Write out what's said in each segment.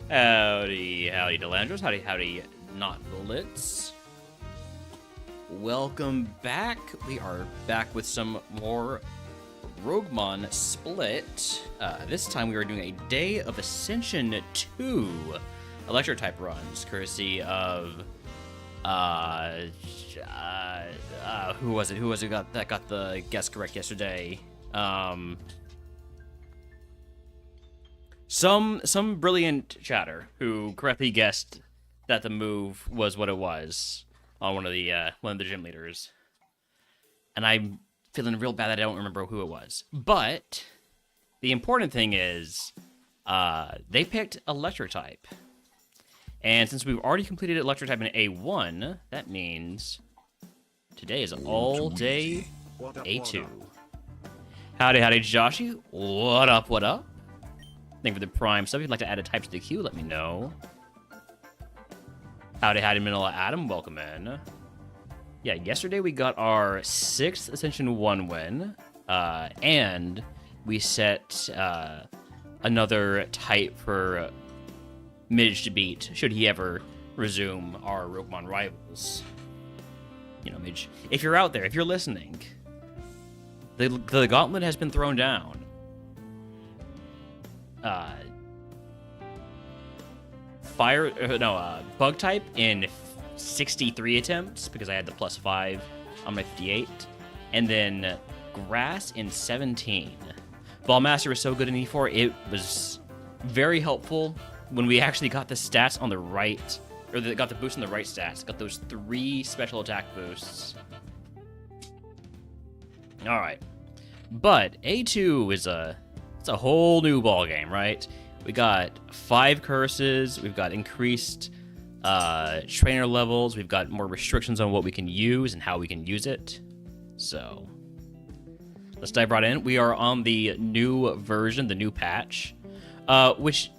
Howdy, howdy, Delandros. Howdy, howdy, not Blitz. Welcome back. We are back with some more RogueMon Split. This time we are doing a Day of Ascension 2 Electro-type runs, courtesy of, who was it that got the guess correct yesterday? Some brilliant chatter who correctly guessed that the move was what it was on one of the gym leaders, and I'm feeling real bad that I don't remember who it was. But the important thing is, they picked Electro type, and since we've already completed Electro type in A1, that means today is all day A2. Howdy, howdy, Joshy. What up? What up? Thank you for the prime sub. If you'd like to add a type to the queue, let me know. Howdy, howdy, Manila Adam. Welcome in. Yeah, yesterday we got our 6th Ascension 1 win, and we set another type for Midge to beat, should he ever resume our RogueMon rivals. You know, Midge, if you're out there, if you're listening, the gauntlet has been thrown down. Bug type in 63 attempts, because I had the +5 on my 58, and then grass in 17. Ballmaster was so good in E4, it was very helpful when we actually got the stats on the right, or got the boost on the right stats, got those 3 special attack boosts. Alright. But A2 is it's a whole new ball game, right? We got 5 curses, we've got increased trainer levels, we've got more restrictions on what we can use and how we can use it. So let's dive right in. We are on the new version, the new patch, which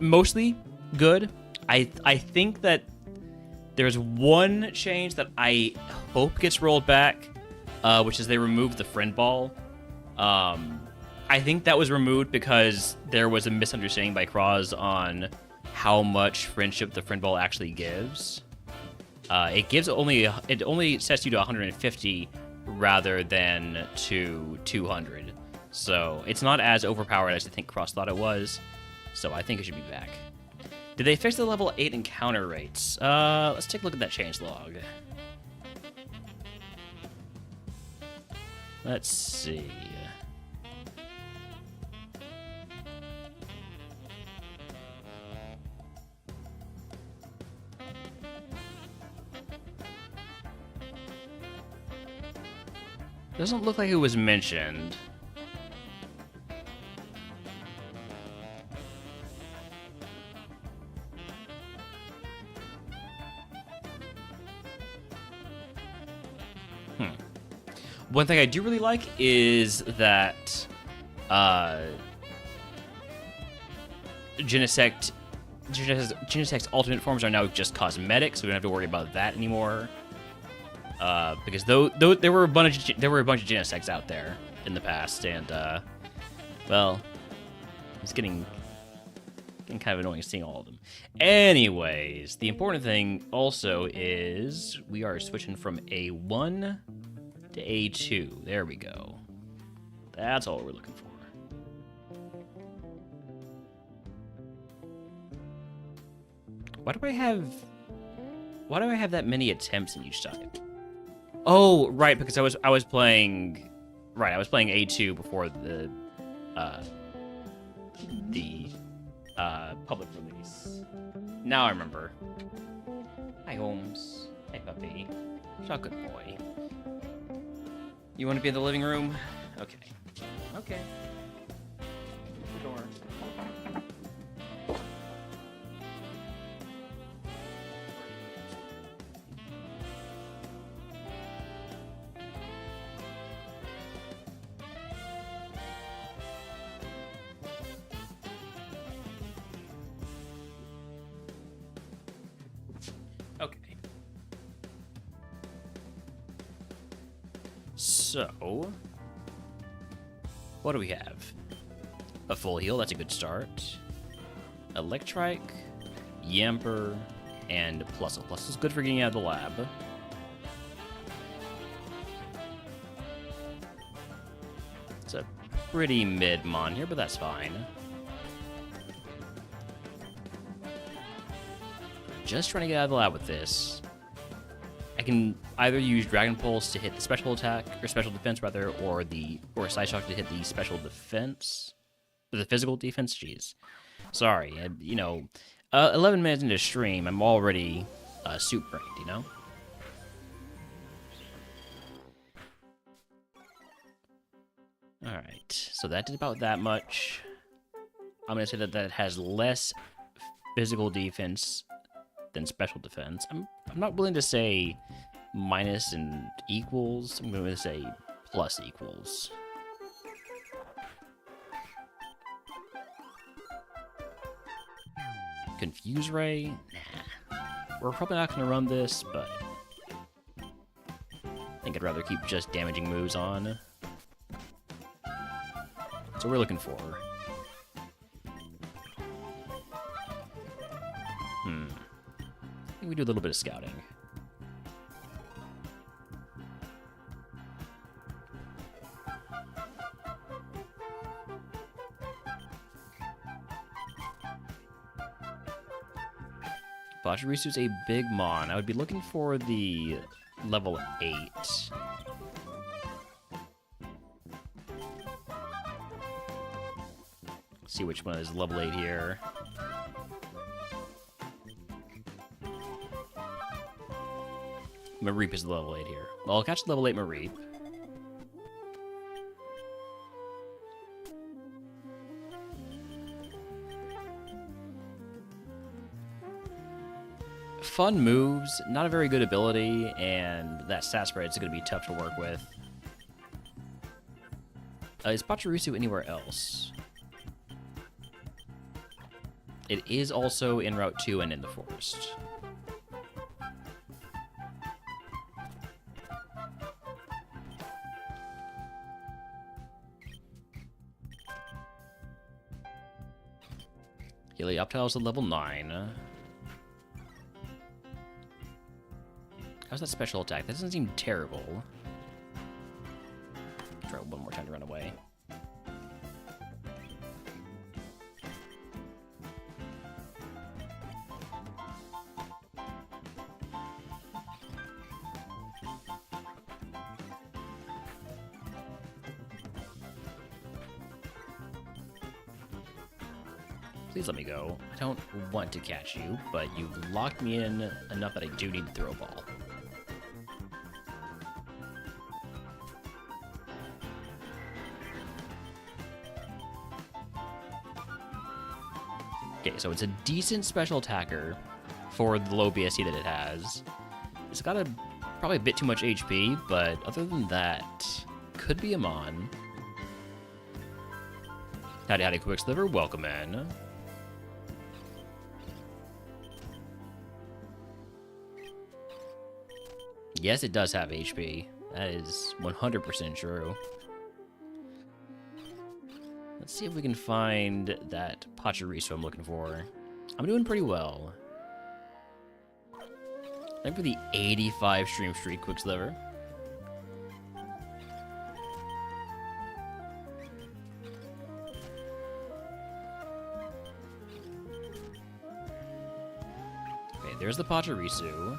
mostly good. I think that there's one change that I hope gets rolled back, which is they removed the friend ball. I think that was removed because there was a misunderstanding by Cross on how much friendship the friend ball actually gives. It only sets you to 150 rather than to 200. So it's not as overpowered as I think Cross thought it was. So I think it should be back. Did they fix the level 8 encounter rates? Let's take a look at that changelog. Let's see. Doesn't look like it was mentioned. One thing I do really like is that Genesect's alternate forms are now just cosmetic, so we don't have to worry about that anymore. Because there were a bunch of Genesects out there in the past, and well, it's getting kind of annoying seeing all of them. Anyways, the important thing also is we are switching from A1 to A2. There we go. That's all we're looking for. Why do I have that many attempts in each type? Oh, right, because I was playing A2 before the public release. Now I remember. Hi, Holmes. Hey, puppy. You're a good boy. You want to be in the living room? Okay. Okay. The door. Okay. So, what do we have? A full heal, that's a good start. Electrike, Yamper, and Plusle. Plusle's good for getting out of the lab. It's a pretty mid-mon here, but that's fine. Just trying to get out of the lab with this. I can either use Dragon Pulse to hit the special attack, or special defense rather, or Side Shock to hit the special defense, or the physical defense. Jeez, sorry. 11 minutes into stream, I'm already soup brained. You know. All right, so that did about that much. I'm gonna say that has less physical defense than special defense. I'm not willing to say minus and equals. I'm going to say plus equals. Confuse Ray? Nah. We're probably not going to run this, but I think I'd rather keep just damaging moves on. So we're looking for. I think we do a little bit of scouting. Pachyrisu's a big mon. I would be looking for the level 8. Let's see which one is level 8 here. Mareep is level 8 here. Well, I'll catch the level 8 Mareep. Fun moves, not a very good ability, and that stat spread is going to be tough to work with. Is Pachirisu anywhere else? It is also in Route 2 and in the forest. Helioptile's at level 9. How's that special attack? That doesn't seem terrible. Try one more time to run away. Please let me go. I don't want to catch you, but you've locked me in enough that I do need to throw a ball. Okay, so it's a decent special attacker for the low BSC that it has. It's got probably a bit too much HP, but other than that, could be a mon. Howdy, howdy, Quicksliver. Welcome in. Yes, it does have HP. That is 100% true. Let's see if we can find that Pachirisu I'm looking for. I'm doing pretty well. Thank for the 85 stream streak, Quicksliver. Okay, there's the Pachirisu.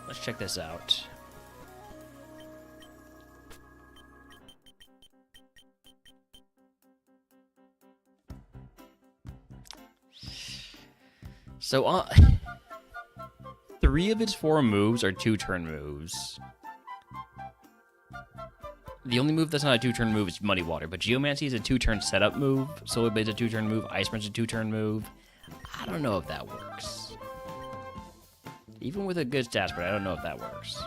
Let's check this out. So, 3 of its 4 moves are 2-turn moves. The only move that's not a 2-turn move is Muddy Water, but Geomancy is a 2-turn setup move, Solar Blade's a 2-turn move, Ice Punch is a 2-turn move. I don't know if that works. Even with a good stat spread, I don't know if that works.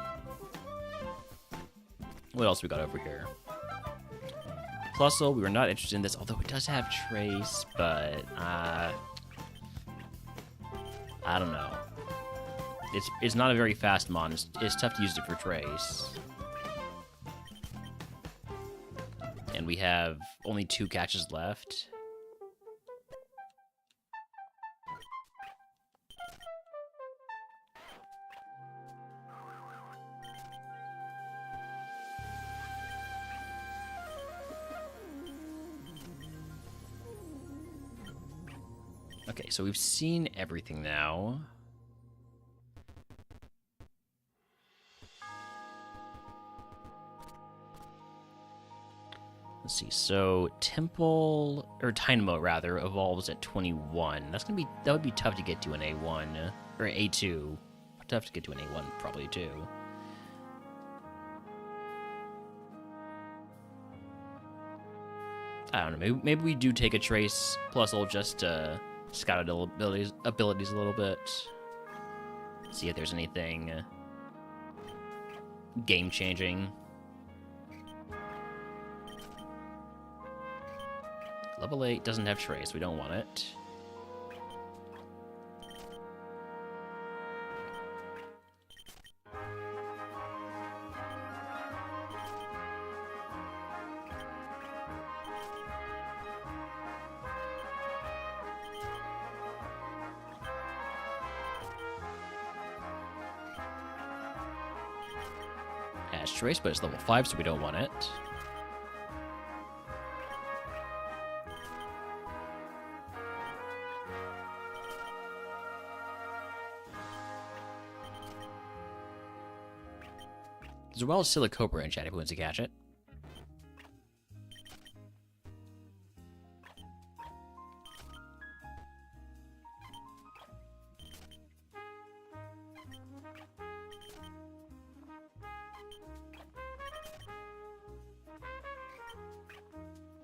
What else we got over here? Plusle, we were not interested in this, although it does have Trace, but I don't know. It's not a very fast mon. It's tough to use it for Trace. And we have only 2 catches left. Okay, so we've seen everything now. Let's see. So Temple or Dynamo rather evolves at 21. That would be tough to get to an A1 or A2. Tough to get to an A1 probably too. I don't know. Maybe we do take a Trace plus ult just to scout out abilities a little bit. See if there's anything game changing. Level 8 doesn't have Trace. We don't want it. Has Trace, but it's level 5, so we don't want it. As well as Silicobra in chat if he wants to catch it.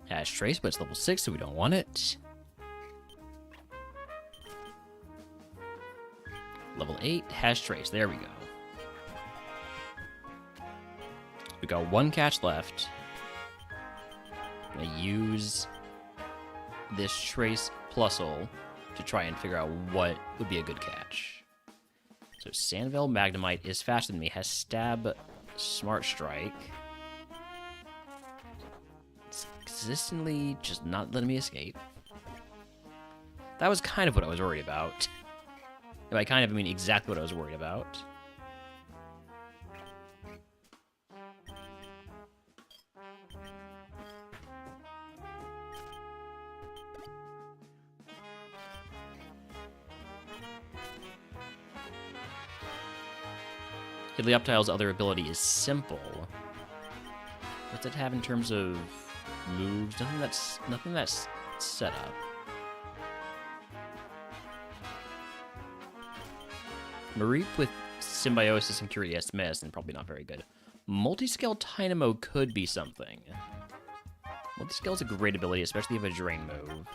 Has Trace, but it's level 6, so we don't want it. Level 8, has Trace. There we go. We got one catch left. I'm gonna use this Trace Plusle to try and figure out what would be a good catch. So Sandvale Magnemite is faster than me, has Stab, Smart Strike. It's consistently just not letting me escape. That was kind of what I was worried about. And by kind of, I mean exactly what I was worried about. Helioptile's other ability is Simple. What's it have in terms of moves? Nothing that's set up. Mareep with Symbiosis and Curious Miss, and probably not very good. Multiscale Dynamo could be something. Multiscale is a great ability, especially if a Drain move.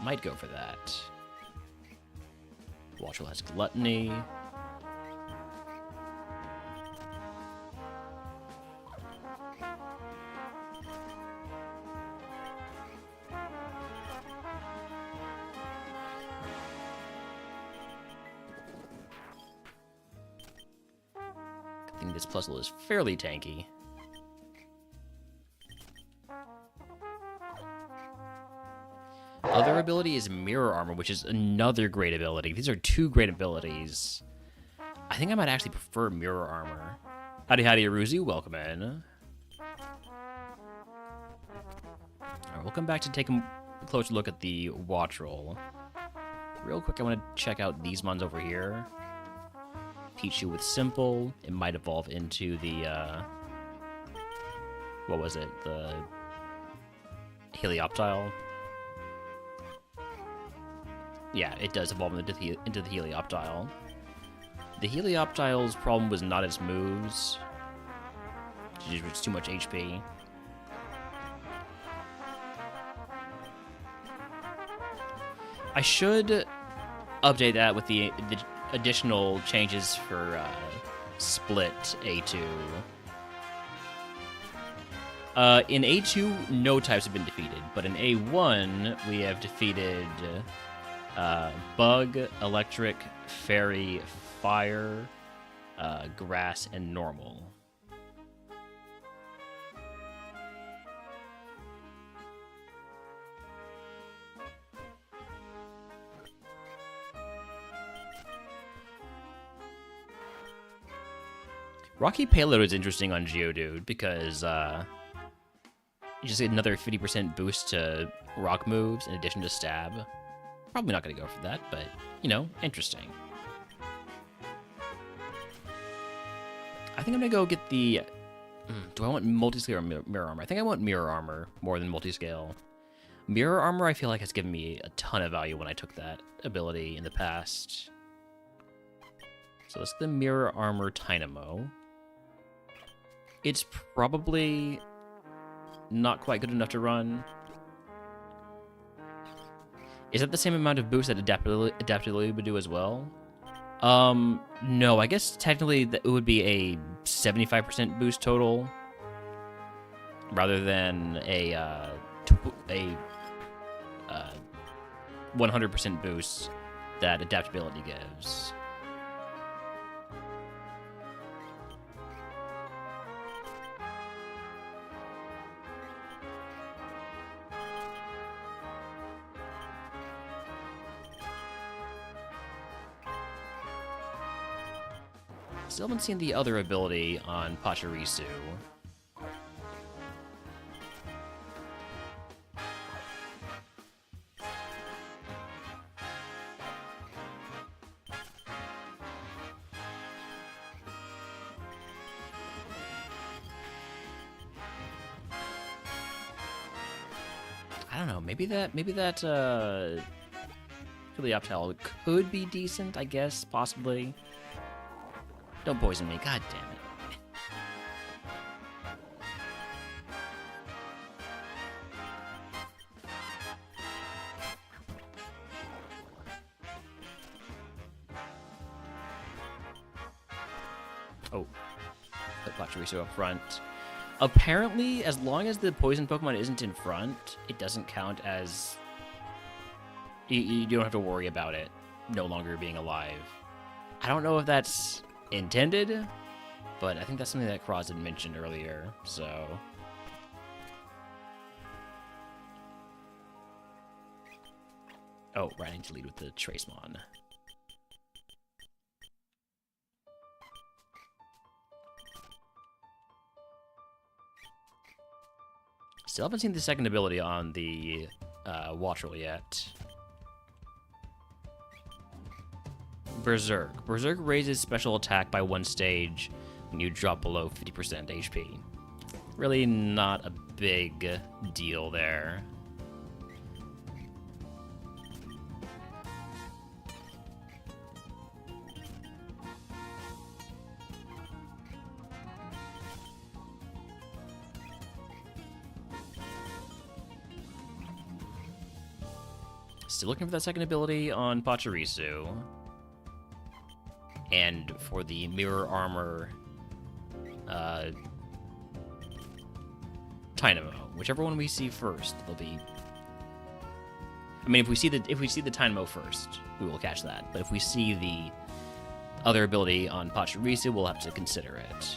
Might go for that. Watchwell has Gluttony. I think this puzzle is fairly tanky. Other ability is Mirror Armor, which is another great ability. These are two great abilities. I think I might actually prefer Mirror Armor. Howdy, Aruzi. Welcome in. Alright, we'll come back to take a closer look at the Watch Roll. Real quick, I want to check out these ones over here. Pichu with Simple. It might evolve into the, what was it? The Helioptile. Yeah, it does evolve into the Helioptile. The Helioptile's problem was not its moves. It's too much HP. I should update that with the additional changes for Split A2. In A2, no types have been defeated, but in A1, we have defeated Bug, Electric, Fairy, Fire, Grass, and Normal. Rocky Payload is interesting on Geodude because you just get another 50% boost to rock moves in addition to stab. Probably not going to go for that, but, you know, interesting. I think I'm going to go get the... do I want multiscale or mirror armor? I think I want mirror armor more than multiscale. Mirror armor, I feel like, has given me a ton of value when I took that ability in the past. So let's get the mirror armor Dynamo. It's probably not quite good enough to run. Is that the same amount of boost that adaptability would do as well? No, I guess technically it would be a 75% boost total rather than a 100% boost that adaptability gives. Still haven't seen the other ability on Pachirisu. I don't know, maybe that Helioptile could be decent, I guess, possibly. Don't poison me, god damn it. Oh, put Pachirisu up front. Apparently, as long as the poison Pokemon isn't in front, it doesn't count as... You don't have to worry about it no longer being alive. I don't know if that's intended, but I think that's something that Cross had mentioned earlier, so... Oh, right, I need to lead with the Tracemon. Still haven't seen the second ability on the Wattrel yet. Berserk. Berserk raises special attack by 1 stage when you drop below 50% HP. Really not a big deal there. Still looking for that second ability on Pachirisu. And for the mirror armor Dynamo. Whichever one we see first, they'll be... I mean, if we see the Dynamo first, we will catch that. But if we see the other ability on Pachirisu, we'll have to consider it.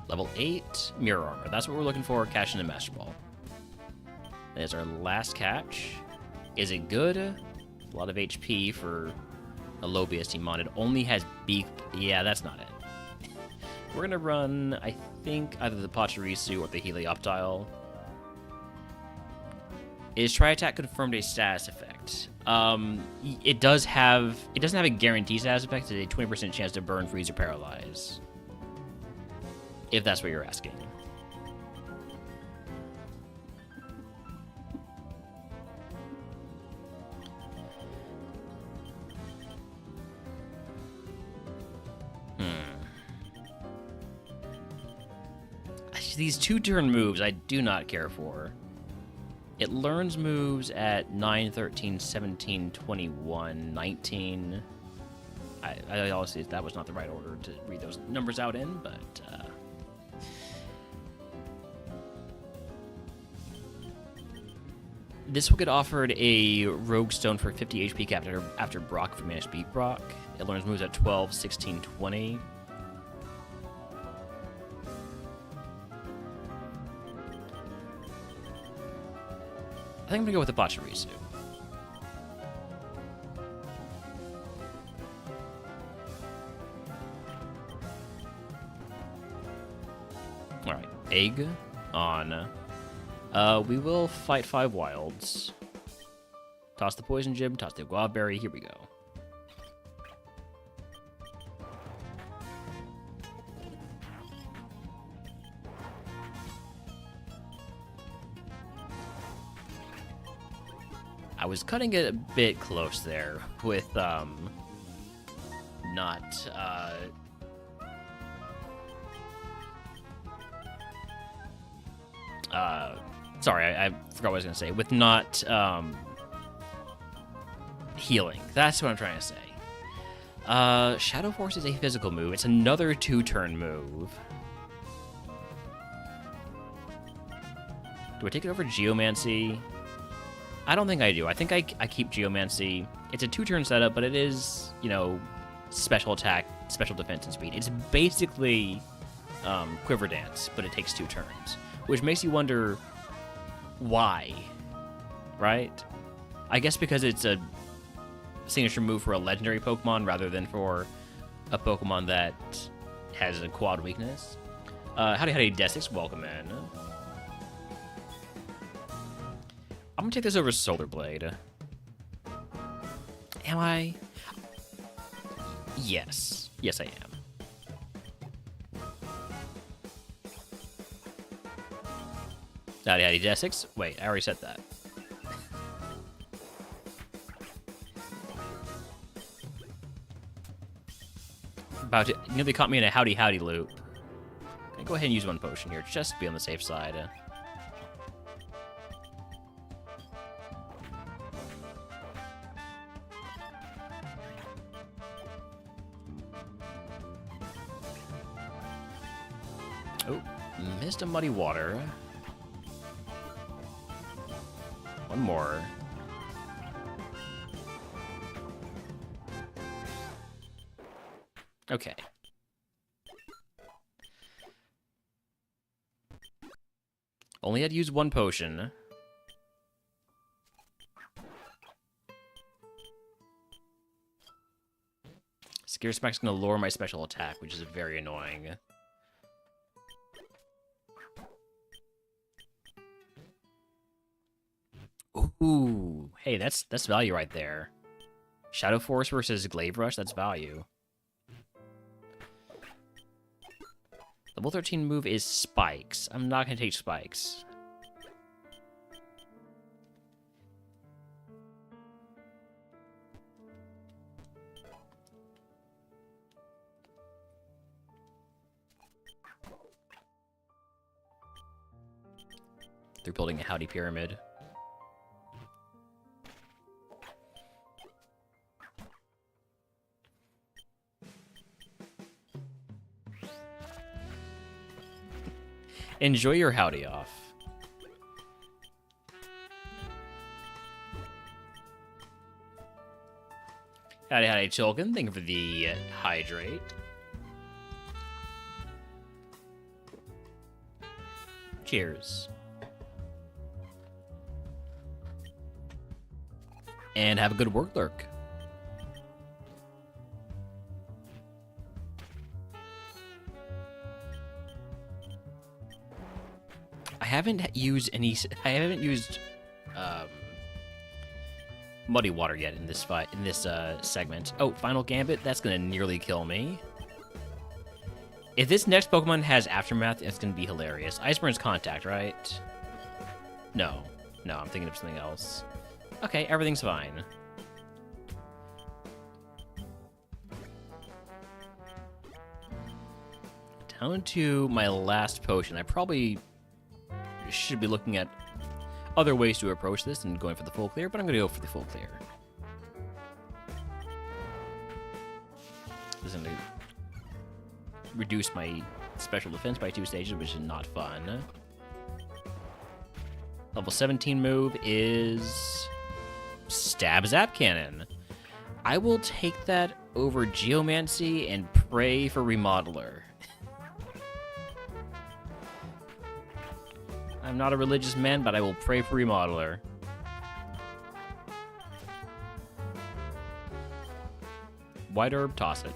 Level 8, Mirror Armor. That's what we're looking for, catching a Master Ball. That is our last catch. Is it good? A lot of HP for a low BST mon. It only has beak. Yeah, that's not it. We're going to run, I think, either the Pachirisu or the Helioptile. Is Tri-Attack confirmed a status effect? It doesn't have a guaranteed status effect. It's a 20% chance to burn, freeze, or paralyze. If that's what you're asking. These 2-turn moves I do not care for. It learns moves at 9, 13, 17, 21, 19. I honestly, that was not the right order to read those numbers out in, but... This will get offered a Rogue Stone for 50 HP cap after Brock if we manage to beat Brock. It learns moves at 12, 16, 20. I think I'm gonna go with the Pachirisu. Alright, egg on. We will fight 5 wilds. Toss the poison gem, toss the guava berry, here we go. I was cutting it a bit close there with, sorry, I forgot what I was going to say. With not, healing. That's what I'm trying to say. Shadow Force is a physical move. It's another 2-turn move. Do I take it over Geomancy? I don't think I do. I think I keep Geomancy. It's a 2-turn setup, but it is, you know, special attack, special defense, and speed. It's basically Quiver Dance, but it takes 2 turns, which makes you wonder why, right? I guess because it's a signature move for a legendary Pokemon rather than for a Pokemon that has a quad weakness. Howdy, Desix, welcome in. I'm gonna take this over Solar Blade. Am I? Yes. Yes, I am. Howdy, Desix. Wait, I already said that. About to nearly caught me in a howdy loop. Okay, go ahead and use 1 potion here, just to be on the safe side. Oh, missed a Muddy Water. 1 more. Okay. Only had to use 1 potion. Scare Smack's gonna lower my special attack, which is very annoying. Ooh, hey, that's value right there. Shadow Force versus Glaive Rush, that's value. Level 13 move is Spikes. I'm not going to take Spikes. They're building a Howdy Pyramid. Enjoy your howdy off. Howdy, Chilkin. Thank you for the hydrate. Cheers. And have a good work lurk. I haven't used Muddy Water yet in this fight, in this segment. Oh, Final Gambit, that's gonna nearly kill me. If this next Pokemon has Aftermath, it's gonna be hilarious. Iceburne's Contact, right? No, I'm thinking of something else. Okay, everything's fine. Down to my last potion. I probably should be looking at other ways to approach this and going for the full clear, but I'm going to go for the full clear. This is going to reduce my special defense by 2 stages, which is not fun. Level 17 move is Stab Zap Cannon. I will take that over Geomancy and pray for Remodeler. I'm not a religious man, but I will pray for Remodeler. White herb, toss it.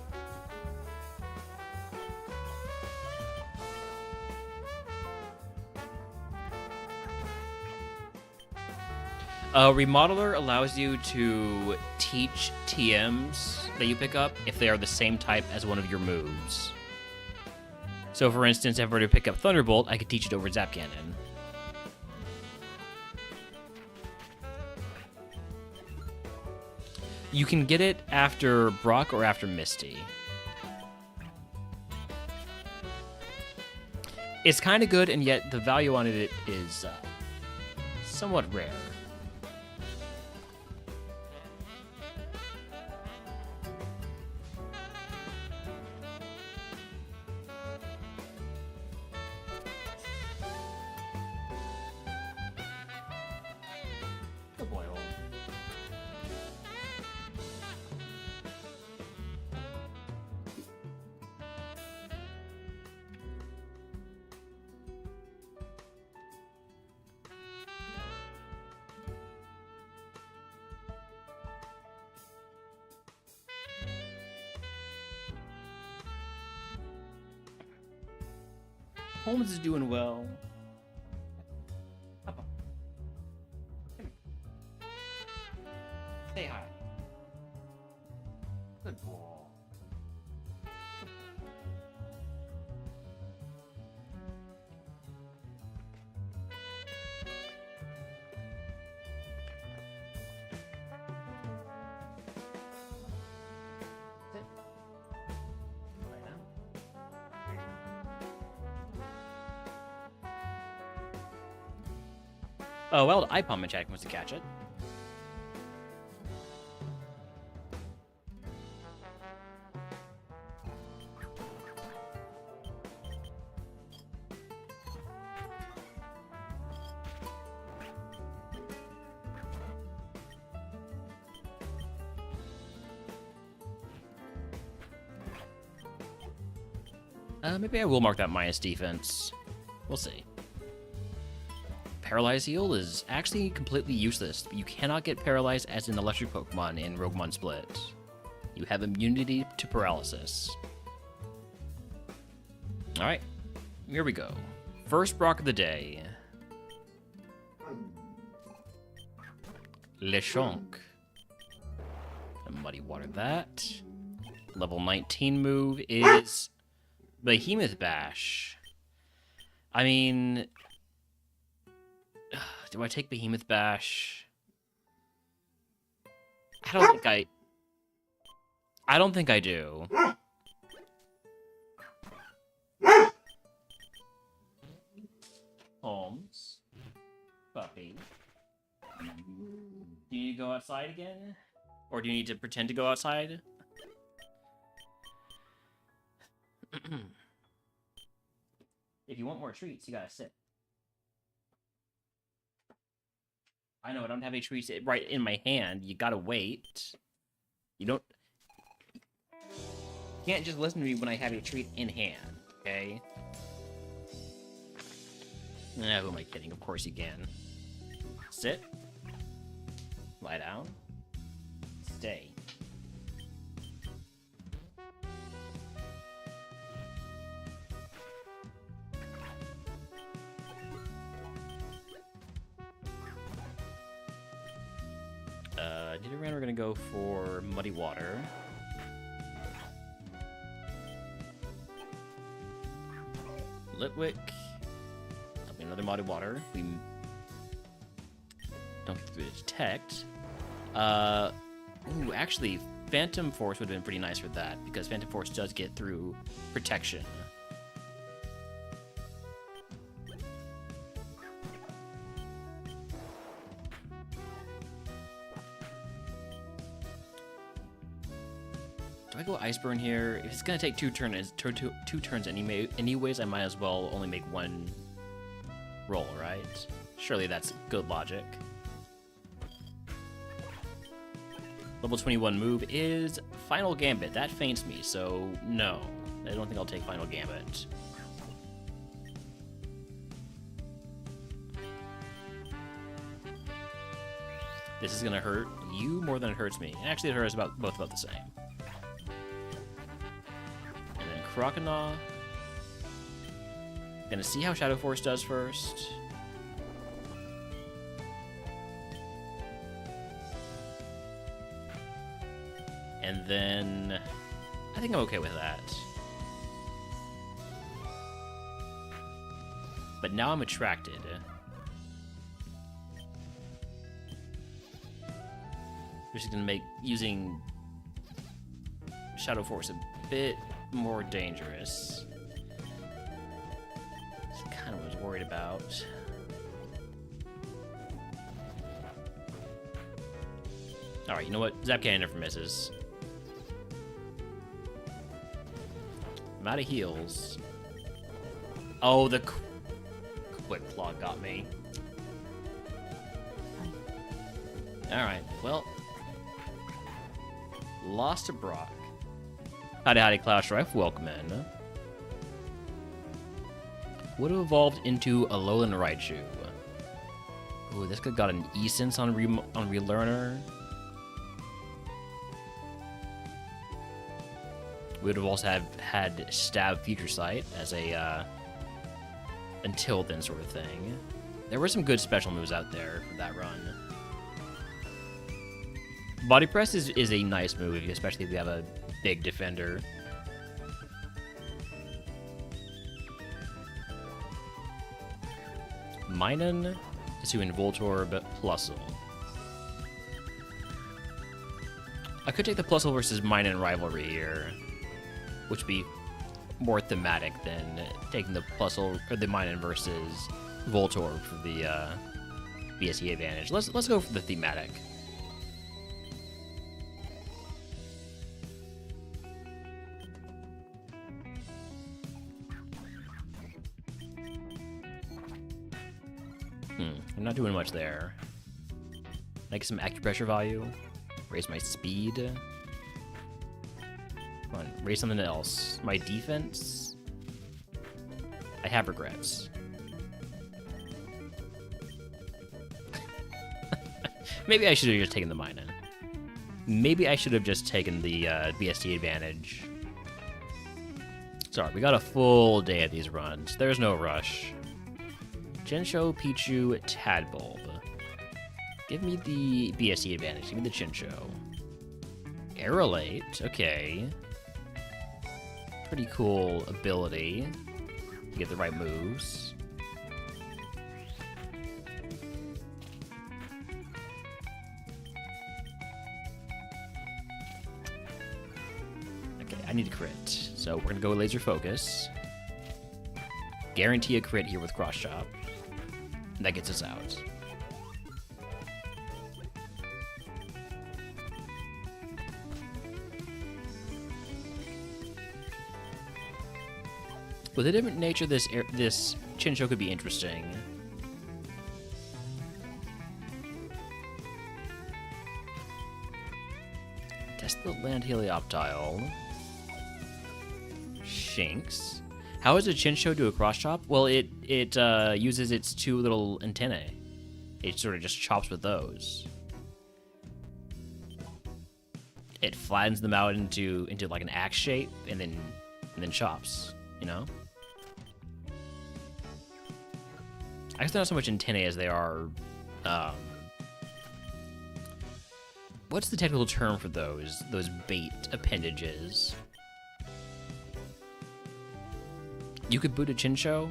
Remodeler allows you to teach TMs that you pick up if they are the same type as one of your moves. So, for instance, if I were to pick up Thunderbolt, I could teach it over Zap Cannon. You can get it after Brock or after Misty. It's kind of good, and yet the value on it is somewhat rare. Holmes is doing well. Say hi. Good boy. Oh, well, the iPalm attack wants to catch it. Maybe I will mark that minus defense. We'll see. Paralyze Heal is actually completely useless. You cannot get paralyzed as an electric Pokemon in RogueMon Split. You have immunity to paralysis. Alright, here we go. First Brock of the day. Lechonk. Muddy Water that. Level 19 move is Behemoth Bash. I mean, do I take Behemoth Bash? I don't think I do. Holmes. Puppy. Do you need to go outside again? Or do you need to pretend to go outside? If you want more treats, you gotta sit. I know, I don't have any treats right in my hand. You gotta wait. You don't... You can't just listen to me when I have a treat in hand, okay? Who am I kidding? Of course you can. Sit. Lie down. Stay. Nidoran, we're gonna go for Muddy Water. Litwick. That'll be another Muddy Water. We don't get through the Detect. Ooh, actually, Phantom Force would have been pretty nice for that, because Phantom Force does get through Protection. Do I go Iceburn here? If it's gonna take two turns anyways, I might as well only make one roll, right? Surely that's good logic. Level 21 move is Final Gambit. That faints me, so no. I don't think I'll take Final Gambit. This is gonna hurt you more than it hurts me. And actually, it hurts both about the same. Crocodile. Gonna see how Shadow Force does first. And then I think I'm okay with that. But now I'm attracted. Which is gonna make using Shadow Force a bit more dangerous. That's kind of what I was worried about. Alright, you know what? Zap Cannon never misses. I'm out of heals. Oh, the Quick Claw got me. Alright, well. Lost to Brock. Howdy, howdy, Cloud Strife. Welcome in. Would have evolved into a Lowland Raichu. Ooh, this guy got an Essence on Relearner. We would have also had Stab Future Sight as a until then sort of thing. There were some good special moves out there for that run. Body Press is a nice move, especially if you have a big defender. Minun, Hisuian Voltorb, Plusle. I could take the Plusle versus Minun rivalry here, which would be more thematic than taking the Plusle or the Minun versus Voltorb for the BSE advantage. Let's go for the thematic. I'm not doing much there. I get some acupressure value, raise my speed. Come on, raise something else. My defense? I have regrets. Maybe I should have just taken the Minun. Maybe I should have just taken the BST advantage. Sorry, we got a full day of these runs. There's no rush. Chinchou, Pichu, Tadbulb. Give me the BSE advantage. Give me the Chinchou. Aerolate. Okay. Pretty cool ability to get the right moves. Okay, I need a crit. So we're going to go Laser Focus. Guarantee a crit here with Cross Chop. That gets us out. With a different nature, this Chinchou could be interesting. Test the Land Helioptile. Shinx. How does a Chinchou do a cross chop? Well, it uses its two little antennae. It sort of just chops with those. It flattens them out into like an axe shape and then chops. You know. I guess they're not so much antennae as they are. What's the technical term for those bait appendages? You could boot a Chinchou.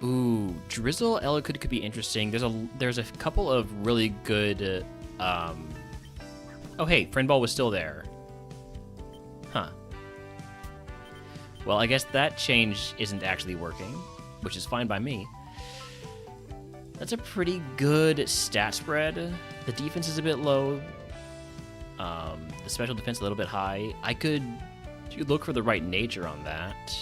Ooh, Drizzle Elekid could be interesting. There's a couple of really good. Oh hey, Friend Ball was still there. Huh. Well, I guess that change isn't actually working, which is fine by me. That's a pretty good stat spread. The defense is a bit low. The special defense a little bit high. I could look for the right nature on that.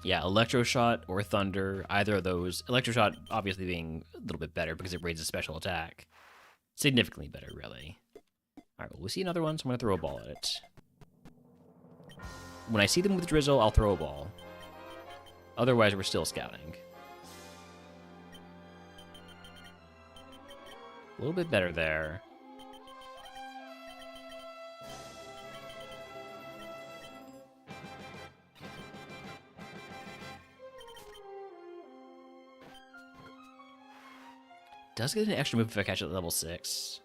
Yeah, Electroshot or Thunder, either of those. Electroshot obviously being a little bit better because it raises special attack. Significantly better, really. Alright, well, we see another one, so I'm gonna throw a ball at it. When I see them with Drizzle, I'll throw a ball. Otherwise, we're still scouting. A little bit better there. Does get an extra move if I catch it at level 6.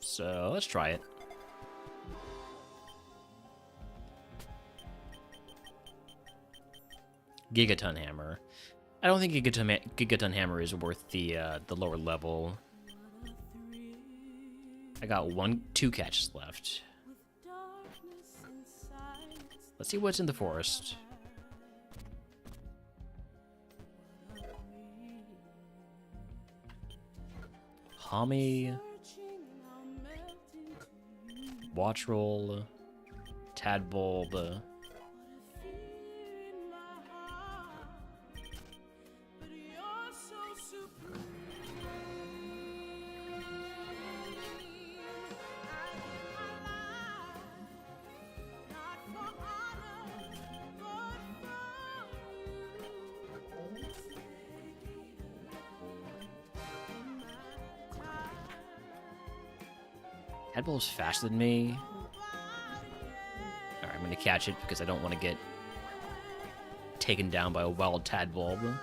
So, let's try it. Gigaton Hammer. I don't think Gigaton Hammer is worth the lower level. I got 2 catches left. Let's see what's in the forest. Hami, Watchroll, Tadbulb. Tadbulb's faster than me. Alright, I'm gonna catch it because I don't want to get taken down by a wild Tadbulb.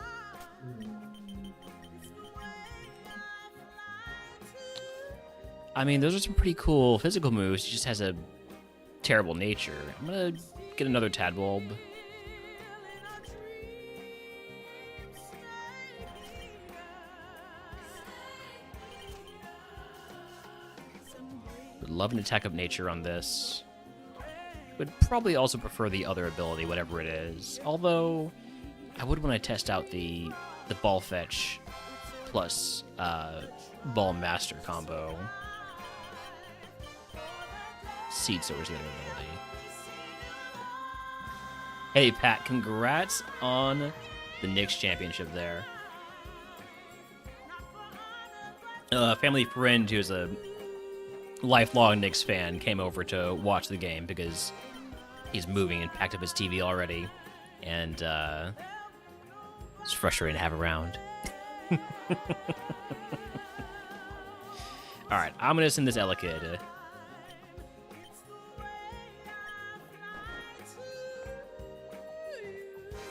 I mean, those are some pretty cool physical moves. He just has a terrible nature. I'm gonna get another Tadbulb. Would love an attack of nature on this. Would probably also prefer the other ability, whatever it is. Although, I would want to test out the ball fetch plus ball master combo. Seed Sower's the other ability. Hey Pat, congrats on the Knicks championship there. A family friend who's a lifelong Knicks fan came over to watch the game because he's moving and packed up his TV already, and it's frustrating to have around. Alright, I'm gonna send this Elekid.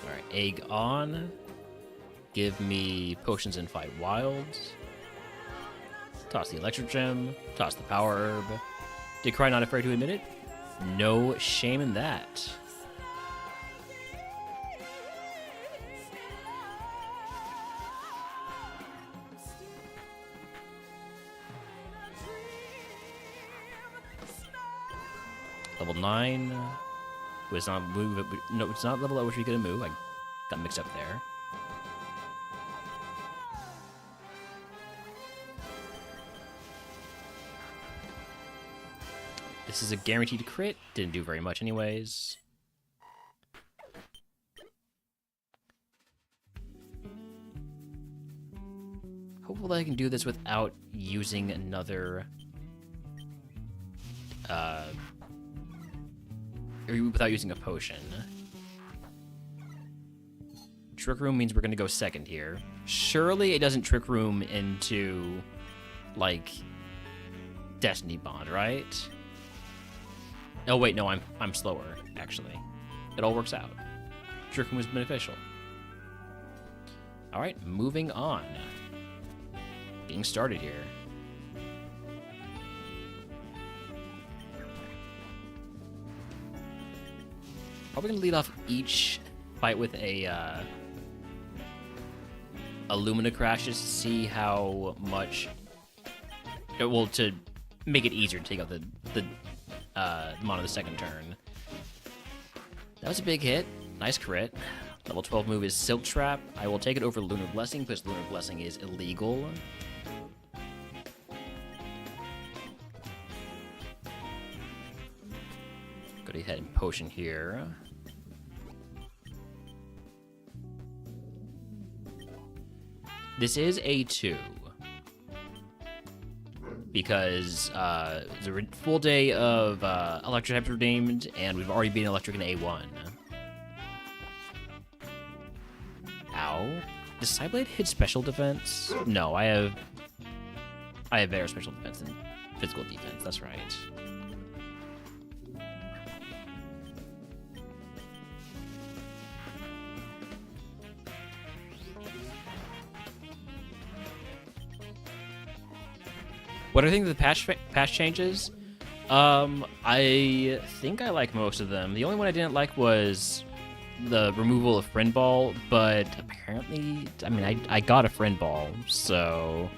Alright, egg on. Give me potions and fight wilds. Toss the electric gem. Toss the power herb. Did Cry not afraid to admit it? No shame in that. Level 9. Was not move. No, it's not level at which we get a move. I got mixed up there. This is a guaranteed crit. Didn't do very much anyways. Hopefully I can do this without using another... or without using a potion. Trick Room means we're going to go second here. Surely it doesn't Trick Room into, like, Destiny Bond, right? Oh wait, no, I'm slower, actually. It all works out. Trick Room was beneficial. Alright, moving on. Getting started here. Probably gonna lead off each fight with a Lumina Crash just to see how much... Well, to make it easier to take out the mono the second turn. That was a big hit. Nice crit. Level 12 move is Silk Trap. I will take it over Lunar Blessing because Lunar Blessing is illegal. Go ahead and potion here. This is A2. because it's a full day of electric types redeemed, and we've already been electric in A1. Ow. Does Psyblade hit special defense? No, I have better special defense than physical defense, that's right. What do I think of the patch changes? I think I like most of them. The only one I didn't like was the removal of friend ball, but apparently, I mean, I got a friend ball, so...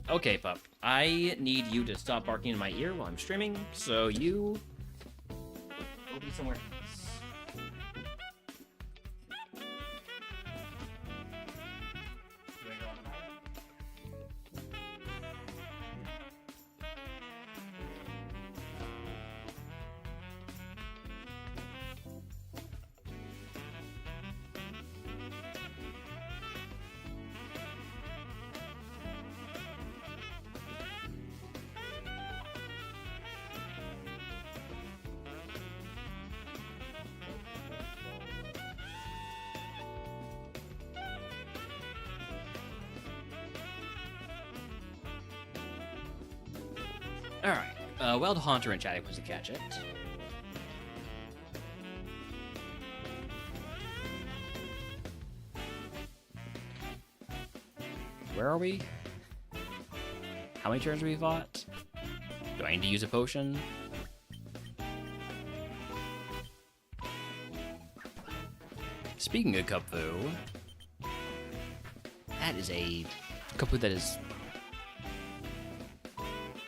Okay, pup. I need you to stop barking in my ear while I'm streaming, so you... go be somewhere else. Alright, Wild Haunter and chatting was to catch it. Where are we? How many turns have we fought? Do I need to use a potion? Speaking of Kupfu, that is a Kupfu that is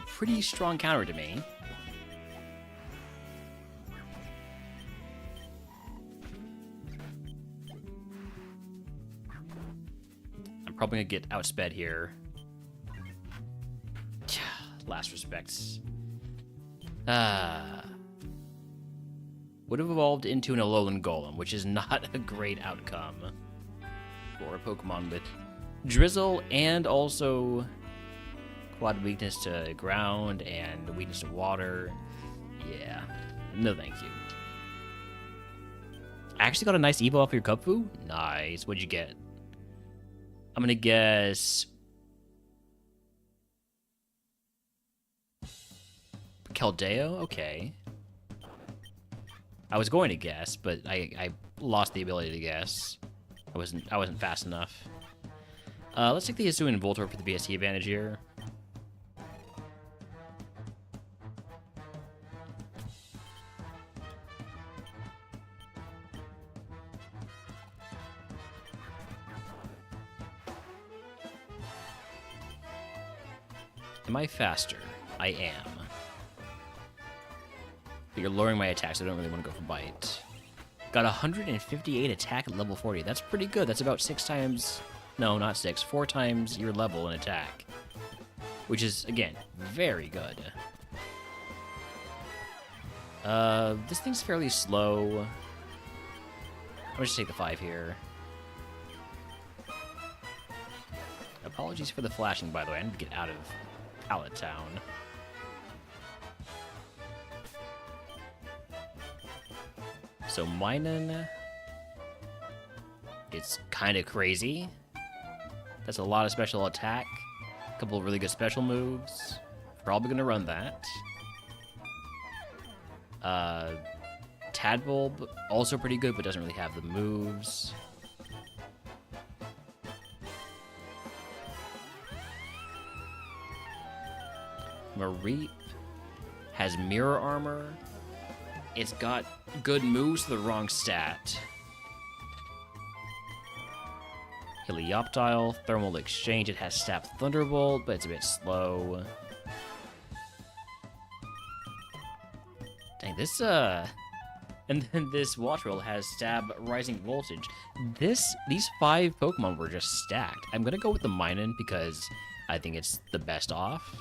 pretty strong counter to me. I'm probably gonna get outsped here. Last respects. Would have evolved into an Alolan Golem, which is not a great outcome for a Pokemon with Drizzle and also quad weakness to ground and weakness to water. Yeah, no thank you. I actually got a nice evo off your Kupfu. Nice. What'd you get? I'm gonna guess Keldeo. Okay. I was going to guess, but I lost the ability to guess. I wasn't fast enough. Let's take the Hisuian Voltorb for the BST advantage here. Am I faster? I am. But you're lowering my attack, so I don't really want to go for bite. Got 158 attack at level 40. That's pretty good. That's about 6 times... No, not 6. 4 times your level in attack. Which is, again, very good. This thing's fairly slow. I'm gonna just take the 5 here. Apologies for the flashing, by the way. I need to get out of Pallet Town. So Minun, it's kind of crazy. That's a lot of special attack. A couple of really good special moves. Probably gonna run that. Tadbulb, also pretty good, but doesn't really have the moves. Mareep has mirror armor. It's got good moves to the wrong stat. Helioptile, Thermal Exchange. It has Stab Thunderbolt, but it's a bit slow. Dang, this, and then this Wattrel has Stab Rising Voltage. These 5 Pokemon were just stacked. I'm gonna go with the Minun because I think it's the best off.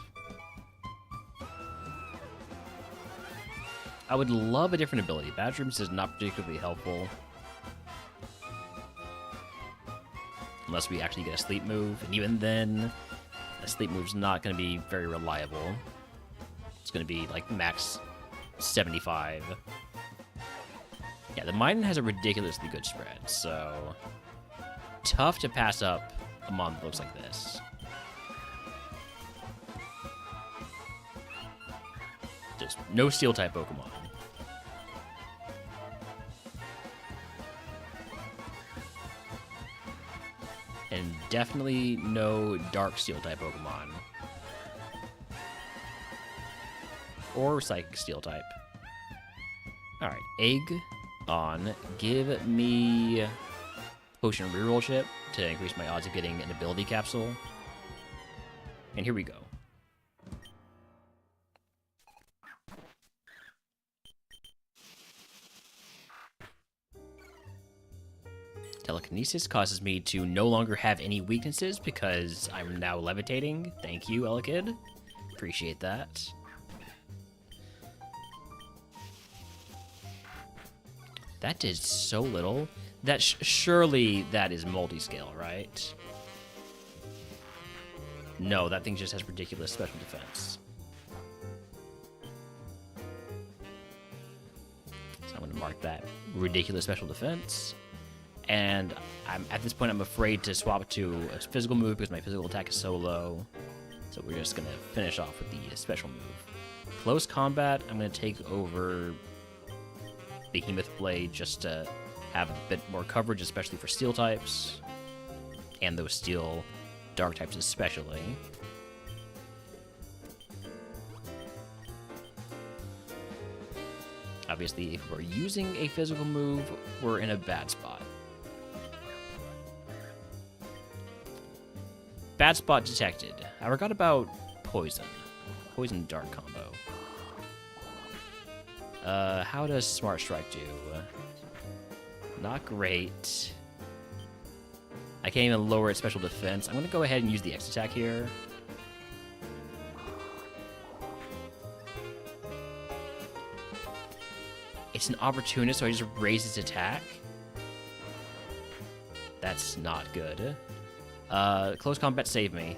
I would love a different ability. Badrooms is not particularly helpful. Unless we actually get a sleep move. And even then, a sleep move's not going to be very reliable. It's going to be like max 75. Yeah, the Minun has a ridiculously good spread, so tough to pass up a mon that looks like this. Just no Steel-type Pokemon. And definitely no Dark Steel-type Pokemon. Or Psychic Steel-type. Alright, Egg on. Give me Potion Reroll Chip to increase my odds of getting an ability capsule. And here we go. Telekinesis causes me to no longer have any weaknesses because I'm now levitating. Thank you, Elekid. Appreciate that. That did so little. That surely that is multi-scale, right? No, that thing just has ridiculous special defense. So I'm going to mark that ridiculous special defense. And at this point, I'm afraid to swap to a physical move because my physical attack is so low. So we're just going to finish off with the special move. Close combat, I'm going to take over Behemoth Blade just to have a bit more coverage, especially for steel types. And those steel dark types especially. Obviously, if we're using a physical move, we're in a bad spot. Bad spot detected. I forgot about poison. Poison dark combo. How does Smart Strike do? Not great. I can't even lower its special defense. I'm going to go ahead and use the X attack here. It's an opportunist, so I just raise its attack. That's not good. Close combat saved me.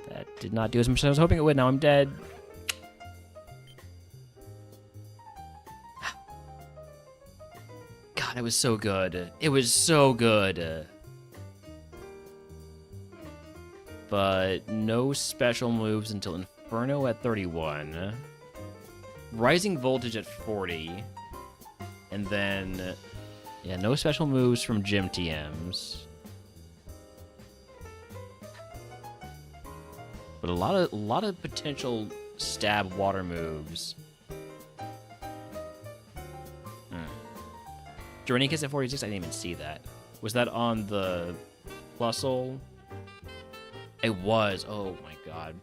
That did not do as much as I was hoping it would. Now I'm dead. God, it was so good. It was so good. But no special moves until Inferno at 31. Rising Voltage at 40. And then, yeah, no special moves from Gym TMs. But a lot of potential stab water moves. Journeykiss at 46, I didn't even see that. Was that on the Plusle? It was. Oh my god.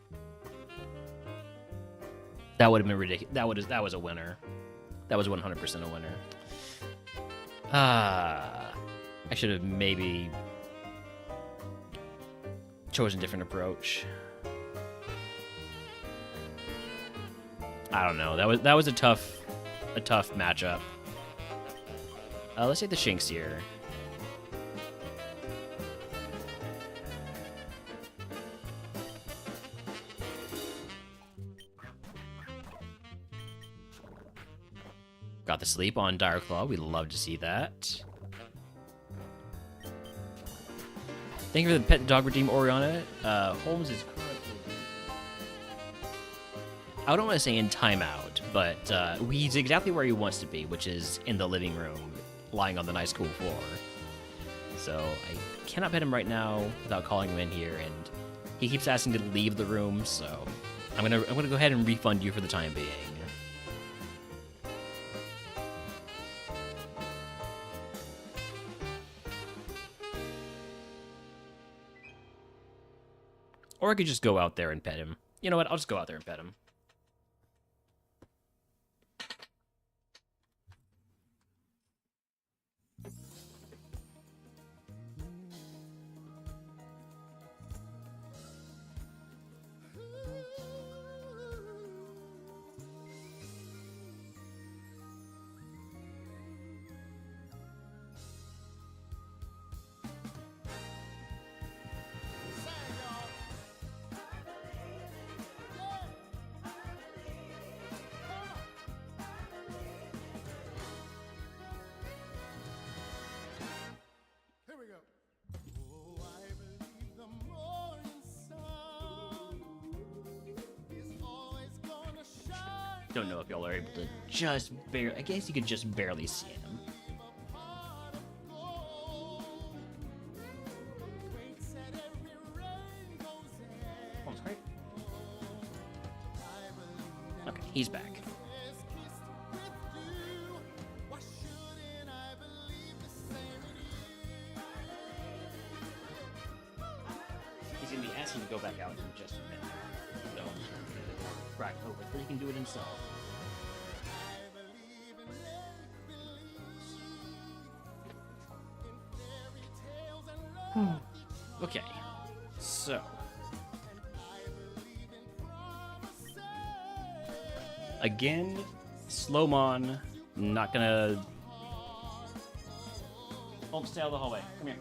That would have been ridiculous. That was a winner. That was 100% a winner. I should have maybe chosen a different approach. I don't know. That was a tough matchup. Let's take the Shinx here. Got the sleep on Dire Claw. We'd love to see that. Thank you for the pet dog redeem, Oriana. Holmes is currently, I don't want to say in timeout, but he's exactly where he wants to be, which is in the living room, lying on the nice cool floor. So I cannot pet him right now without calling him in here, and he keeps asking to leave the room, so I'm gonna go ahead and refund you for the time being. Or I could just go out there and pet him. You know what? I'll just go out there and pet him. Don't know if y'all are able to just barely... I guess you could just barely see him. Almost great. Okay, he's back. He's gonna be asking to go back out in just a minute. So, right over, but he can do it himself. Okay, so again, Slowmon, not gonna. Oh, stay out of the hallway. Come here.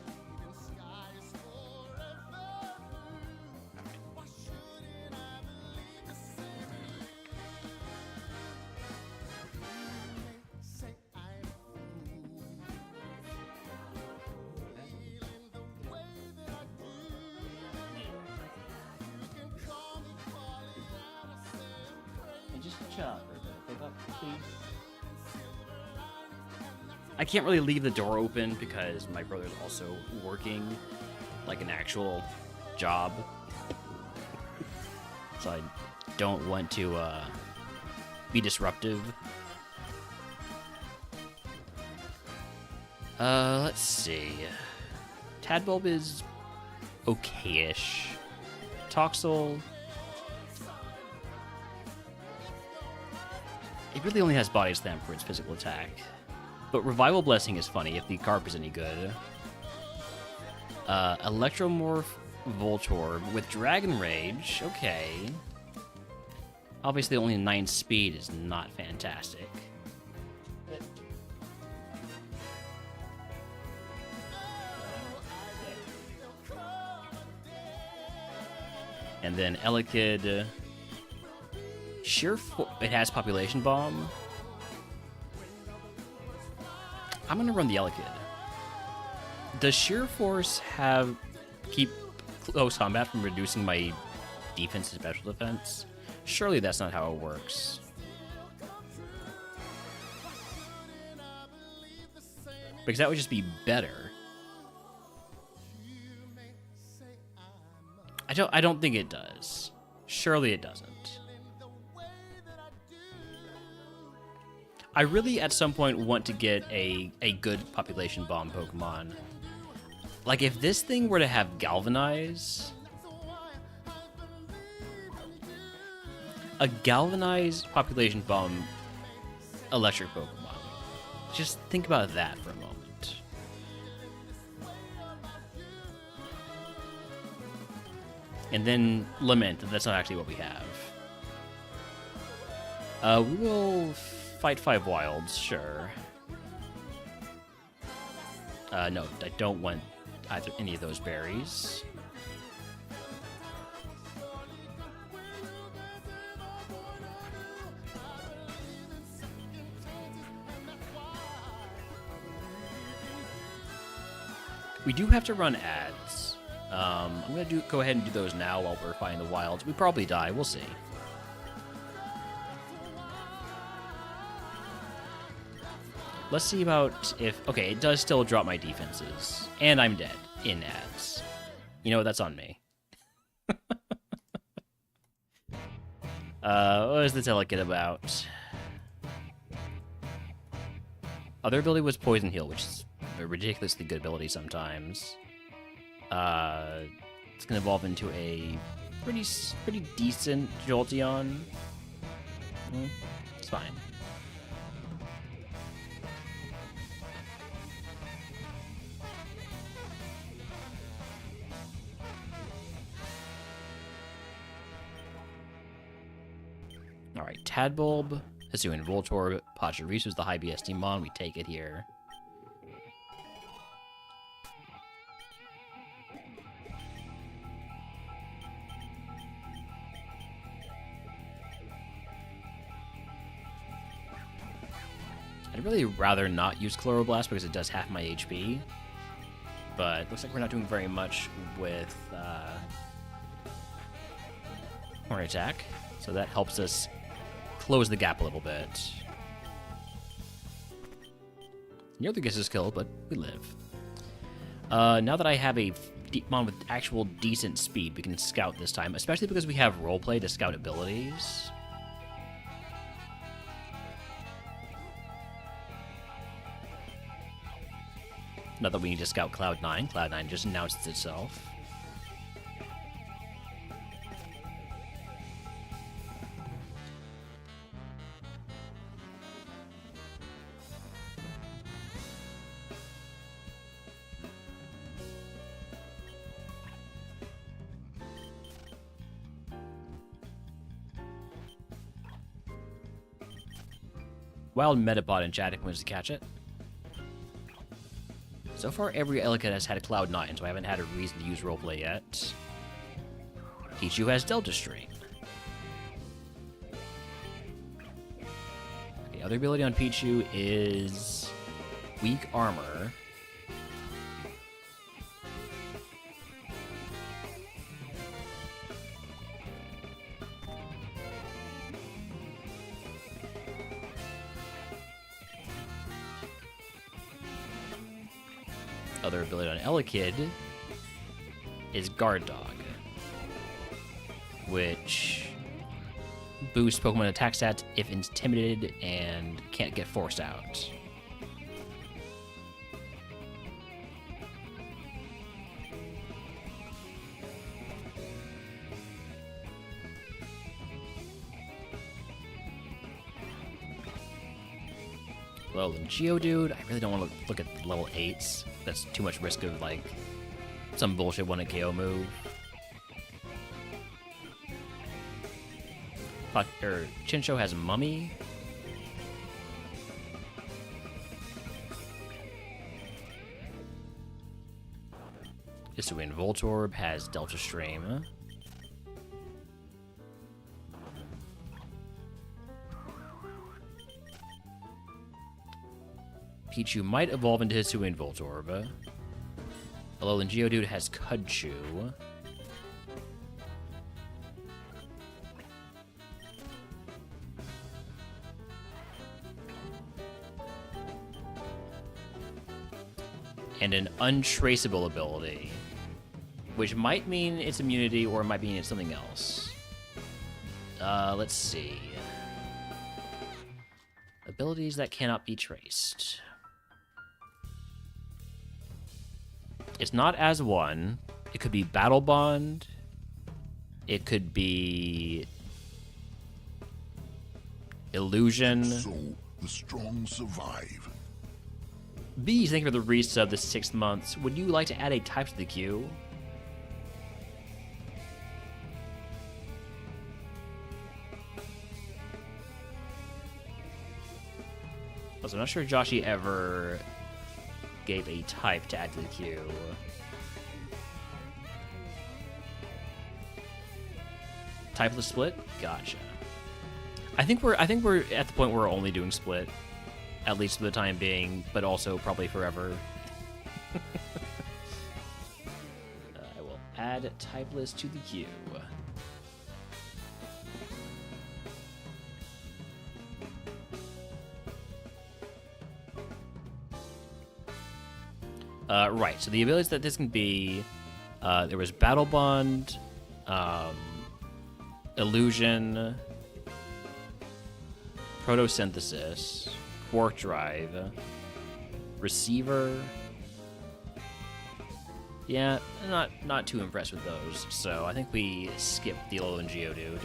I can't really leave the door open because my brother's also working like an actual job. So I don't want to be disruptive. Let's see. Tadbulb is okay-ish. Toxel... it really only has body slam for its physical attack. But Revival Blessing is funny if the Carp is any good. Electromorph Voltorb with Dragon Rage. Okay. Obviously only 9 speed is not fantastic. And then Elekid... it has Population Bomb. I'm gonna run the Elekid. Does Sheer Force keep close combat from reducing my defense and special defense? Surely that's not how it works. Because that would just be better. I don't think it does. Surely it doesn't. I really, at some point, want to get a good Population Bomb Pokemon. Like, if this thing were to have Galvanize... a Galvanized Population Bomb Electric Pokemon. Just think about that for a moment. And then Lament, that's not actually what we have. We will... fight 5 wilds, sure. No, I don't want any of those berries. We do have to run ads. I'm gonna go ahead and do those now while we're fighting the wilds. We probably die, we'll see. Let's see about if... okay, it does still drop my defenses. And I'm dead in ads. You know what? That's on me. What is the Elekid about? Other ability was Poison Heal, which is a ridiculously good ability sometimes. It's going to evolve into a pretty decent Jolteon. It's fine. Alright, Tadbulb, Hisuian Voltorb, Pachirisu is the high BSD Mon, we take it here. I'd really rather not use Chloroblast because it does half my HP. But looks like we're not doing very much with Horn Attack, so that helps us close the gap a little bit. Nearly gets us killed, but we live. Now that I have a mon with actual decent speed, we can scout this time, especially because we have roleplay to scout abilities. Not that we need to scout Cloud9. Cloud9 just announced itself. Wild Metabot in chat if wants to catch it. So far, every Ellicott has had Cloud9, so I haven't had a reason to use roleplay yet. Pichu has Delta Stream. The other ability on Pichu is Weak Armor. Other ability on Elekid is Guard Dog, which boosts Pokemon attack stats if intimidated and can't get forced out. Well, and Geodude, I really don't want to look at level 8s. That's too much risk of, like, some bullshit 1 KO move. Fuck, Chinchou has Mummy. Hisuian Voltorb has Delta Stream. Pichu might evolve into Hisuian Voltorb. Alolan Geodude has Cudchew. And an untraceable ability, which might mean it's immunity or it might mean it's something else. Let's see. Abilities that cannot be traced. It's not as one. It could be Battle Bond. It could be Illusion. So the strong survive. Bees, thank you for the resub the 6 months. Would you like to add a type to the queue? Also, I'm not sure Joshi ever gave a type to add to the queue. Typeless split? Gotcha. I think we're at the point where we're only doing split, at least for the time being, but also probably forever. I will add typeless to the queue. Right, so the abilities that this can be, there was Battle Bond, Illusion, Photosynthesis, Quark Drive, Receiver. Yeah, not too impressed with those, so I think we skip the Alolan Geodude.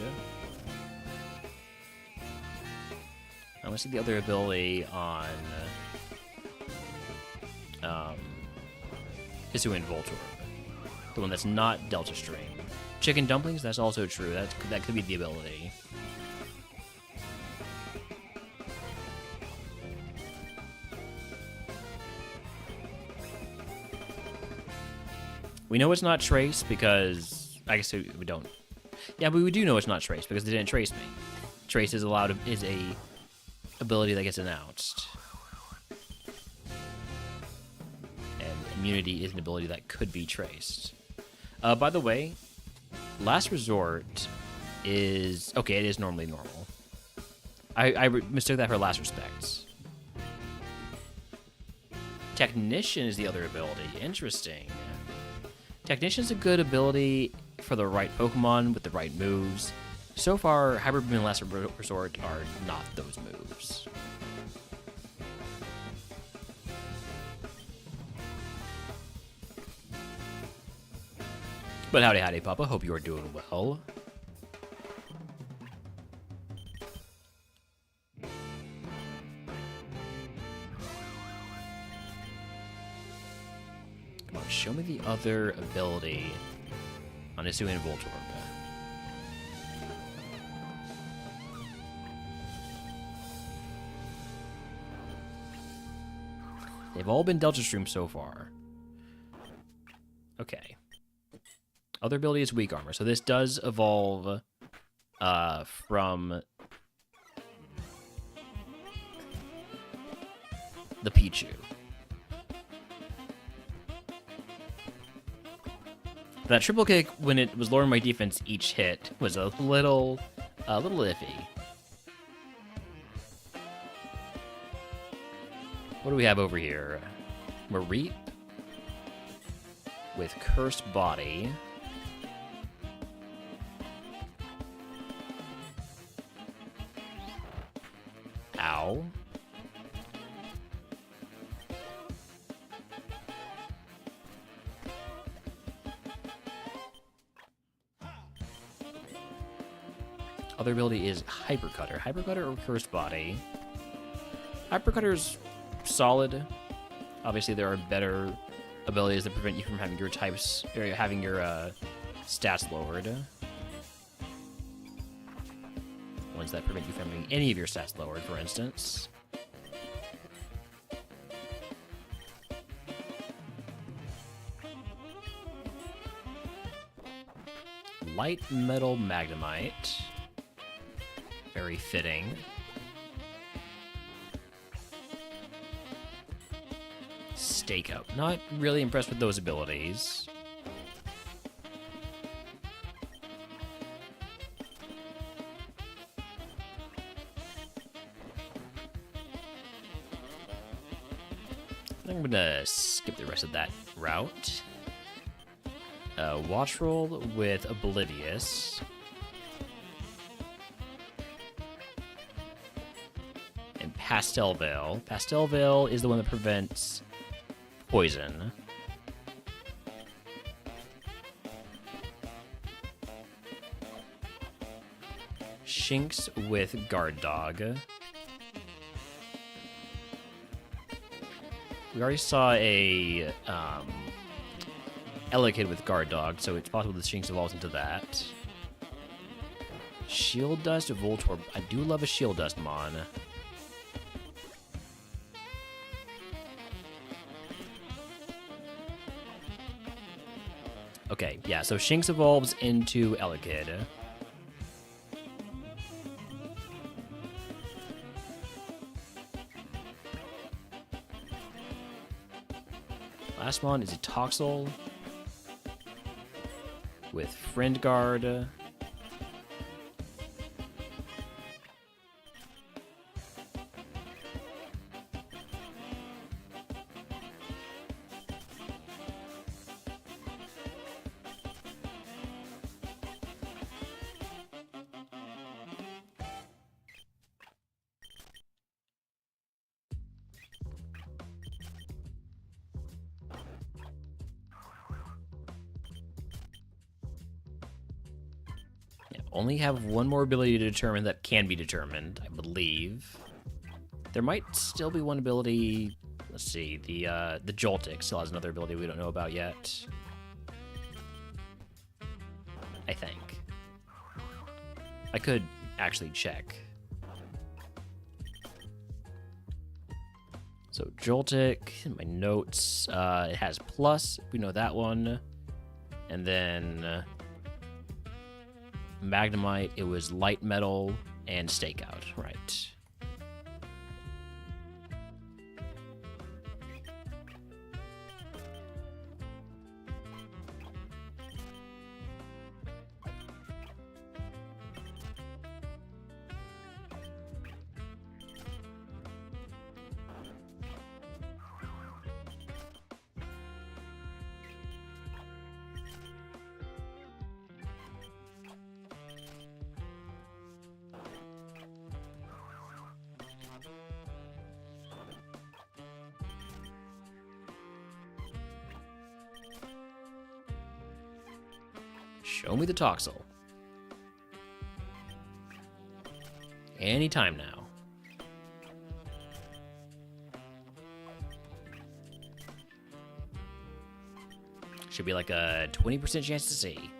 I want to see the other ability on Hisuian Voltorb, the one that's not Delta Stream. Chicken Dumplings, that's also true. That could be the ability. We know it's not Trace because I guess we don't. Yeah, but we do know it's not Trace because they didn't trace me. Trace is a ability that gets announced. Immunity is an ability that could be traced. By the way, Last Resort is... Okay, it is normally normal. I mistook that for Last Respects. Technician is the other ability. Interesting. Technician is a good ability for the right Pokemon with the right moves. So far, Hyper Beam and Last Resort are not those moves. But howdy, Papa. Hope you are doing well. Come on, show me the other ability on Hisui and Voltorb. They've all been Delta Stream so far. Okay. Other ability is Weak Armor. So this does evolve from the Pichu. That triple kick, when it was lowering my defense each hit, was a little iffy. What do we have over here? Mareep with Cursed Body. Ow. Other ability is Hypercutter. Hypercutter or Cursed Body. Hypercutter's solid. Obviously, there are better abilities that prevent you from having your types or having your stats lowered. Ones that prevent you from having any of your stats lowered, for instance. Light Metal Magnemite. Very fitting. Stakeout. Not really impressed with those abilities. I'm gonna skip the rest of that route. Watch Roll with Oblivious. And Pastel Veil. Pastel Veil is the one that prevents poison. Shinx with Guard Dog. We already saw a Elekid with Guard Dog, so it's possible that Shinx evolves into that. Shield Dust, Voltorb. I do love a Shield Dust mon. Okay, yeah, so Shinx evolves into Elekid. Last one is a Toxel with Friend Guard. Only have one more ability to determine that can be determined, I believe. There might still be one ability. Let's see. The Joltik still has another ability we don't know about yet. I think. I could actually check. So Joltik, in my notes, it has plus. We know that one. And then Magnemite, it was Light Metal and Stakeout, right? Show me the Toxel. Anytime now. Should be like a 20% chance to see.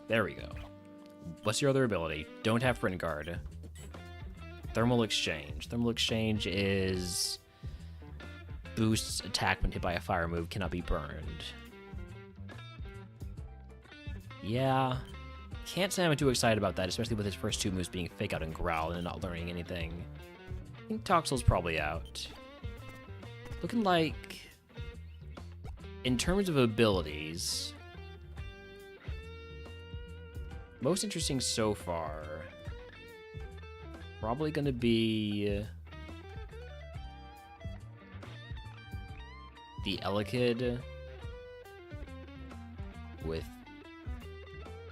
There we go. What's your other ability? Don't have Friend Guard. Thermal Exchange. Thermal Exchange is... boosts attack when hit by a fire move, cannot be burned. Yeah. Can't say I'm too excited about that, especially with his first two moves being Fake Out and Growl and not learning anything. I think Toxel's probably out. Looking like... in terms of abilities... most interesting so far... probably gonna be... the Elekid with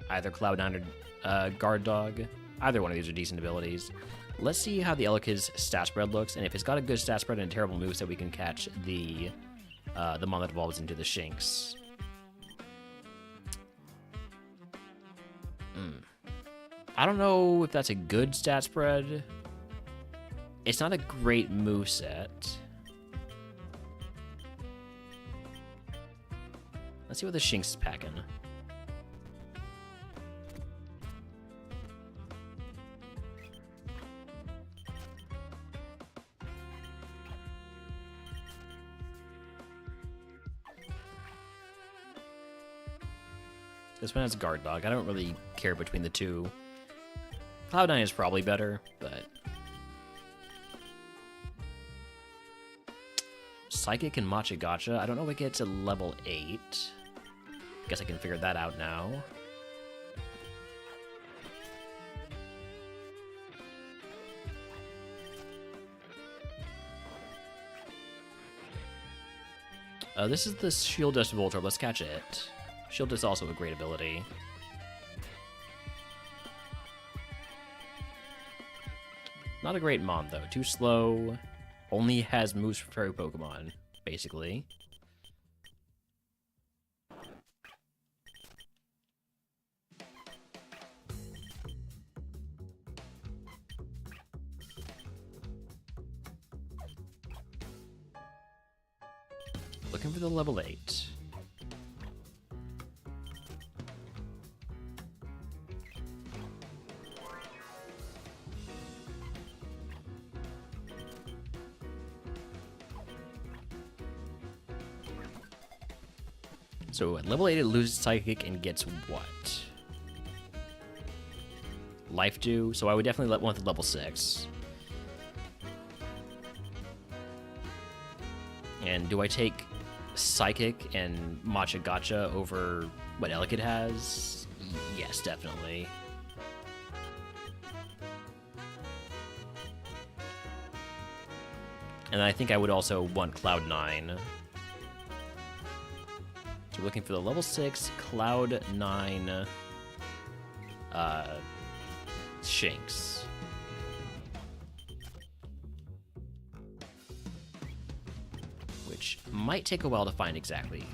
either Cloud9 or Guard Dog. Either one of these are decent abilities. Let's see how the Elekid's stat spread looks, and if it's got a good stat spread and a terrible moveset, we can catch the mon that evolves into the Shinx. I don't know if that's a good stat spread. It's not a great moveset. Let's see what the Shinx is packing. This one has Guard Dog. I don't really care between the two. Cloud9 is probably better, but... Psychic and Matcha Gotcha. I don't know if it gets to level 8. Guess I can figure that out now. This is the Shield Dust Voltorb. Let's catch it. Shield Dust is also a great ability. Not a great mon, though. Too slow. Only has moves for fairy Pokemon, basically. Looking for the level 8. So at level 8 it loses Psychic and gets what? Life Dew, so I would definitely want the level 6. And do I take Psychic and Matcha Gotcha over what Elekid has? Yes, definitely. And I think I would also want Cloud9. So we're looking for the level 6 Cloud9 Shinx. Which might take a while to find exactly.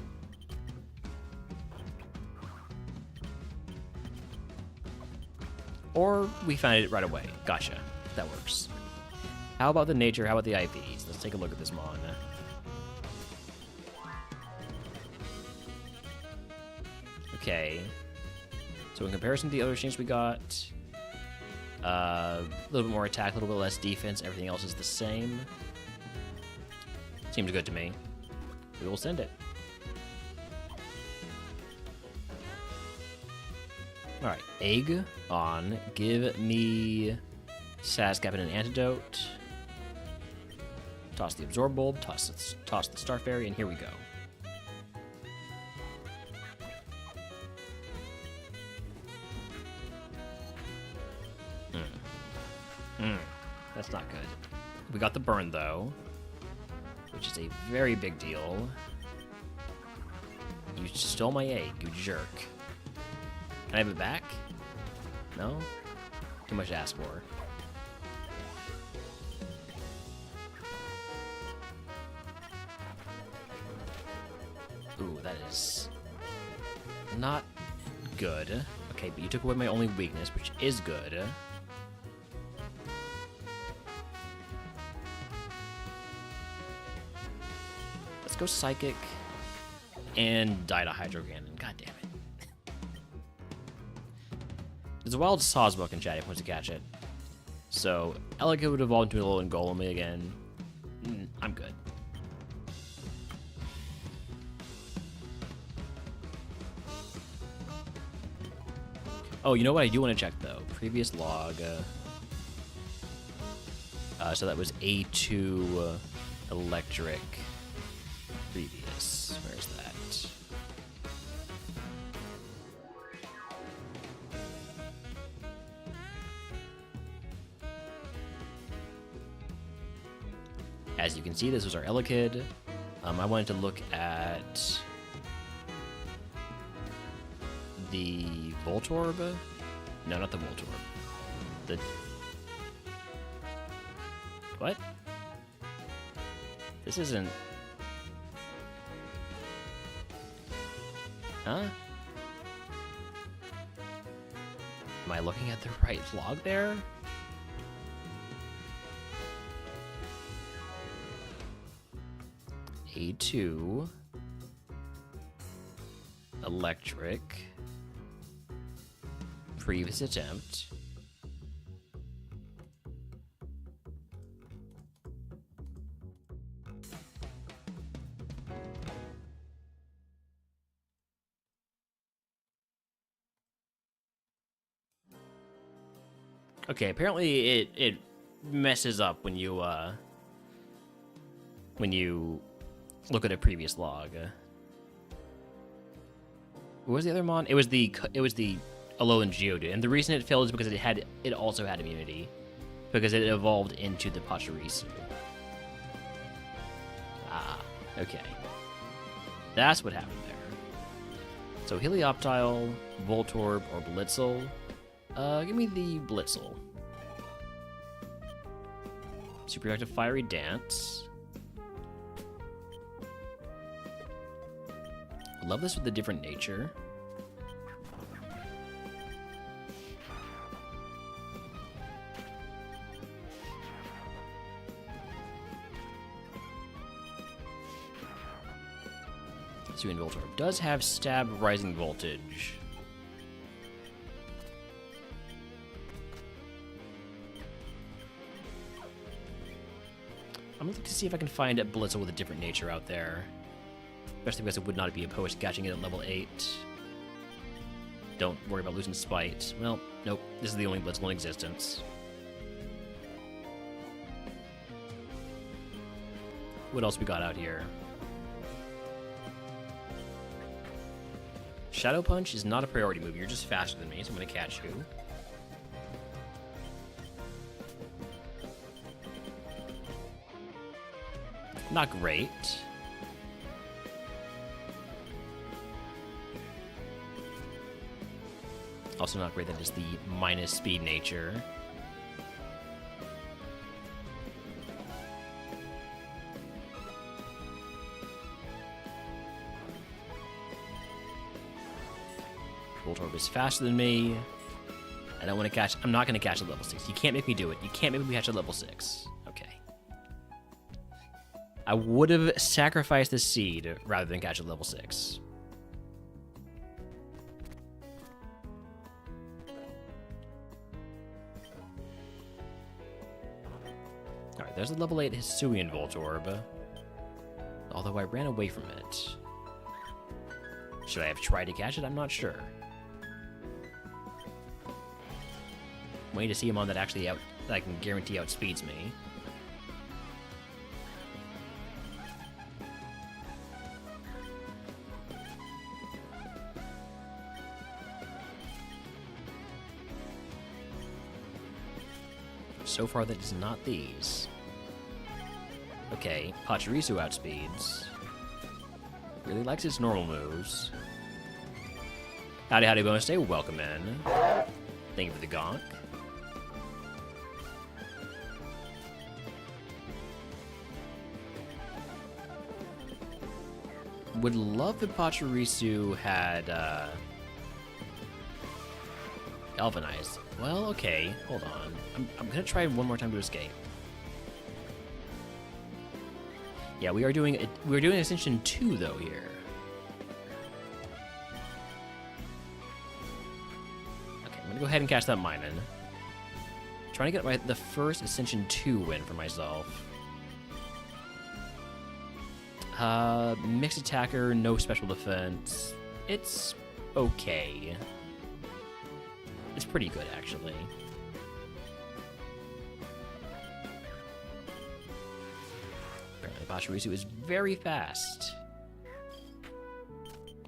Or we find it right away. Gotcha. That works. How about the nature? How about the IVs? Let's take a look at this mon. Okay. So in comparison to the other Shinx we got, a little bit more attack, a little bit less defense. Everything else is the same. Seems good to me. We will send it. Alright, egg on. Give me Sascap and an antidote. Toss the Absorb Bulb, toss the Star Fairy, and here we go. That's not good. We got the burn, though, which is a very big deal. You stole my egg, you jerk. Can I have it back? No? Too much to ask for. Ooh, that is not good. Okay, but you took away my only weakness, which is good. Let's go Psychic and die to Hydro Cannon. God damn it. There's a wild Sawsbuck in chat if he wants to catch it. So, Elegant would evolve into a little Golem again. I'm good. Oh, you know what I do want to check, though? Previous log. So that was A2 Electric previous. Where's that? As you can see, this was our Elekid. I wanted to look at the Voltorb. No, not the Voltorb. The... What? This isn't... Huh? Am I looking at the right log there? A2 Electric previous attempt. Okay, apparently it messes up when you look at a previous log. What was the other mon? It was the Alolan Geodude, and the reason it failed is because it also had immunity, because it evolved into the Pachirisu. Ah, okay. That's what happened there. So Helioptile, Voltorb, or Blitzel. Give me the Blitzel. Super Active Fiery Dance. Love this with the different nature. Hisuian Voltorb does have Stab Rising Voltage. I'm looking to see if I can find a Blitzel with a different nature out there. Especially because it would not be opposed to catching it at level 8. Don't worry about losing Spite. Well, nope. This is the only Blitzel in existence. What else we got out here? Shadow Punch is not a priority move. You're just faster than me, so I'm going to catch you. Not great. Also not great that is the minus speed nature. Voltorb is faster than me. I don't want to catch. I'm not going to catch at level 6. You can't make me do it. You can't make me catch at level 6. Okay. I would have sacrificed the seed rather than catch at level 6. Alright, there's a level 8 Hisuian Voltorb. Although I ran away from it. Should I have tried to catch it? I'm not sure. Waiting to see him on that actually that I can guarantee outspeeds me. So far, that is not these. Okay, Pachirisu outspeeds. Really likes its normal moves. Howdy, howdy, bonus day. Welcome in. Thank you for the gonk. Would love if Pachirisu had Elven Eyes. Well, okay, hold on. I'm gonna try one more time to escape. Yeah, we're doing Ascension 2 though here. Okay, I'm gonna go ahead and catch that Minun. Trying to get the first Ascension 2 win for myself. Mixed attacker, no special defense. It's okay. It's pretty good, actually. Apparently, Pachirisu is very fast.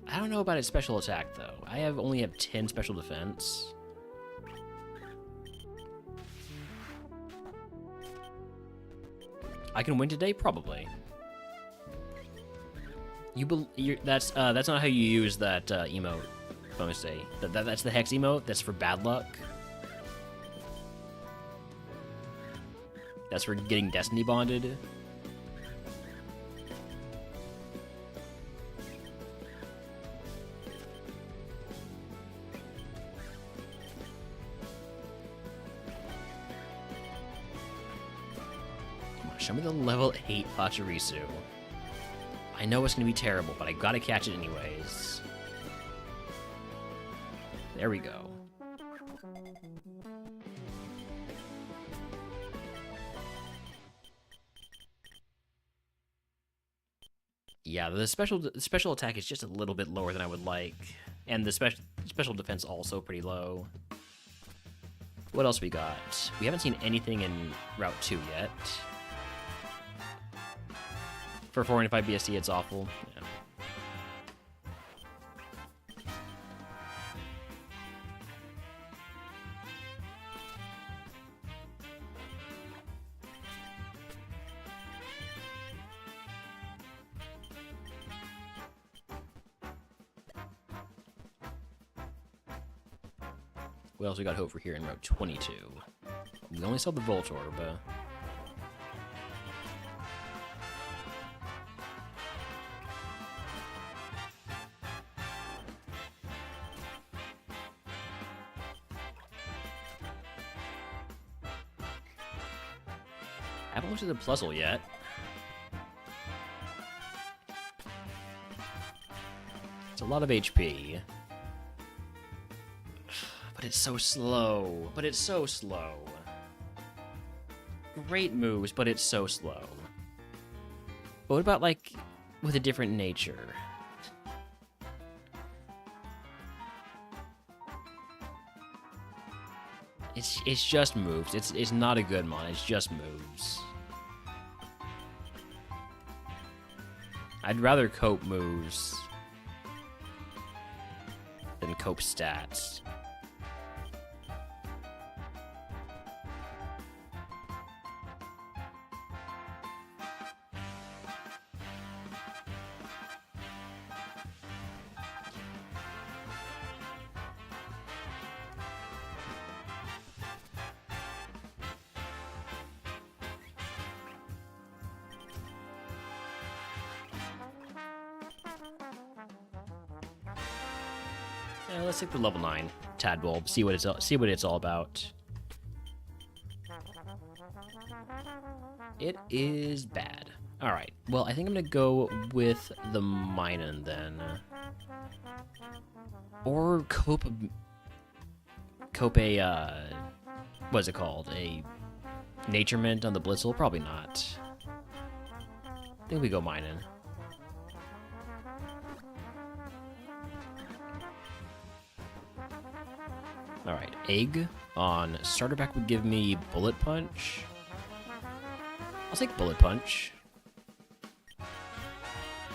I don't know about its special attack, though. I only have 10 special defense. I can win today? Probably. That's not how you use that emote. I'm gonna say that's the hex emote. That's for bad luck. That's for getting destiny bonded. Come on, show me the level 8 Pachirisu. I know it's gonna be terrible, but I gotta catch it anyways. There we go. Yeah, the special attack is just a little bit lower than I would like, and the special defense also pretty low. What else we got? We haven't seen anything in Route 2 yet. For 495 BSC, it's awful. Yeah. What else we got hope for here in Route 22? We only saw the Voltorb. I haven't looked at the puzzle yet. It's a lot of HP. But it's so slow. But it's so slow. Great moves, but it's so slow. But what about, like, with a different nature? It's just moves. It's not a good mon. It's just moves. I'd rather cope moves than cope stats. Yeah, let's take the level 9 Tadbulb. See what it's all about. It is bad. All right. Well, I think I'm gonna go with the Minun then, or cope a what is it called? A Nature Mint on the Blitzel? Probably not. I think we go Minun. Alright, Egg on starter pack would give me Bullet Punch. I'll take Bullet Punch.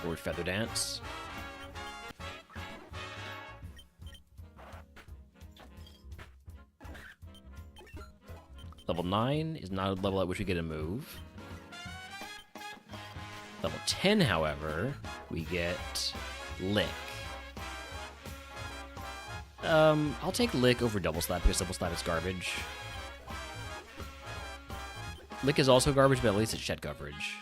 Or Feather Dance. Level 9 is not a level at which we get a move. Level 10, however, we get Lick. I'll take Lick over Double Slap because Double Slap is garbage. Lick is also garbage, but at least it's shed coverage.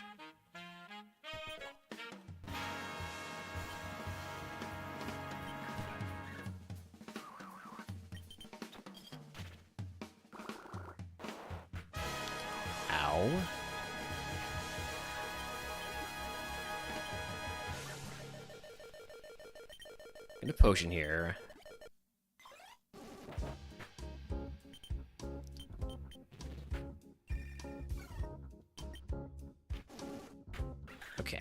now. Get a potion here. Okay.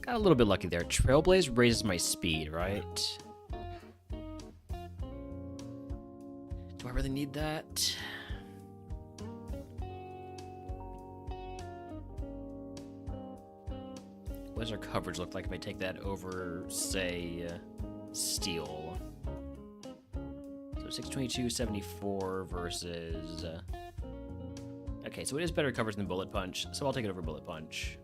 Got a little bit lucky there. Trailblaze raises my speed, right? Do I really need that? What does our coverage look like if I take that over, say, steel? So 622, 74 versus... Okay, so it is better coverage than Bullet Punch, so I'll take it over Bullet Punch.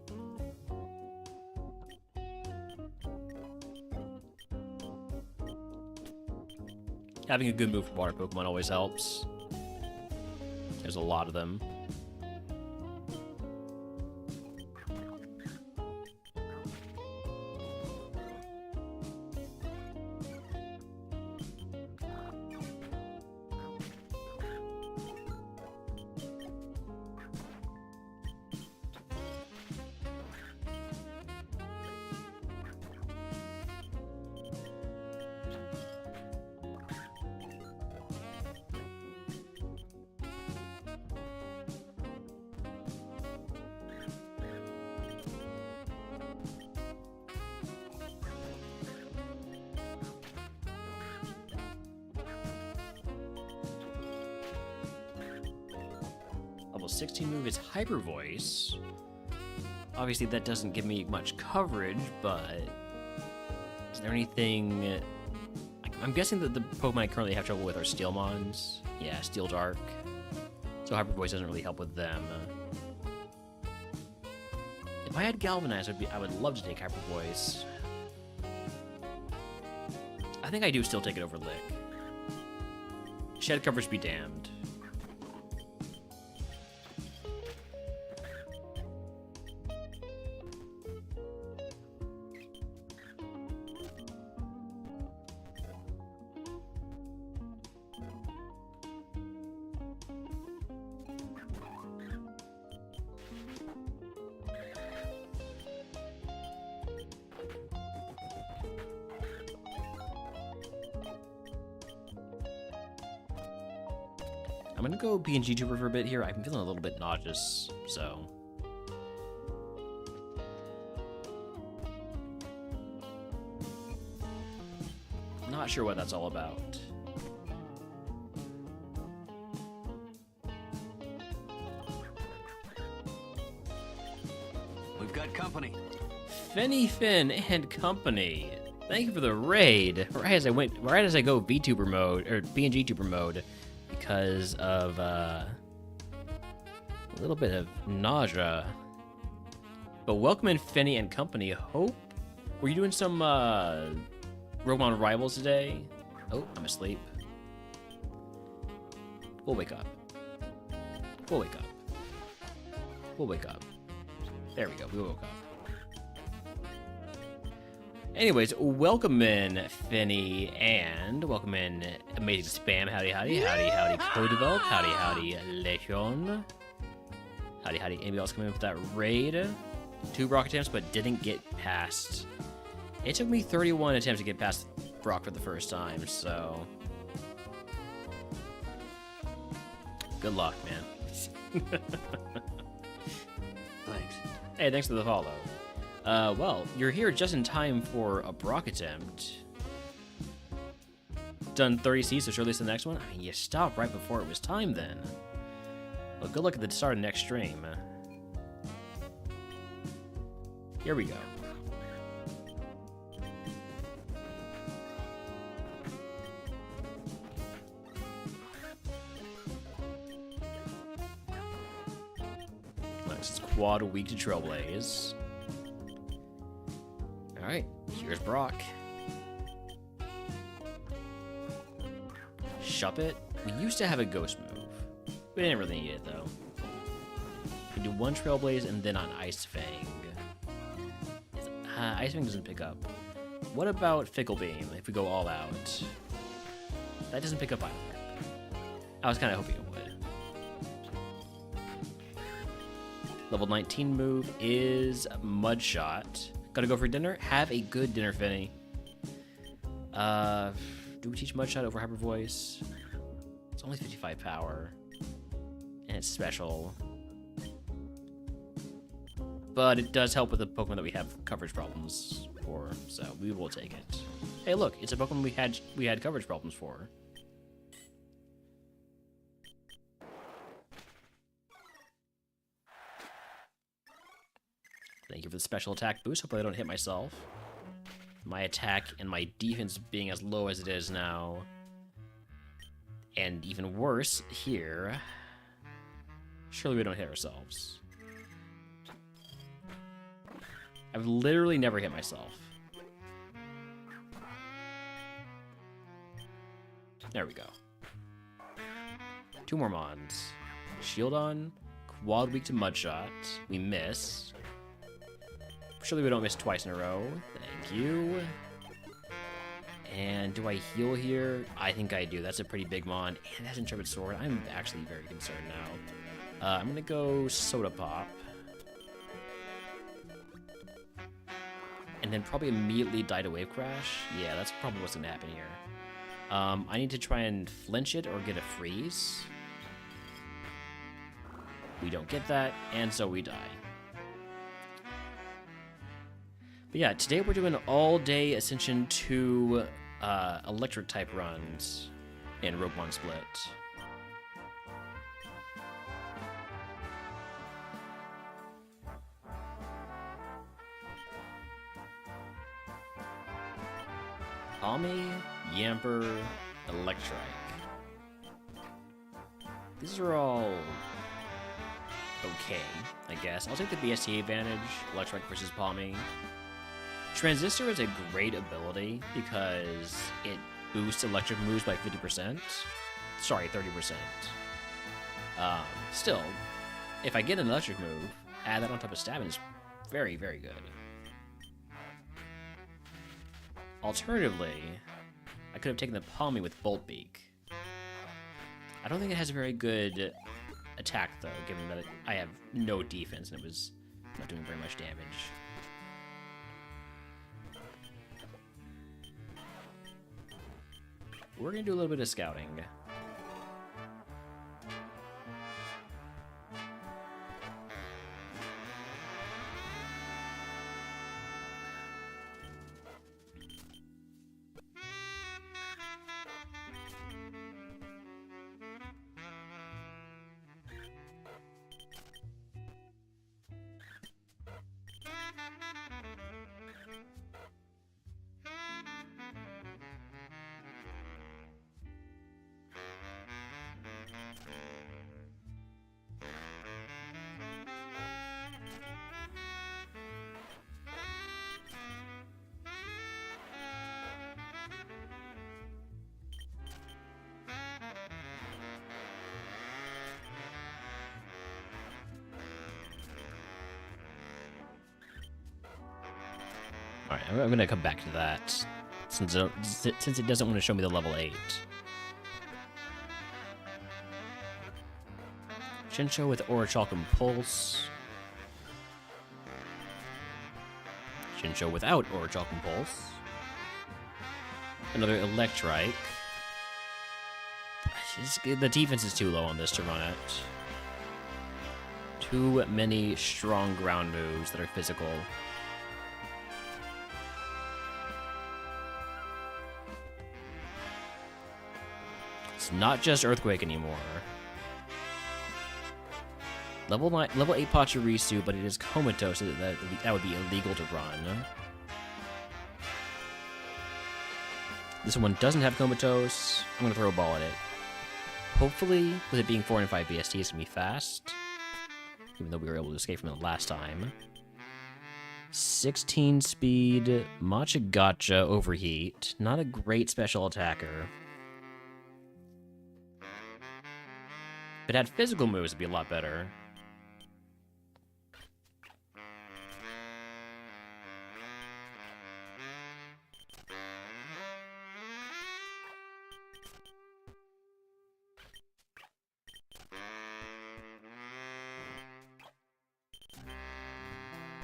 Having a good move for water Pokemon always helps. There's a lot of them. Level 16 move is Hyper Voice. Obviously, that doesn't give me much coverage, but is there anything? I'm guessing that the Pokemon I currently have trouble with are Steelmons. Yeah, Steel Dark. So Hyper Voice doesn't really help with them. If I had Galvanize, I would love to take Hyper Voice. I think I do still take it over Lick. Shed coverage be damned. I'm gonna go PNG Tuber for a bit here. I'm feeling a little bit nauseous, so. Not sure what that's all about. We've got company. Fenny Finn and company. Thank you for the raid. Right as I go VTuber mode or PNG Tuber mode. Because of a little bit of nausea. But welcome in Fenny and company. Hope, were you doing some RogueMon Rivals today? Oh, I'm asleep. We'll wake up. We'll wake up. We'll wake up. There we go. We woke up. Anyways, welcome in, Finny, and welcome in, Amazing Spam. Howdy, howdy, howdy, howdy, Co-Develop, howdy, howdy, Legion. Howdy, howdy, anybody else coming in with that raid? 2 Brock attempts, but didn't get past. It took me 31 attempts to get past Brock for the first time, so. Good luck, man. Thanks. Hey, thanks for the follow. Well, you're here just in time for a Brock attempt. Done 30 Cs, so surely it's the next one? I mean, you stopped right before it was time then. Well, good luck at the start of next stream. Here we go. Nice, it's quad a week to Trailblaze. Alright, here's Brock. Shuppet. We used to have a ghost move. We didn't really need it though. We do 1 Trailblaze and then on Ice Fang. Ice Fang doesn't pick up. What about Fickle Beam if we go all out? That doesn't pick up either. I was kind of hoping it would. Level 19 move is Mudshot. Gotta go for dinner? Have a good dinner, Finny. Do we teach Mudshot over Hyper Voice? It's only 55 power. And it's special. But it does help with the Pokemon that we have coverage problems for, so we will take it. Hey, look, it's a Pokemon we had coverage problems for. Thank you for the special attack boost. Hopefully I don't hit myself. My attack and my defense being as low as it is now. And even worse, here. Surely we don't hit ourselves. I've literally never hit myself. There we go. 2 more Mons. Shield on. Quad weak to Mudshot. We miss. Surely we don't miss twice in a row. Thank you. And do I heal here? I think I do. That's a pretty big Mon. And it has Intrepid Sword. I'm actually very concerned now. I'm going to go Soda Pop. And then probably immediately die to Wave Crash. Yeah, that's probably what's going to happen here. I need to try and flinch it or get a freeze. We don't get that, and so we die. But yeah, today we're doing all-day Ascension 2 electric-type runs in RogueMon Split. Palmy, Yamper, Electrike. These are all okay, I guess. I'll take the BST advantage, Electrike versus Palmy. Transistor is a great ability because it boosts electric moves by 50%. Sorry, 30%. Still, if I get an electric move, add that on top of stabbing is very, very good. Alternatively, I could have taken the Palmy with Bolt Beak. I don't think it has a very good attack, though, given that I have no defense and it was not doing very much damage. We're going to do a little bit of scouting. Alright, I'm going to come back to that, since it doesn't want to show me the level 8. Shinsho with Orichalcum Pulse. Shinsho without Orichalcum Pulse. Another Electrike. The defense is too low on this to run it. Too many strong ground moves that are physical. It's not just Earthquake anymore. Level 8 Pachirisu, but it is comatose, so that would be illegal to run. This one doesn't have comatose. I'm going to throw a ball at it. Hopefully, with it being 4 and 5 BST, it's going to be fast. Even though we were able to escape from it last time. 16 speed, Machagacha Overheat. Not a great special attacker. If it had physical moves, it'd be a lot better.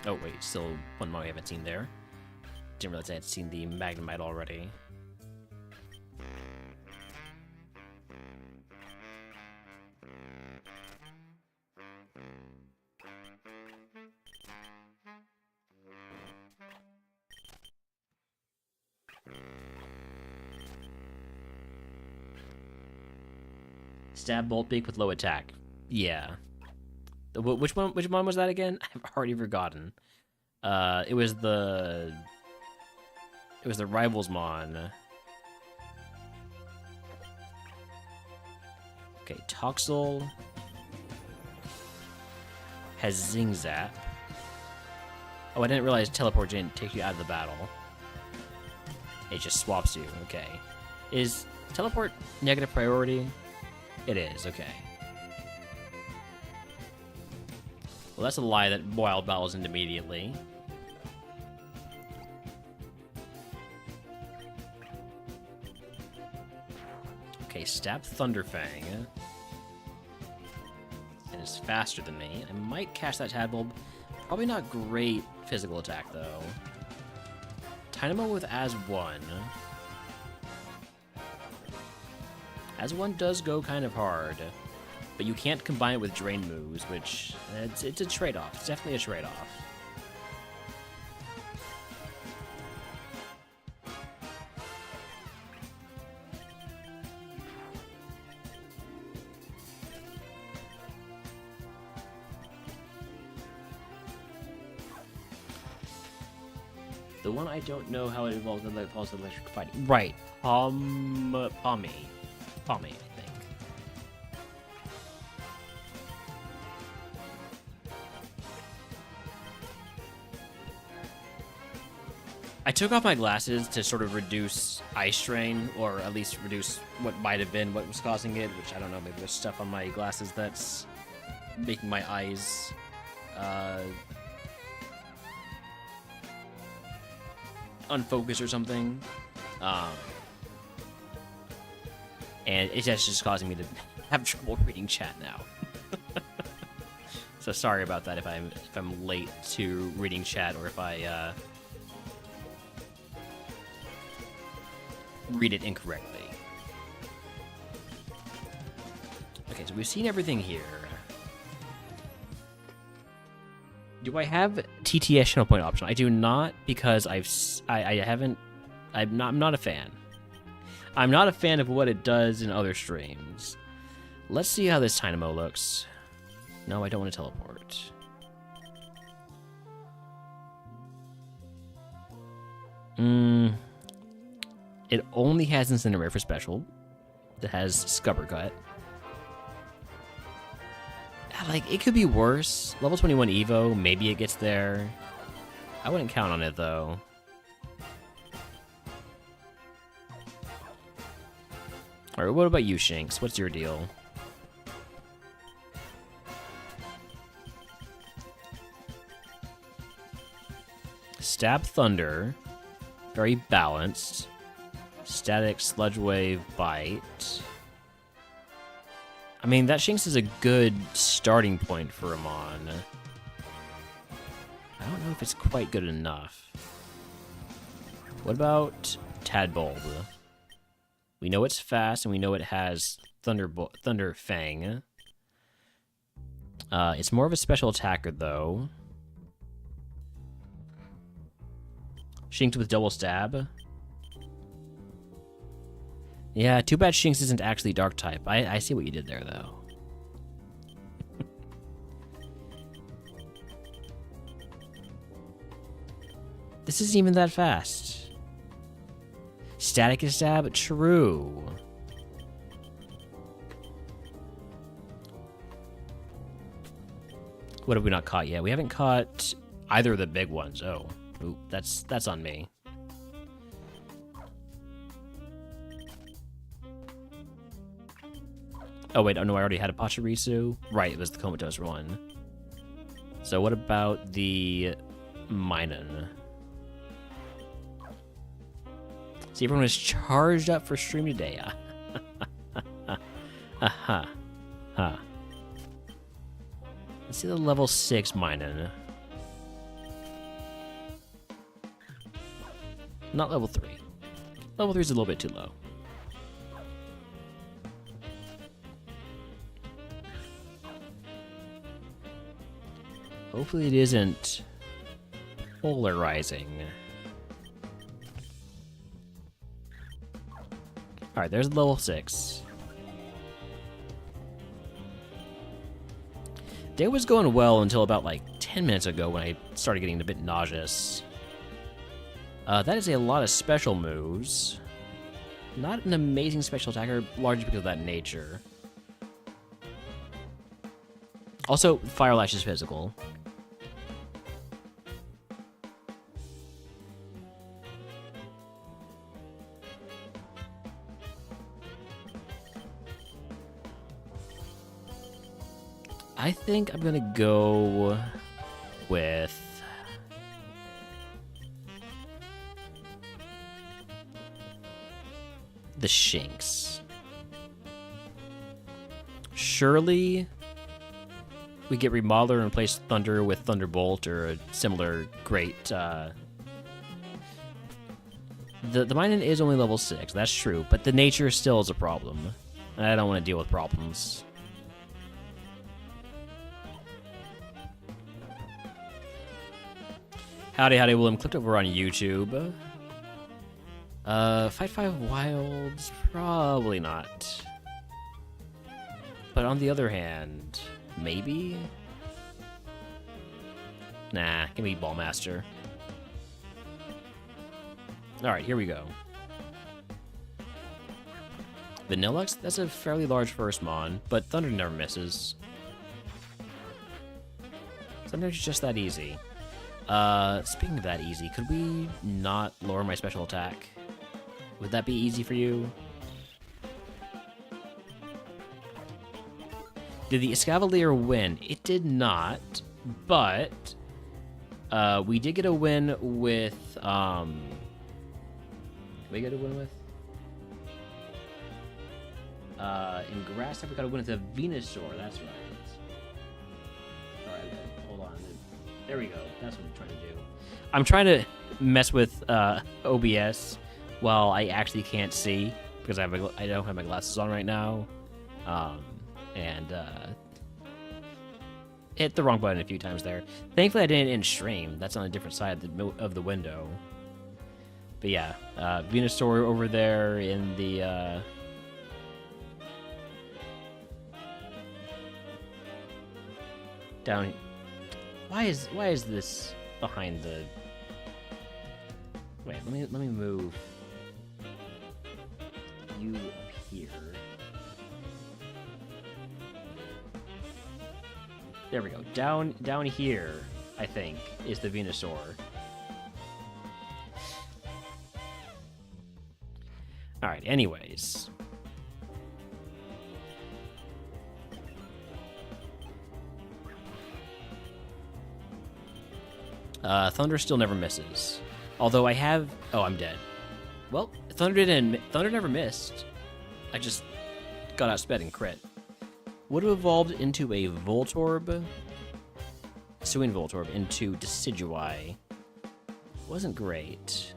Oh, wait, still one more we haven't seen there. Didn't realize I had seen the Magnemite already. Stab Bolt Beak with low attack. Yeah. Which one was that again? I've already forgotten. It was the RivalsMon. Okay, Toxel has Zing Zap. Oh, I didn't realize Teleport didn't take you out of the battle. It just swaps you. Okay. Is Teleport negative priority? It is, okay. Well, that's a lie that Wild Battles in immediately. Okay, Stab Thunderfang. And it's faster than me. I might catch that Tadbulb. Probably not great physical attack, though. Dynamo with As-1. As-1 does go kind of hard, but you can't combine it with Drain moves, which it's a trade-off. It's definitely a trade-off. The one I don't know how it evolves in electric fighting. Right. Pommy, I think. I took off my glasses to sort of reduce eye strain, or at least reduce what might have been what was causing it, which I don't know, maybe there's stuff on my glasses that's making my eyes unfocused or something. And it's just causing me to have trouble reading chat now. So sorry about that if I'm late to reading chat, or if I read it incorrectly. Okay, so we've seen everything here. Do I have TTS channel point option? I do not, because I'm not a fan. I'm not a fan of what it does in other streams. Let's see how this Dynamo looks. No, I don't want to teleport. It only has Incinerate for special. It has Scubber Cut. Like, it could be worse. Level 21 Evo, maybe it gets there. I wouldn't count on it, though. Alright, what about you, Shinx? What's your deal? Stab Thunder. Very balanced. Static Sludge Wave Bite. I mean, that Shinx is a good starting point for Amon. I don't know if it's quite good enough. What about Tadbulb? We know it's fast, and we know it has Thunder Fang. It's more of a special attacker, though. Shinx with double stab. Yeah, too bad Shinx isn't actually Dark type. I see what you did there, though. This isn't even that fast. Static is stab? True. What have we not caught yet? We haven't caught either of the big ones. Oh, ooh, that's on me. Oh wait, oh no, I already had a Pachirisu. Right, it was the Comatose one. So what about the Minun? See, everyone is charged up for stream today. Aha. Let's see the level 6 Minun. not level 3. Level 3 is a little bit too low. Hopefully it isn't polarizing. Alright, there's level 6. Day was going well until about like 10 minutes ago when I started getting a bit nauseous. That is a lot of special moves. Not an amazing special attacker, largely because of that nature. Also, Fire Lash is physical. I think I'm gonna go with the Shinx. Surely we get Remodeler and replace Thunder with Thunderbolt or a similar great. The Minun is only level 6, that's true, but the nature still is a problem. And I don't want to deal with problems. Howdy, William. Clicked over on YouTube. Fight 5 Wilds? Probably not. But on the other hand, maybe? Nah, give me Ballmaster. Alright, here we go. Vanillux? That's a fairly large first mon, but Thunder never misses. Sometimes it's just that easy. Speaking of that easy, could we not lower my special attack? Would that be easy for you? Did the Escavalier win? It did not, but we did get a win with we got a win with in Grass type we got a win with the Venusaur, that's right. Alright, hold on. There we go. That's what I'm trying to do. I'm trying to mess with OBS while I actually can't see because I don't have my glasses on right now, and hit the wrong button a few times there. Thankfully, I didn't end stream. That's on a different side of the window. But yeah, Venusaur over there in the down. Why is this behind the? Wait, let me move you up here. There we go. Down here, I think, is the Venusaur. All right. Anyways. Thunder still never misses. Although I have... Oh, I'm dead. Well, Thunder never missed. I just got outsped and crit. Would have evolved into a Voltorb. Hisuian Voltorb into Decidueye. Wasn't great.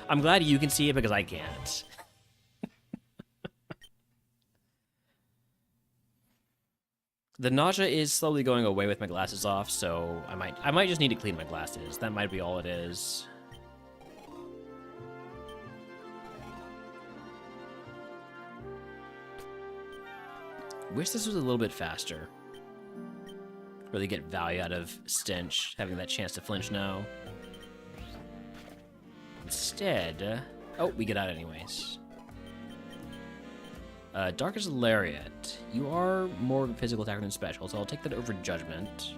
I'm glad you can see it because I can't. The nausea is slowly going away with my glasses off, so I might just need to clean my glasses. That might be all it is. Wish this was a little bit faster. Really get value out of Stench, having that chance to flinch now. Instead, oh, we get out anyways. Darkest Lariat. You are more of a physical attacker than special, so I'll take that over Judgment.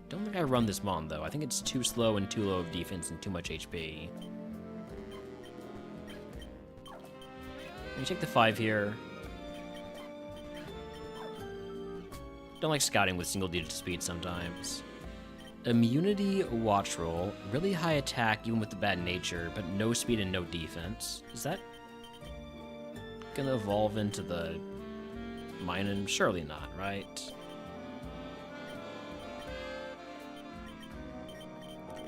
Don't think I run this Mon, though. I think it's too slow and too low of defense and too much HP. Let me take the 5 here. Don't like scouting with single-digit speed sometimes. Immunity Watch Roll. Really high attack, even with the bad nature, but no speed and no defense. Is that... gonna evolve into the Minun? Surely not, right?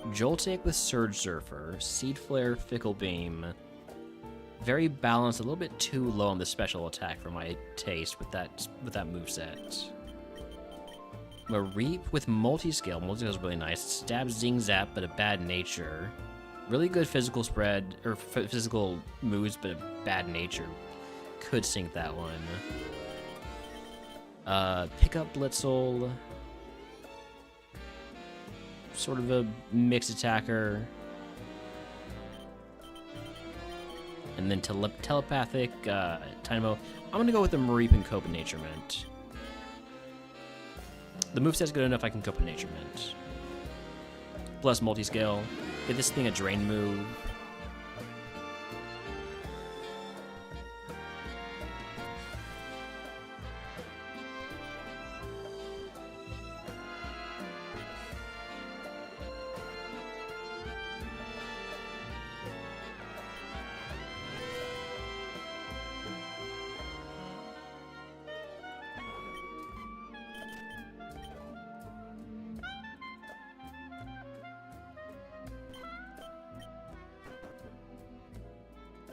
Joltik with Surge Surfer, Seed Flare, Fickle Beam. Very balanced, a little bit too low on the special attack for my taste with that moveset. Mareep with Multiscale. Multiscale is really nice. Stab, Zing, Zap, but a bad nature. Really good physical spread, or physical moves, but a bad nature. Could sink that one. Pick up Blitzel. Sort of a mixed attacker. And then telepathic Dynamo. I'm going to go with the Mareep and Cope Naturement. The moveset's good enough I can cope with Naturement. Plus Multiscale. Get this thing a drain move.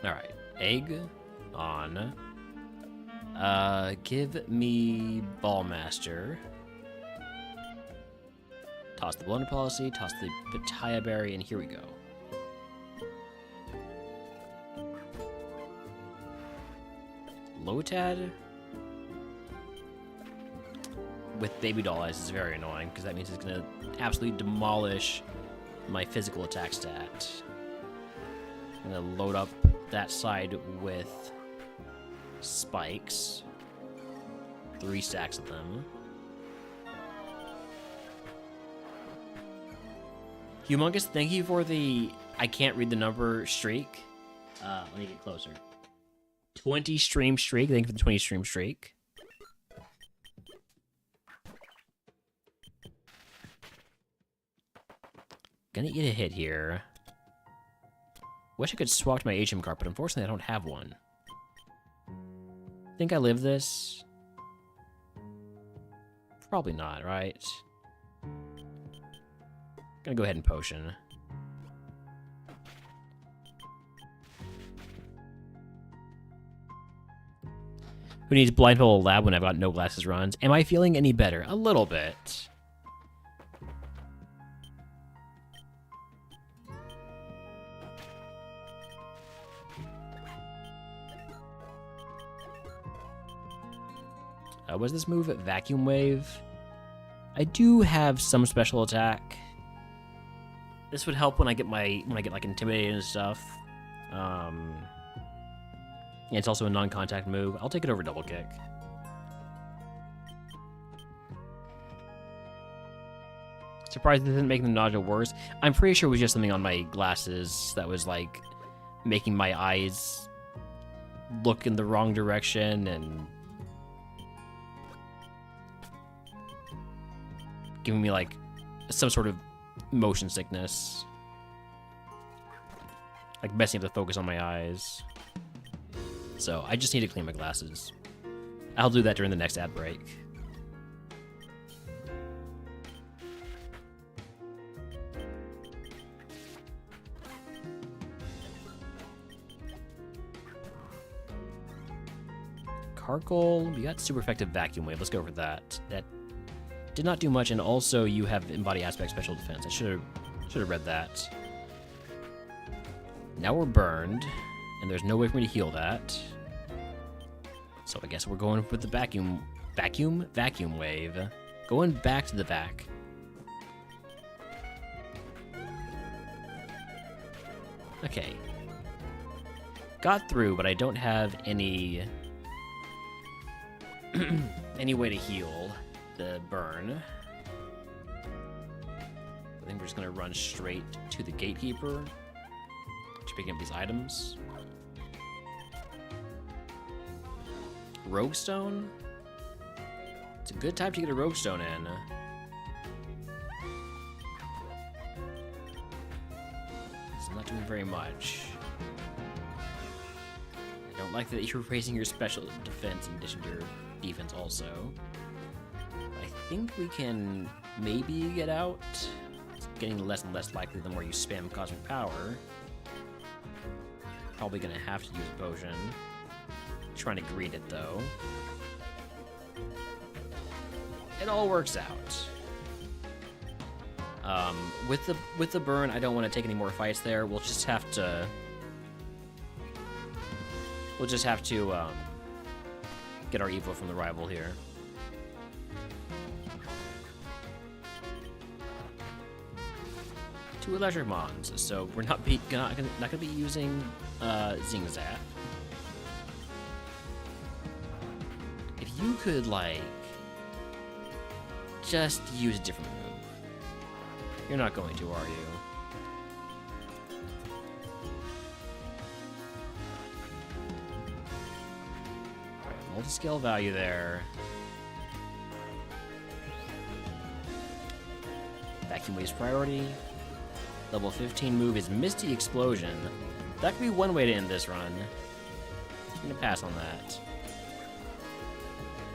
Alright, egg on. Give me Ballmaster. Toss the Blunder Policy, toss the Pitaya Berry, and here we go. Lotad with Baby Doll Eyes is very annoying because that means it's going to absolutely demolish my physical attack stat. I'm going to load up that side with spikes. 3 stacks of them. Humongous, thank you for the I can't read the number streak. Let me get closer. 20 stream streak. Thank you for the 20 stream streak. Gonna get a hit here. Wish I could swap to my HM card, but unfortunately I don't have one. Think I live this? Probably not, right? Gonna go ahead and potion. Who needs blindfold lab when I've got no glasses runs? Am I feeling any better? A little bit. Was this move Vacuum Wave? I do have some special attack. This would help when I get like intimidated and stuff. Yeah, it's also a non-contact move. I'll take it over double kick. Surprised it didn't make the nausea worse. I'm pretty sure it was just something on my glasses that was like making my eyes look in the wrong direction and giving me like some sort of motion sickness. Like messing up the focus on my eyes. So I just need to clean my glasses. I'll do that during the next ad break. Carkol, we got super effective Vacuum Wave. Let's go for that. That did not do much, and also you have Embody Aspect Special Defense. I should have read that. Now we're burned, and there's no way for me to heal that. So I guess we're going with the Vacuum Wave. Going back to the vac. Okay. Got through, but I don't have any any way to heal the burn. I think we're just gonna run straight to the Gatekeeper to pick up these items. Rogue Stone? It's a good time to get a Rogue Stone in. It's not doing very much. I don't like that you're raising your special defense in addition to your defense also. I think we can maybe get out. It's getting less and less likely the more you spam Cosmic Power. Probably gonna have to use a potion. Trying to greet it though. It all works out. With the burn, I don't want to take any more fights there. We'll just have to get our Evo from the rival here. Two electric mons, so we're not gonna be using Zing Zap. If you could like just use a different move. You're not going to, are you? Alright, multi-scale value there. Vacuum Wave's priority. Level 15 move is Misty Explosion. That could be one way to end this run. I'm gonna pass on that.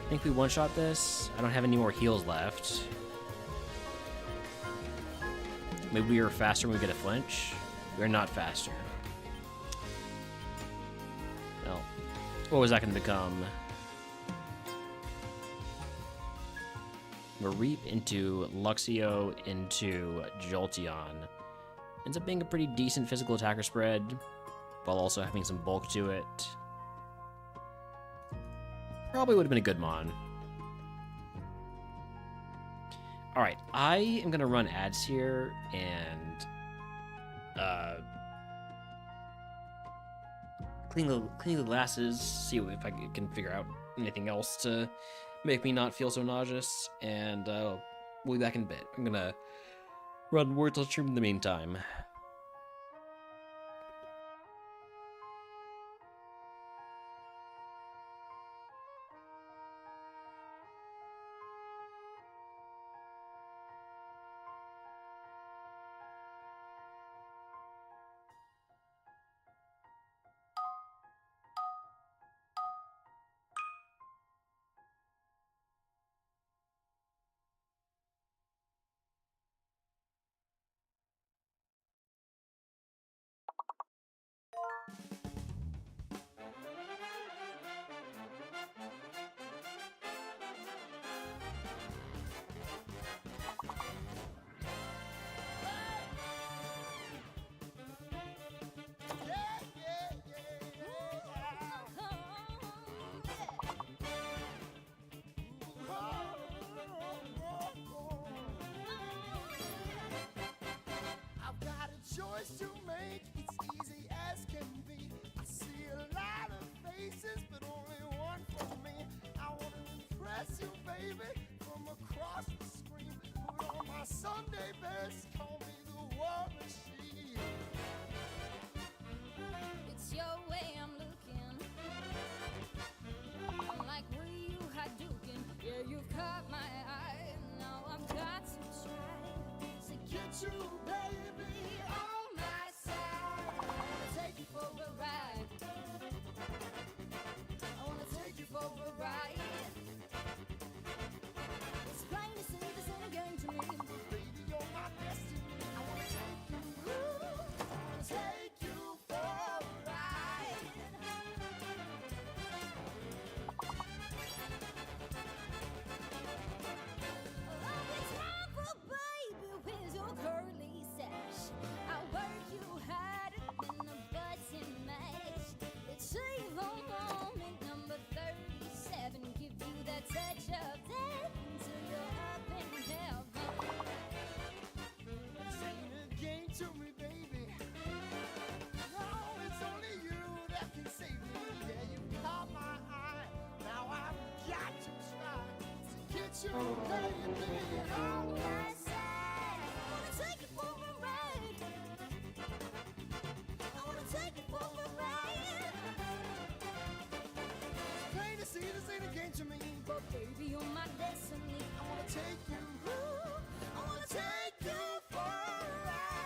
I think we one-shot this. I don't have any more heals left. Maybe we are faster when we get a flinch. We're not faster. No. What was that going to become? Mareep into Luxio into Jolteon. Ends up being a pretty decent physical attacker spread, while also having some bulk to it. Probably would have been a good mon. Alright, I am going to run ads here and clean the glasses, see if I can figure out anything else to make me not feel so nauseous, and we'll be back in a bit. I'm going to run Words on Stream in the meantime. Choice to make, it's easy as can be. I see a lot of faces, but only one for me. I want to impress you, baby, from across the screen. Put on my Sunday best, call me the war machine. It's your way I'm looking, like where you Hadouken. Yeah, you've caught my eye. Now I've got to try to get you, baby. To me, baby. No, it's only you that can save me. Yeah, you caught my eye. Now I've got to try to get you, baby, on my side. I wanna take you for a ride. I wanna take you for a ride. It's plain to see this ain't a game to me, But baby, you're my destiny. I wanna take you. I wanna take you for a ride.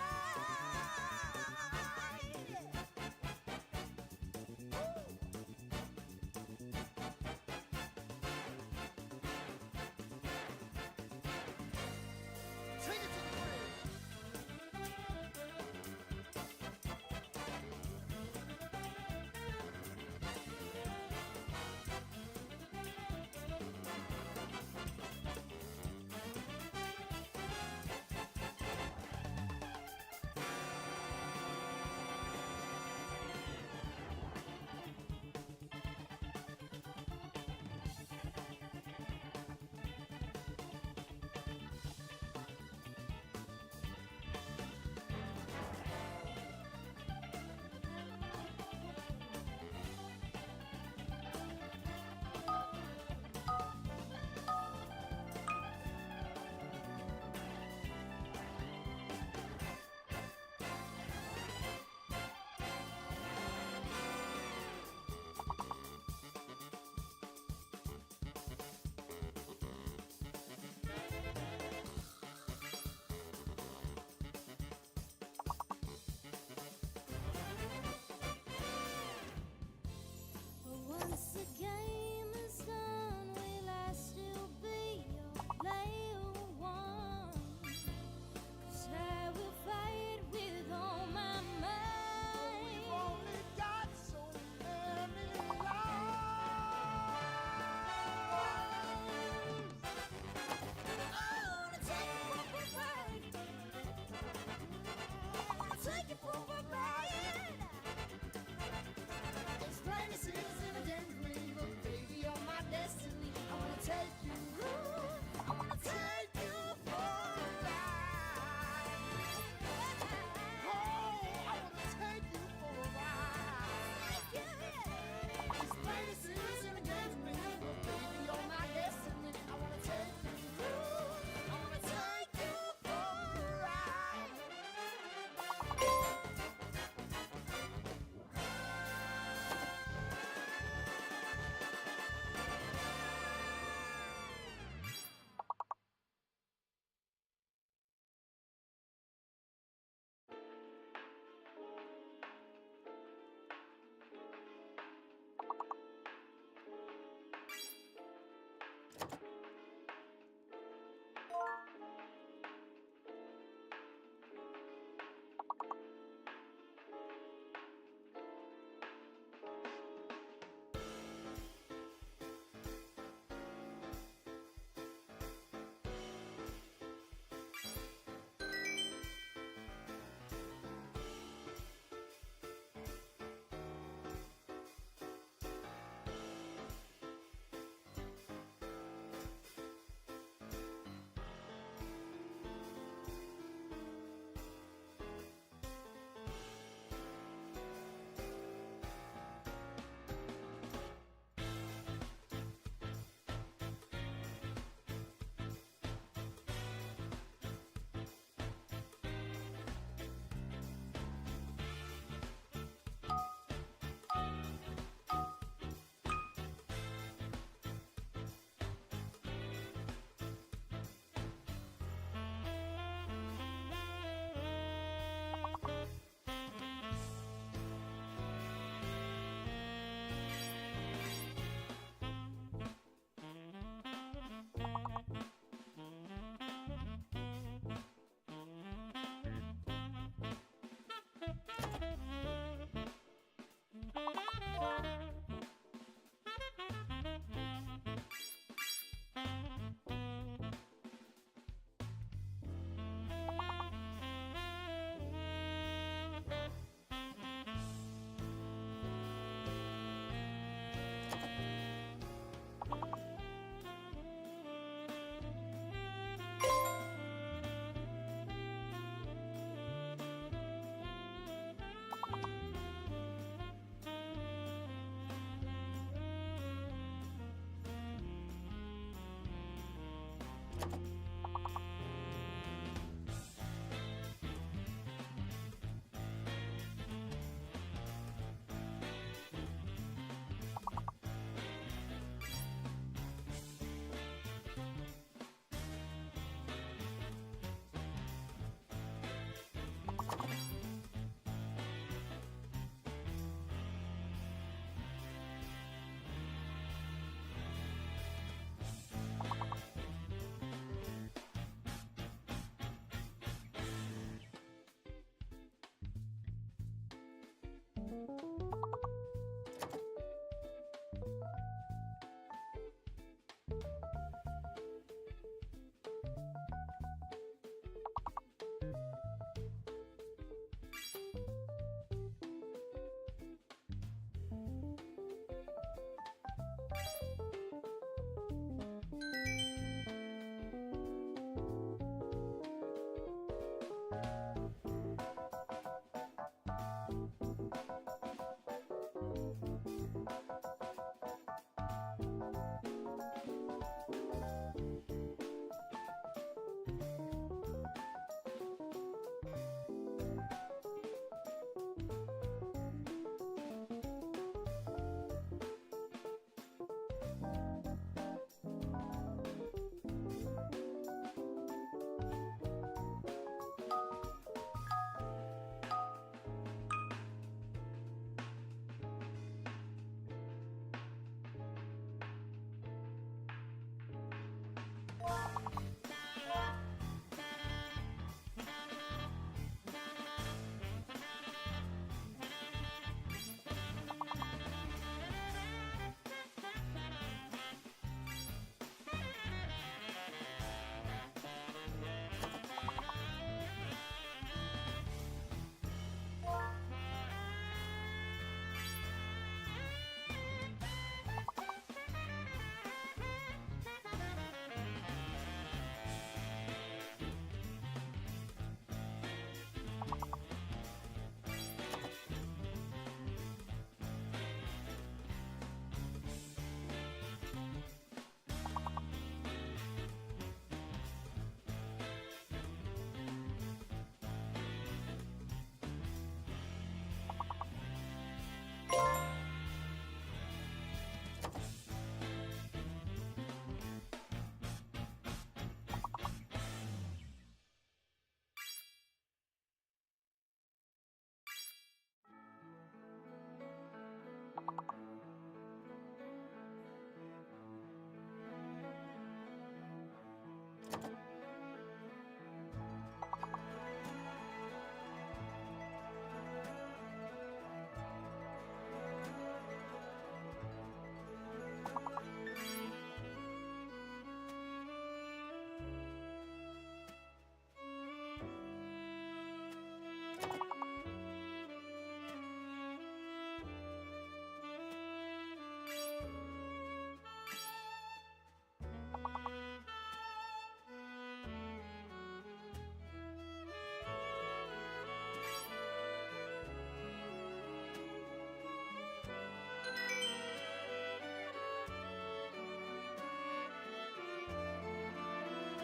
for a ride. It's plain to see it's in a game, but baby, you're my destiny. I wanna take you, I wanna take you for a ride. Oh, I wanna take you for a ride. It's plain to see it's in a game, but baby, you're my destiny. I wanna take you, I wanna take you for a ride.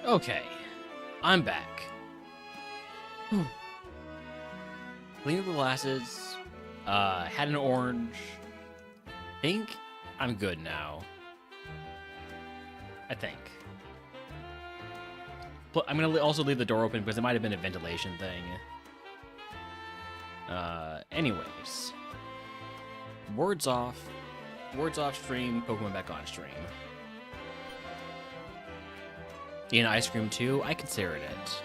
Okay, I'm back. Cleaned up the glasses, had an orange. Think I'm good now. I think. But I'm gonna also leave the door open because it might have been a ventilation thing. Anyways. Words off. Words off stream, Pokemon back on stream. In Ice Cream 2, I considered it.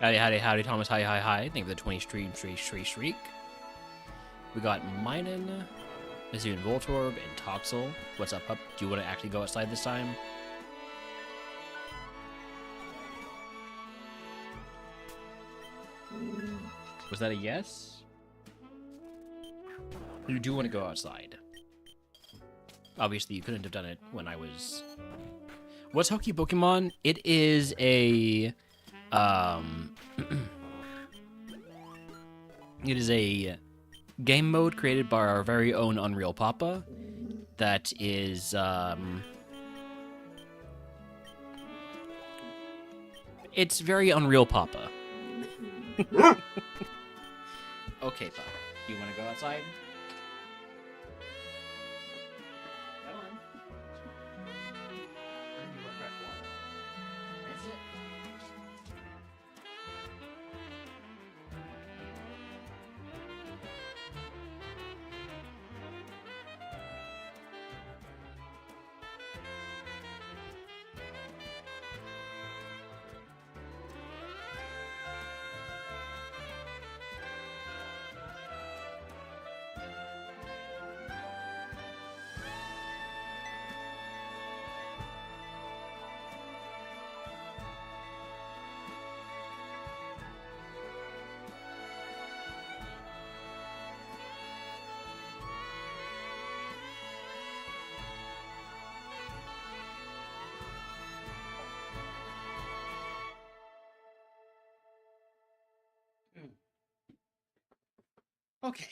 Howdy, Thomas. Hi. Thank you for the 20 shriek. We got Minun, Mizzou, Voltorb, and Toxel. What's up, pup? Do you want to actually go outside this time? Was that a yes? You do want to go outside. Obviously, you couldn't have done it when I was... What's Hokey Pokemon? It is a... it is a game mode created by our very own Unreal Papa that is, it's very Unreal Papa. Okay, Papa. Do you want to go outside? Come on. You want fresh water? That's it. Okay.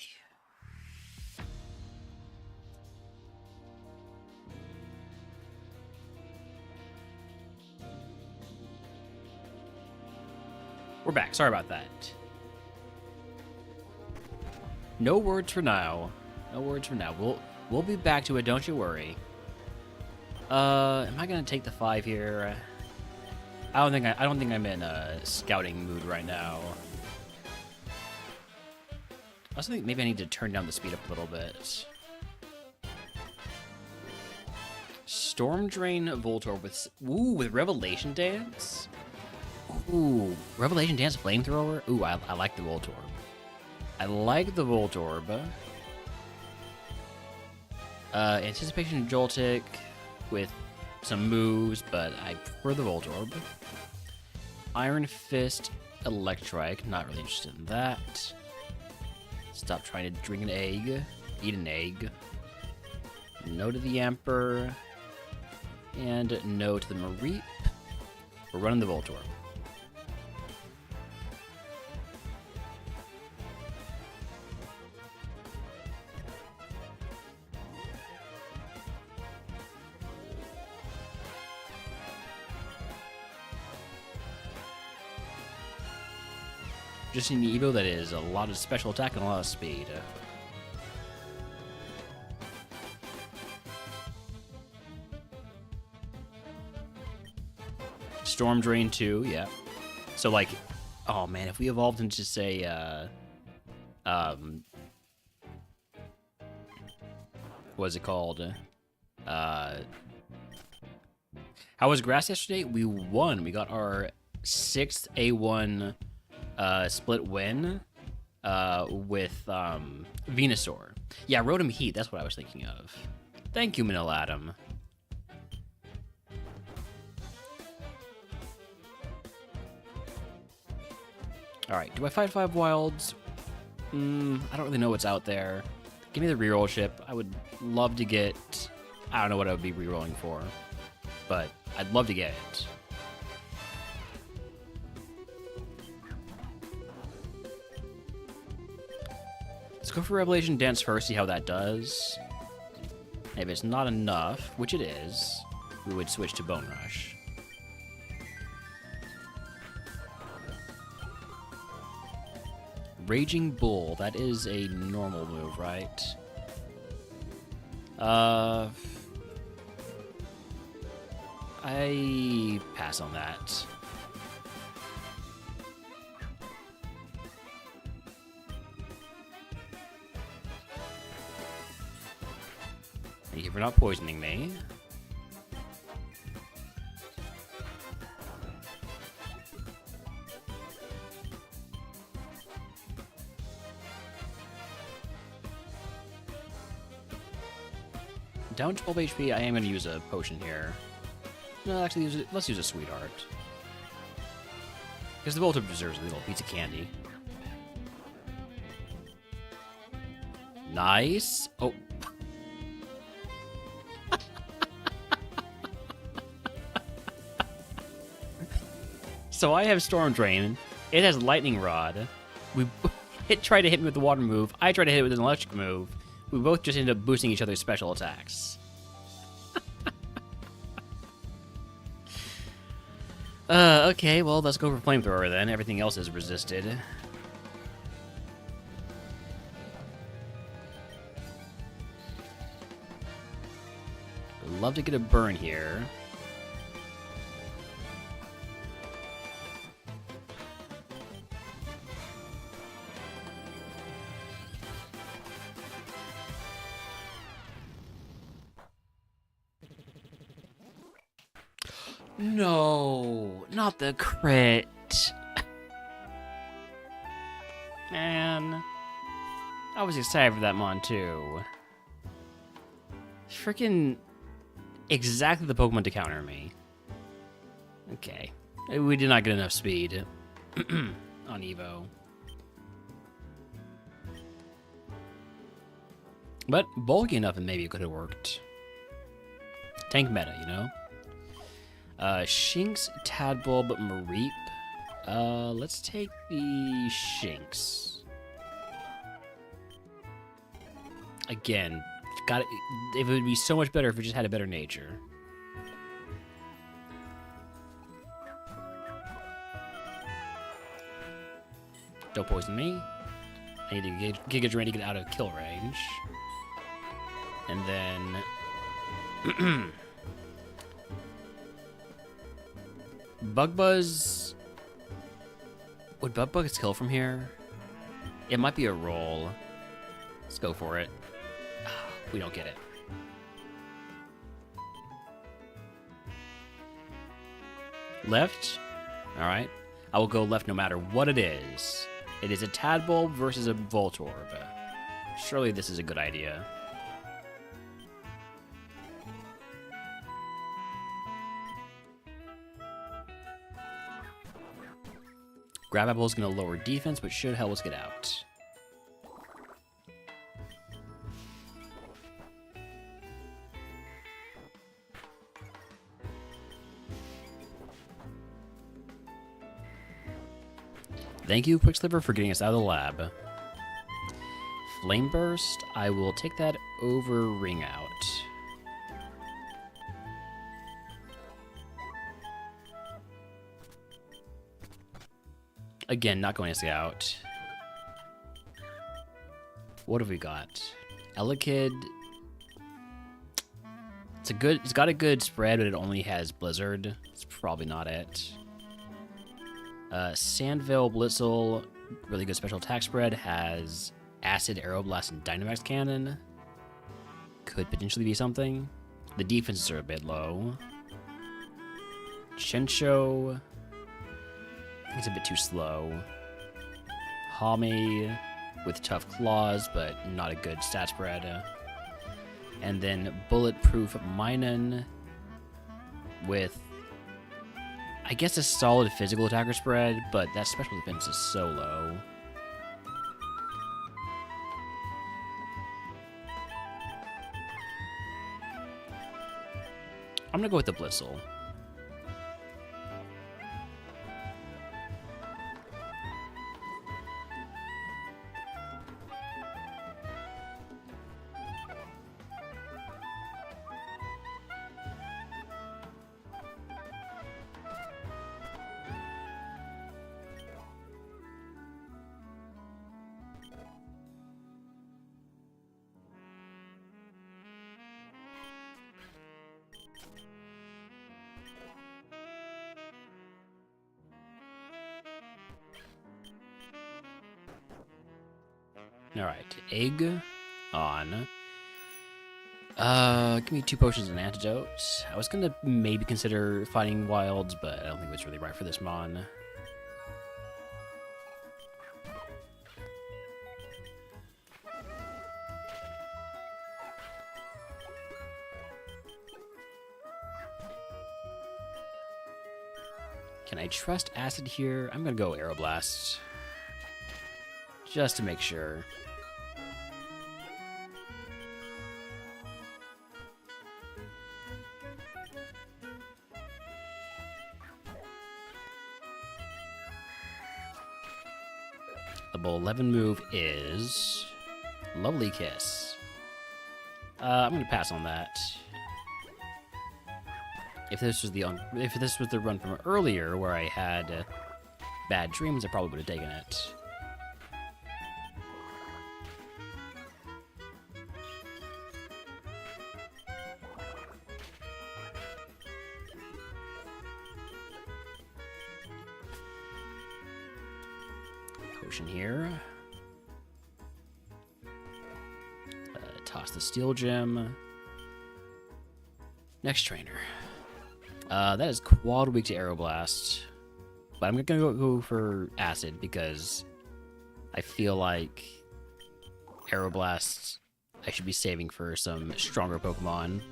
We're back. Sorry about that. No words for now. No words for now. We'll be back to it. Don't you worry. Am I gonna take the 5 here? I don't think I'm in a scouting mood right now. I also think maybe I need to turn down the speed up a little bit. Storm Drain Voltorb with Revelation Dance. Ooh, Revelation Dance Flamethrower. Ooh, I like the Voltorb. I like the Voltorb. Anticipation Joltik with some moves, but I prefer the Voltorb. Iron Fist Electrike. Not really interested in that. Stop trying to drink an egg. Eat an egg. No to the Emperor. And no to the Mareep. We're running the Voltorb. Just an Evo that is a lot of special attack and a lot of speed. Storm Drain 2, yeah. So, like, oh man, if we evolved into, say, what's it called? How was grass yesterday? We won. We got our 6th A1 split win with Venusaur. Yeah, Rotom Heat, that's what I was thinking of. Thank you, Manila Adam. Alright, do I fight 5 wilds? I don't really know what's out there. Give me the reroll ship. I would love to get... I don't know what I would be rerolling for, but I'd love to get it. Let's go for Revelation Dance first, see how that does. If it's not enough, which it is, we would switch to Bone Rush. Raging Bull, that is a normal move, right? I pass on that. Thank you for not poisoning me. Down 12 HP, I am going to use a potion here. No, actually, let's use a Sweetheart. Because the Voltage deserves a little piece of candy. Nice. Oh. So I have Storm Drain. It has Lightning Rod. It tried to hit me with the water move. I tried to hit it with an electric move. We both just ended up boosting each other's special attacks. Okay, well, let's go for Flamethrower then. Everything else is resisted. Would love to get a burn here. No, not the crit. Man, I was excited for that Mon too. Freaking exactly the Pokemon to counter me. Okay, we did not get enough speed on Evo. But bulky enough and maybe it could have worked. Tank meta, you know? Shinx, Tadbulb, Mareep. Let's take the Shinx. Again, it would be so much better if it just had a better nature. Don't poison me. I need to Giga Drain to get out of kill range. And then... Bug Buzz... Would Bug Buzz kill from here? It might be a roll. Let's go for it. We don't get it. Left? Alright. I will go left no matter what it is. It is a Tadbulb versus a Voltorb. Surely this is a good idea. Grab Apple is going to lower defense, but should help us get out. Thank you, Quicksilver, for getting us out of the lab. Flame Burst, I will take that over Ring Out. Again, not going to Scout. What have we got? Elekid. It's got a good spread, but it only has Blizzard. It's probably not it. Sandville Blitzel, really good special attack spread, has Acid, Aeroblast, and Dynamax Cannon. Could potentially be something. The defenses are a bit low. Chincho. I think it's a bit too slow. Hami with tough claws, but not a good stat spread. And then Bulletproof Minun with, I guess, a solid physical attacker spread, but that special defense is so low. I'm gonna go with the Blitzel. Alright, egg on. Give me 2 potions and an antidote. I was gonna maybe consider fighting wilds, but I don't think it's really right for this mon. Can I trust acid here? I'm gonna go Aeroblast. Just to make sure. Level 11 move is Lovely Kiss. I'm gonna pass on that. If this was the run from earlier where I had bad dreams, I probably would have taken it. Potion here. Toss the steel gem. Next trainer. That is quad weak to Aeroblast. But I'm gonna go for acid because I feel like Aeroblast I should be saving for some stronger Pokemon.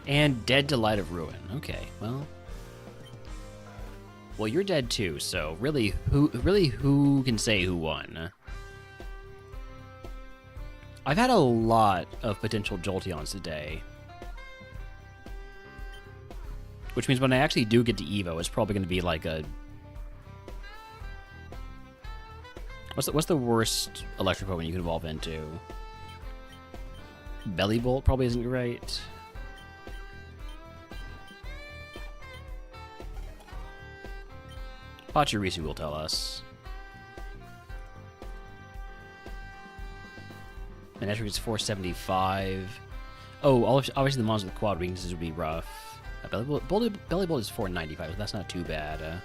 And dead to Light of Ruin. Okay, well. Well, you're dead too, so really who can say who won? I've had a lot of potential Jolteons today. Which means when I actually do get to Evo, it's probably going to be like a... What's the worst electric Pokemon you can evolve into? Bellybolt probably isn't right. Pachirisu will tell us. And that is 475. Oh, obviously the mons with quad weaknesses would be rough. Bellybolt is 495, so that's not too bad.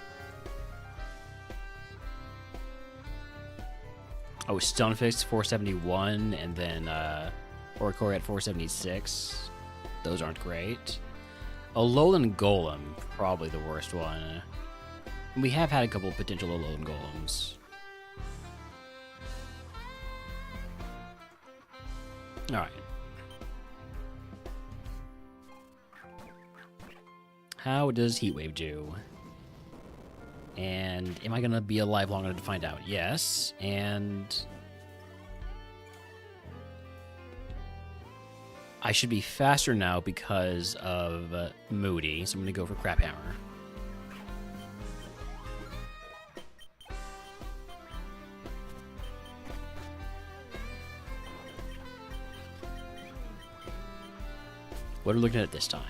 Oh, Stunfisk 471, and then Oricorio at 476. Those aren't great. Alolan Golem, probably the worst one. We have had a couple of potential Alolan Golems. Alright. How does Heatwave do? And am I going to be alive long enough to find out? Yes. And I should be faster now because of Moody, so I'm going to go for Crap Hammer. What are we looking at this time?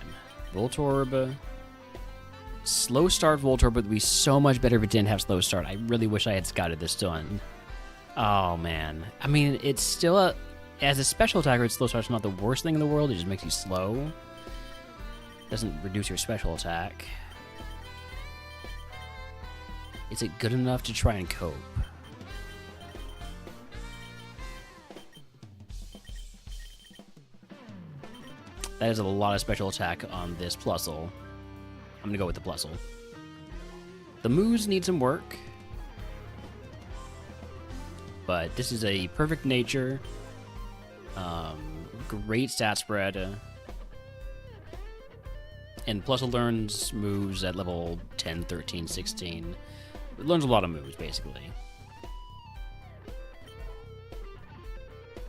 Voltorb. Slow start Voltorb would be so much better if it didn't have slow start. I really wish I had scouted this done. Oh, man. I mean, it's still as a special attacker, slow start's not the worst thing in the world. It just makes you slow. Doesn't reduce your special attack. Is it good enough to try and cope? That is a lot of special attack on this Plusle. I'm gonna go with the Plusle. The moves need some work, but this is a perfect nature. Great stat spread. And Plusle learns moves at level 10, 13, 16. It learns a lot of moves, basically.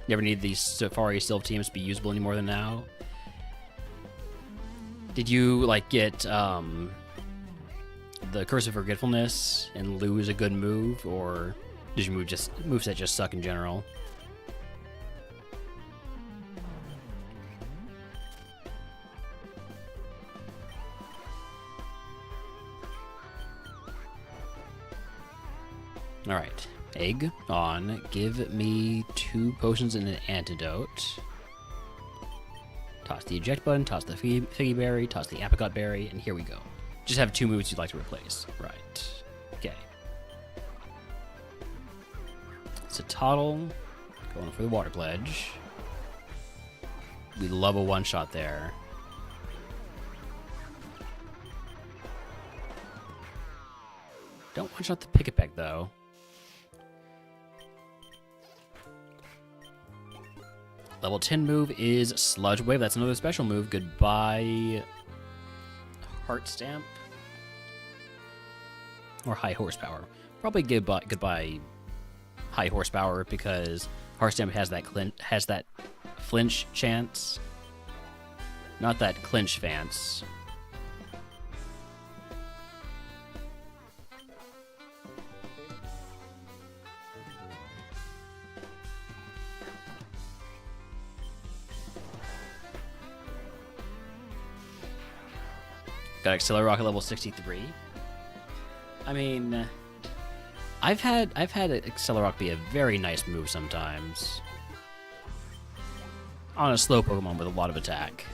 Never need these Safari Sylph teams to be usable any more than now. Did you, like, get the Curse of Forgetfulness and lose a good move, or did your moveset just suck in general? Alright, egg on. Give me 2 potions and an antidote. Toss the eject button, toss the figgy berry, toss the apricot berry, and here we go. Just have 2 moves you'd like to replace. Right. Okay. It's a Toddle. Going for the Water Pledge. We love a one-shot there. Don't one-shot the Pick-a-Peck, though. Level 10 move is Sludge Wave. That's another special move. Goodbye, Heart Stamp. Or High Horsepower. Probably goodbye High Horsepower, because Heart Stamp has that flinch chance. Not that clinch fance. Got Accelerock at level 63. I mean, I've had Accelerock be a very nice move sometimes. On a slow Pokemon with a lot of attack.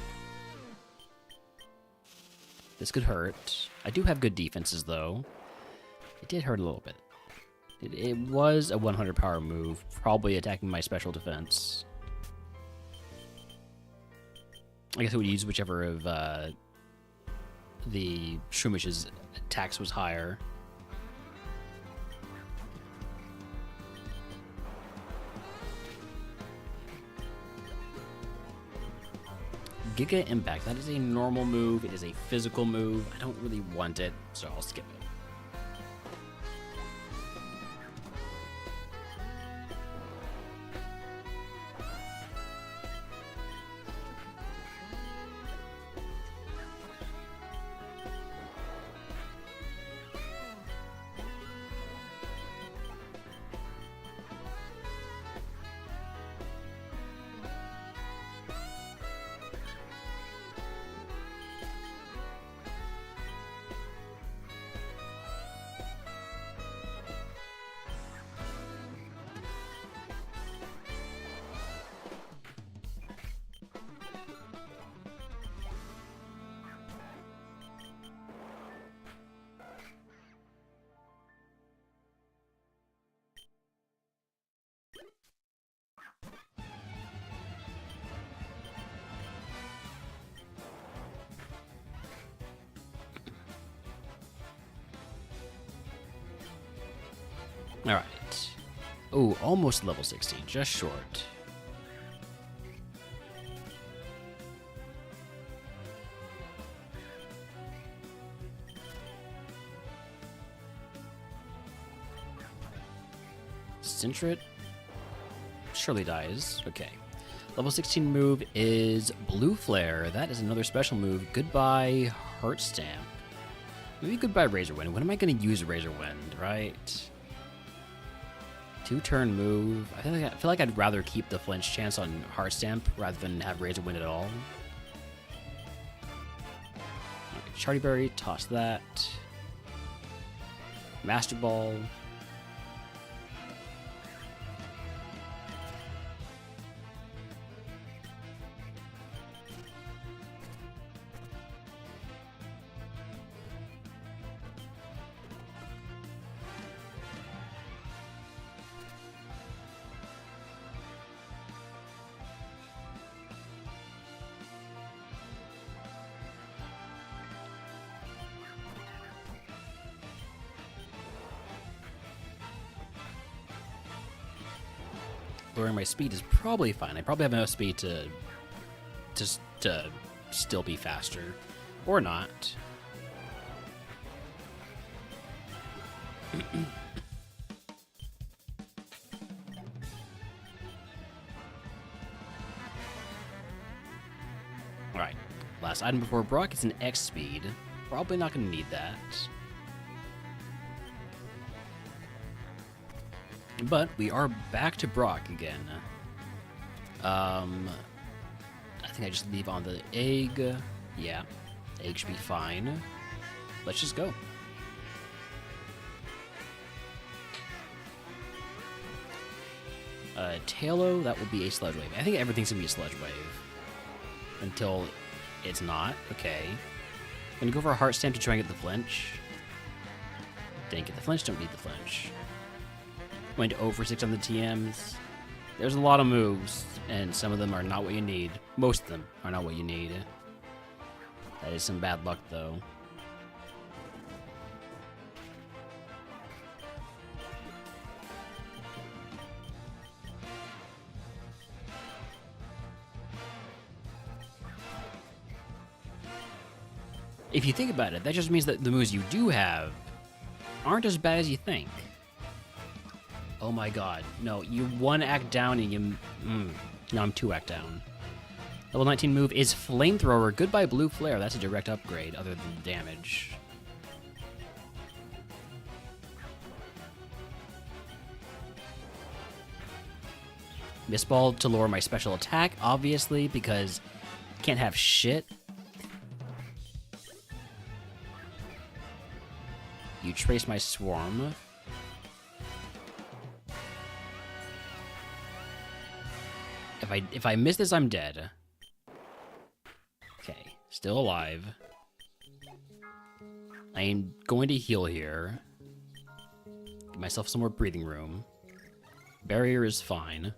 This could hurt. I do have good defenses, though. It did hurt a little bit. It was a 100 power move, probably attacking my special defense. I guess I would use whichever of the Shroomich's attacks was higher. Giga Impact. That is a normal move. It is a physical move. I don't really want it, so I'll skip it. Alright. Oh, almost level 60. Just short. Centret surely dies. Okay. Level 16 move is Blue Flare. That is another special move. Goodbye, Heart Stamp. Maybe goodbye, Razor Wind. When am I going to use Razor Wind, right? 2-turn move. I feel like I'd rather keep the flinch chance on Heart Stamp rather than have Razor Wind at all. Okay, Charty Berry, toss that. Master Ball. Lowering my speed is probably fine. I probably have enough speed to still be faster. Or not. Alright. Last item before Brock is an X speed. Probably not going to need that. But we are back to Brock again. I think I just leave on the egg. Yeah, egg should be fine. Let's just go. Tailo, that will be a Sludge Wave. I think everything's gonna be a Sludge Wave. Until it's not. Okay. Gonna go for a heart stamp to try and get the flinch. Didn't get the flinch, don't need the flinch. Went 0 for 6 on the TMs. There's a lot of moves, and some of them are not what you need. Most of them are not what you need. That is some bad luck, though. If you think about it, that just means that the moves you do have aren't as bad as you think. Oh my god. No, you're 1 act down and you... No, I'm 2 act down. Level 19 move is Flamethrower. Goodbye Blue Flare. That's a direct upgrade other than the damage. Missball to lower my special attack, obviously, because can't have shit. You trace my swarm. If I miss this, I'm dead. Okay, still alive. I am going to heal here. Give myself some more breathing room. Barrier is fine.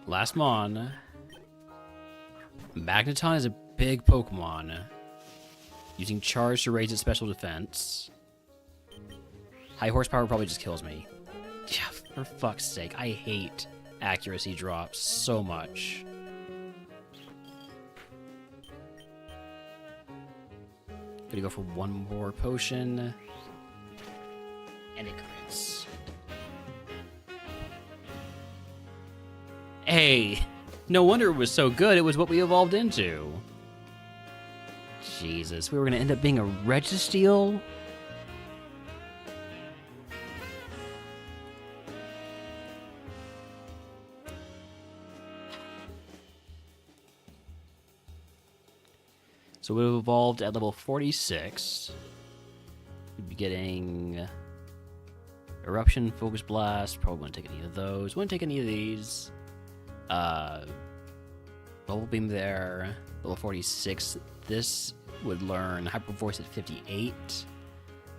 Last Mon. Magneton is a big Pokemon. Using Charge to raise its special defense. High horsepower probably just kills me. Yeah, for fuck's sake. I hate accuracy drops so much. Gonna go for 1 more potion. And it crits. Hey, no wonder it was so good. It was what we evolved into. Jesus, we were gonna end up being a Registeel? So we've evolved at level 46. We'd be getting Eruption, Focus Blast. Probably wouldn't take any of those. Wouldn't take any of these. Bubble Beam there. Level 46. This would learn Hyper Voice at 58.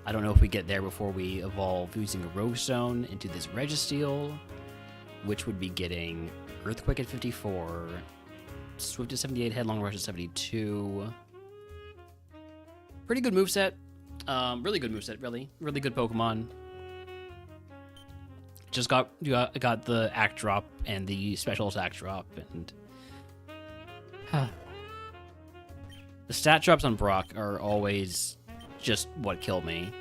I don't know if we get there before we evolve using a Rogue Stone into this Registeel, which would be getting Earthquake at 54, Swift at 78, Headlong Rush at 72. Pretty good moveset. Really good moveset, really. Really good Pokemon. Just got the Act Drop and the Special Attack Drop, and... The stat drops on Brock are always just what killed me.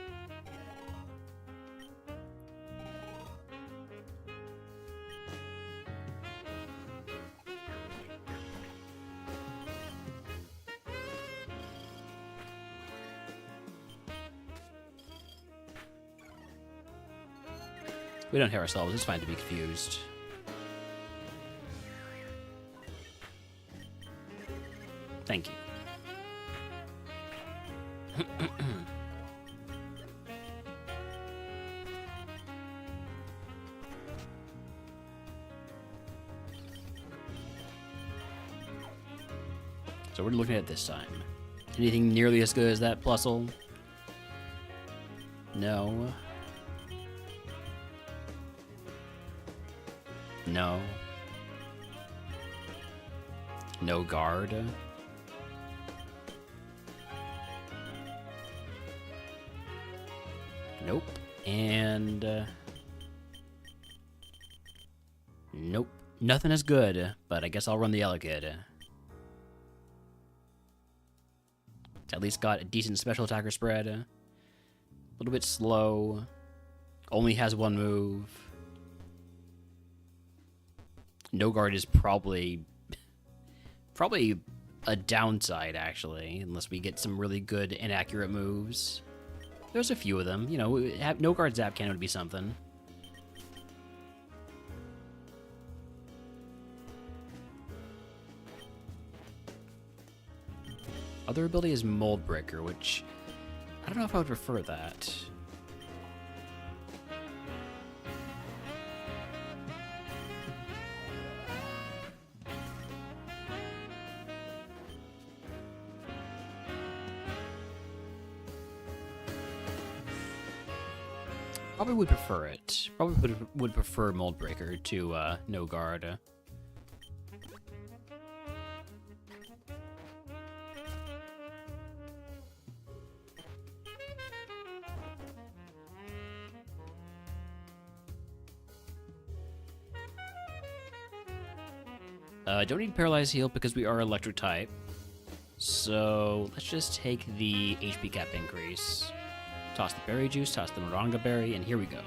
We don't hear ourselves, it's fine to be confused. Thank you. So what are we looking at this time? Anything nearly as good as that Plusle? No. No. No guard. Nope. And nope. Nothing is good, but I guess I'll run the Elekid. It's at least got a decent special attacker spread. A little bit slow. Only has 1 move. No guard is probably a downside, actually, unless we get some really good inaccurate moves. There's a few of them. You know, no guard Zap Cannon would be something. Other ability is Mold Breaker, which I don't know if I would prefer that. Probably would prefer it. Probably would prefer Mold Breaker to No Guard. Don't need Paralyze Heal because we are Electric type. So let's just take the HP cap increase. Toss the Berry Juice, toss the Moringa Berry, and here we go.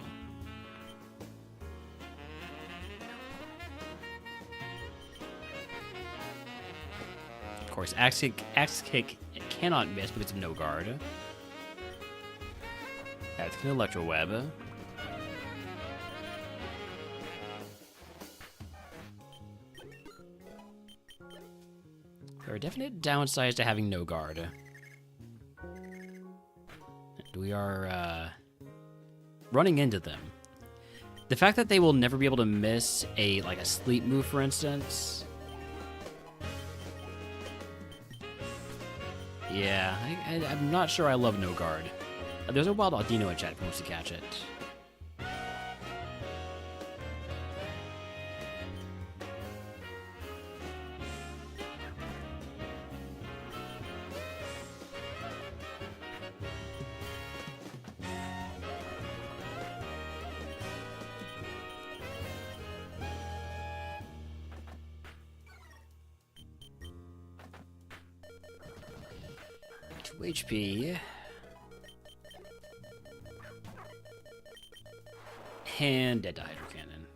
Of course, Axe Kick cannot miss because of No Guard. That's an Electro Web. There are definite downsides to having No Guard. And we are running into them. The fact that they will never be able to miss a sleep move, for instance. Yeah, I'm not sure I love No Guard. There's a wild Audino in chat if who wants to catch it. HP. And Dead to Hydro Cannon.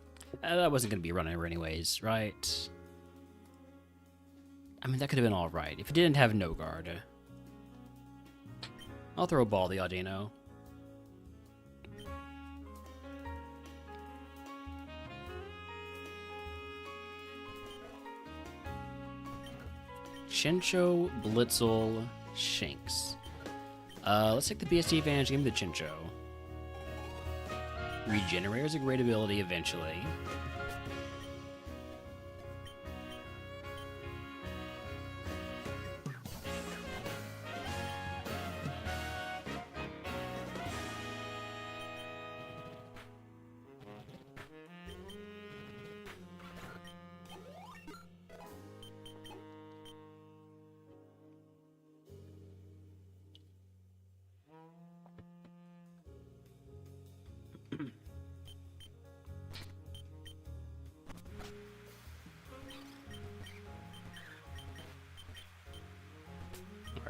That wasn't going to be a runner anyways, right? I mean, that could have been alright if it didn't have No Guard. I'll throw a ball the Audino. Chincho, Blitzel, Shanks. Let's take the BST advantage, give me the Chincho. Regenerate is a great ability eventually.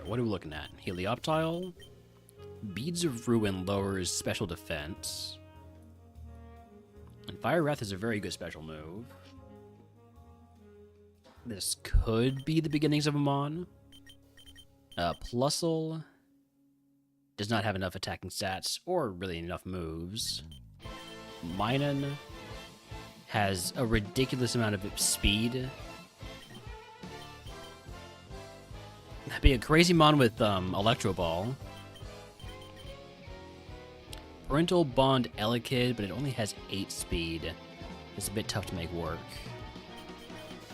What are we looking at? Helioptile. Beads of Ruin lowers special defense. And Fire Wrath is a very good special move. This could be the beginnings of a Mon. Plusle does not have enough attacking stats or really enough moves. Minun has a ridiculous amount of speed. That'd be a crazy Mon with Electro Ball. Parental Bond Elekid, but it only has 8 speed. It's a bit tough to make work.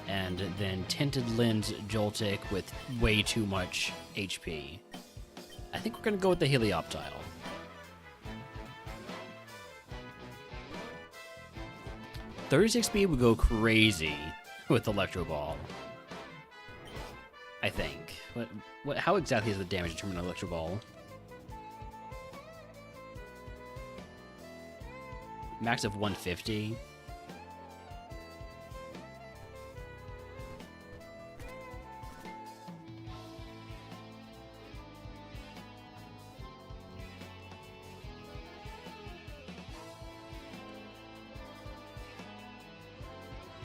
And then Tinted Lens Joltik with way too much HP. I think we're going to go with the Helioptile. .36 speed would go crazy with Electro Ball. I think. How exactly is the damage determined on Electro Ball? Max of 150.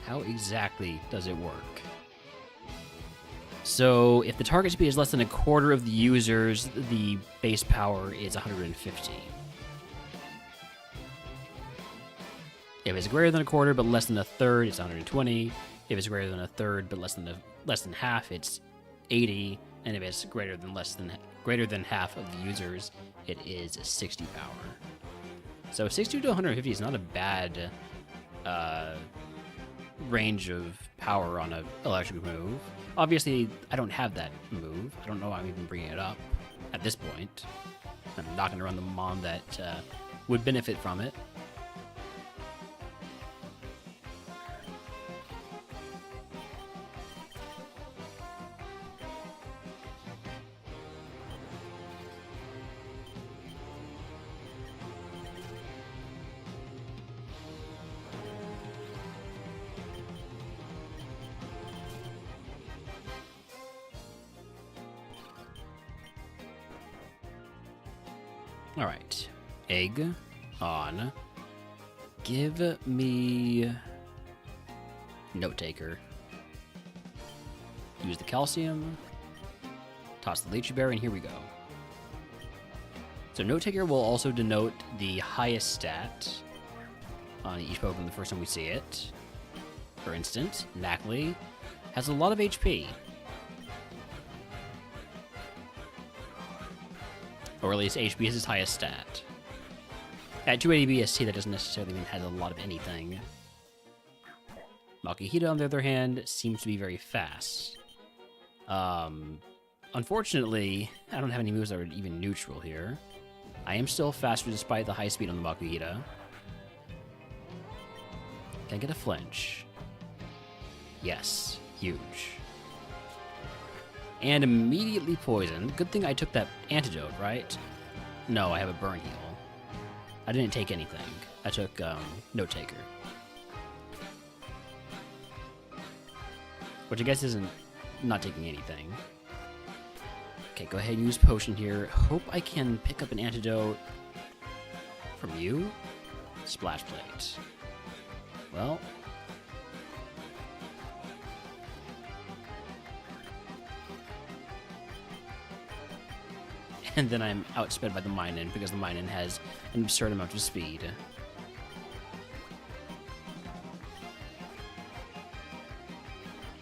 How exactly does it work? So, if the target speed is less than a quarter of the user's, the base power is 150. If it's greater than a quarter but less than a third, it's 120. If it's greater than a third but less than half, it's 80. And if it's greater than half of the users, it is 60 power. So 60 to 150 is not a bad range of power on an electric move. Obviously, I don't have that move. I don't know why I'm even bringing it up at this point. I'm not going to run the Mon that would benefit from it. All right, egg on. Give me note taker. Use the calcium. Toss the lychee berry, and here we go. So note taker will also denote the highest stat on each Pokemon the first time we see it. For instance, Nacli has a lot of HP. Or at least HP is his highest stat. At 280 BST, that doesn't necessarily mean it has a lot of anything. Makuhita, on the other hand, seems to be very fast. Unfortunately, I don't have any moves that are even neutral here. I am still faster despite the high speed on the Makuhita. Can I get a flinch? Yes. Huge. And immediately poisoned. Good thing I took that antidote, right? No, I have a burn heal. I didn't take anything. I took note taker. Which I guess isn't not taking anything. Okay, go ahead and use potion here. Hope I can pick up an antidote from you. Splash plate. Well. And then I'm outsped by the Minun because the Minun has an absurd amount of speed.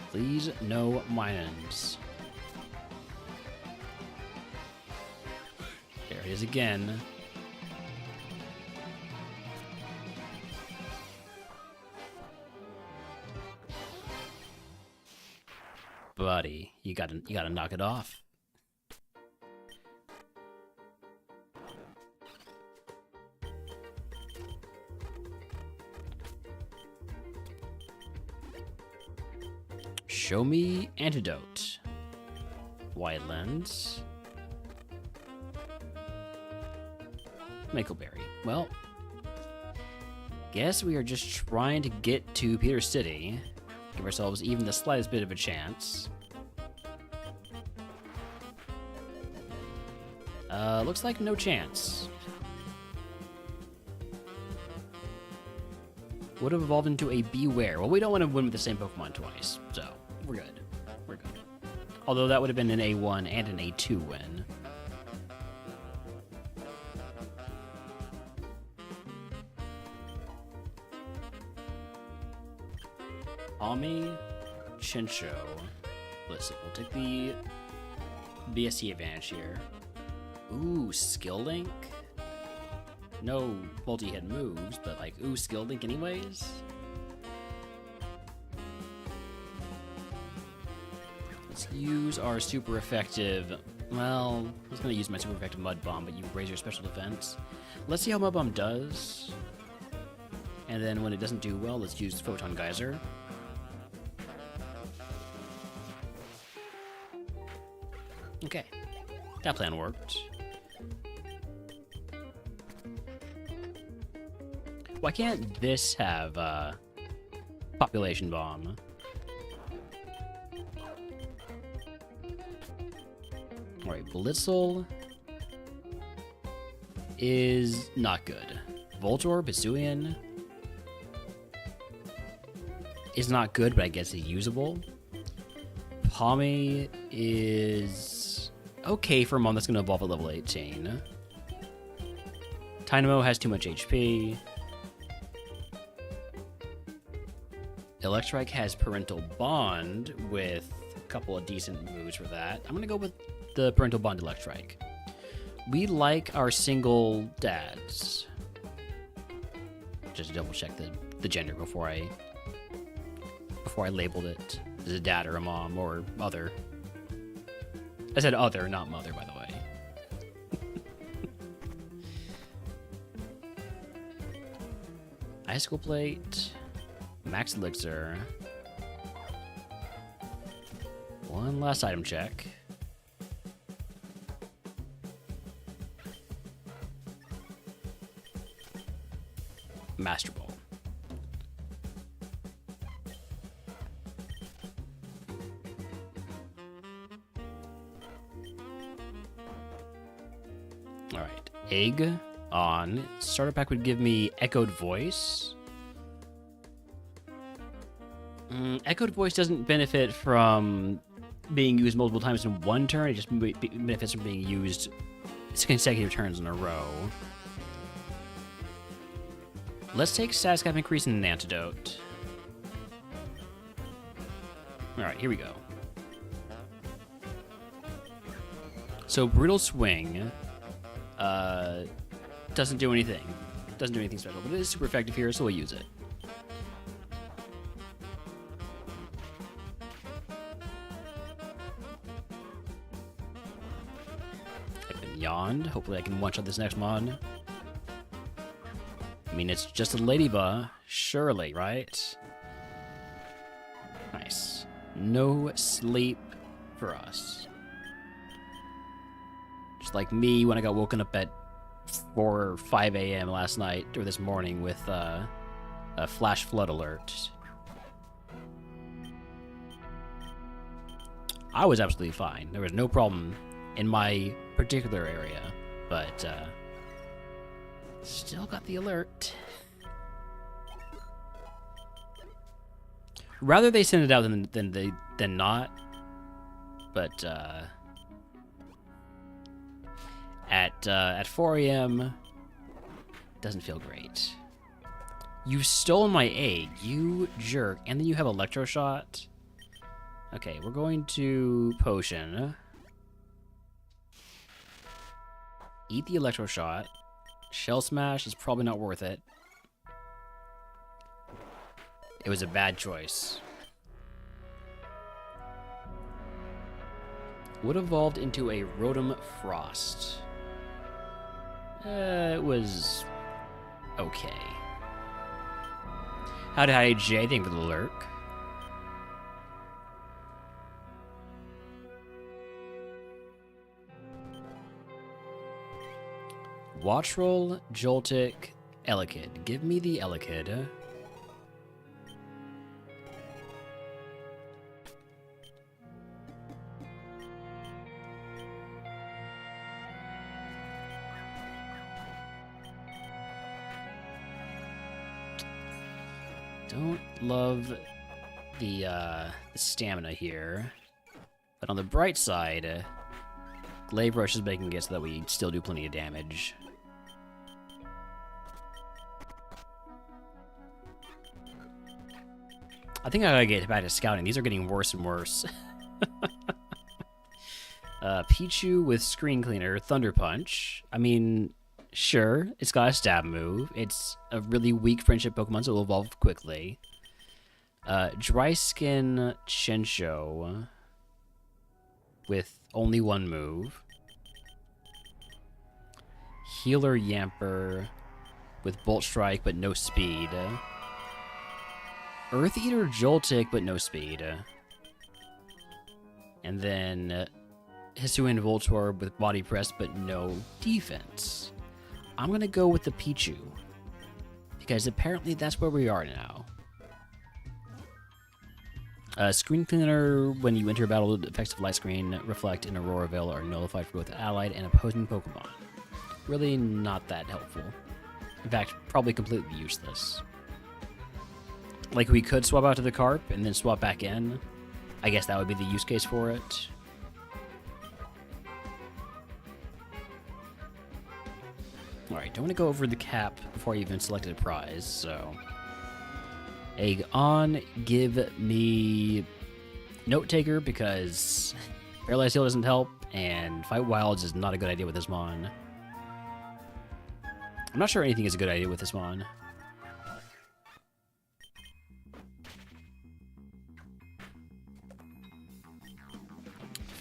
Please, no Minuns. There it is again. Buddy, you gotta knock it off. Show me antidote. White lens. Makelberry. Well, guess we are just trying to get to Peter City. Give ourselves even the slightest bit of a chance. Looks like no chance. Would have evolved into a Beware. Well, we don't want to win with the same Pokemon twice, so we're good. We're good. Although that would have been an A1 and an A2 win. Ami, Chincho. Listen, we'll take the BSC advantage here. Ooh, Skill Link? No multi-hit moves, but like, ooh, Skill Link anyways? Let's use our super effective... Well, I was going to use my super effective Mud Bomb, but you raise your special defense. Let's see how Mud Bomb does. And then when it doesn't do well, let's use Photon Geyser. Okay, that plan worked. Why can't this have Population Bomb? Alright, Blitzel is not good. Voltorb, Hisuian is not good, but I guess it's usable. Palmy is okay for a Mon that's going to evolve at level 18. Dynamo has too much HP. Electrike has Parental Bond with a couple of decent moves for that. I'm going to go with the Parental Bond Electrike. We like our single dads. Just double check the gender before I labeled it as a dad or a mom or mother. I said other, not mother, by the way. Icicle plate. Max elixir. One last item check. Master Ball. Alright. Egg on. Starter pack would give me Echoed Voice. Echoed Voice doesn't benefit from being used multiple times in one turn. It just benefits from being used consecutive turns in a row. Let's take status cap increase and an antidote. Alright, here we go. So Brutal Swing doesn't do anything. Doesn't do anything special, but it is super effective here, so we'll use it. I've been yawned. Hopefully I can one-shot this next mod. I mean, it's just a ladybug, surely, right? Nice. No sleep for us. Just like me when I got woken up at 4 or 5 a.m. last night, or this morning, with a flash flood alert. I was absolutely fine. There was no problem in my particular area, but still got the alert. Rather they send it out than not. But at 4 a.m. doesn't feel great. You've stolen my egg, you jerk, and then you have electroshot. Okay, we're going to potion. Eat the electroshot. Shell Smash is probably not worth it. It was a bad choice. Would evolved into a Rotom Frost. It was okay. Howdy, Jay. Thank you for the lurk. Watchroll, Joltik, Elekid. Give me the Elekid. Don't love the stamina here. But on the bright side, Glaive Rush is making it so that we still do plenty of damage. I think I gotta get back to scouting. These are getting worse and worse. Pichu with Screen Cleaner, Thunder Punch. I mean, sure, it's got a stab move. It's a really weak friendship Pokemon, so it'll evolve quickly. Dry Skin Chinchou with only one move. Healer Yamper with Bolt Strike but no speed. Earth Eater Joltik, but no speed. And then Hisuian Voltorb with Body Press, but no defense. I'm going to go with the Pichu, because apparently that's where we are now. Screen Cleaner, when you enter battle, effects of Light Screen, Reflect, and Aurora Veil are nullified for both allied and opposing Pokemon. Really not that helpful. In fact, probably completely useless. Like, we could swap out to the Carp and then swap back in. I guess that would be the use case for it. Alright, don't want to go over the cap before I even selected a prize, so... Egg on, give me Note Taker, because Paralyzed Heal doesn't help, and Fight Wilds is not a good idea with this Mon. I'm not sure anything is a good idea with this Mon.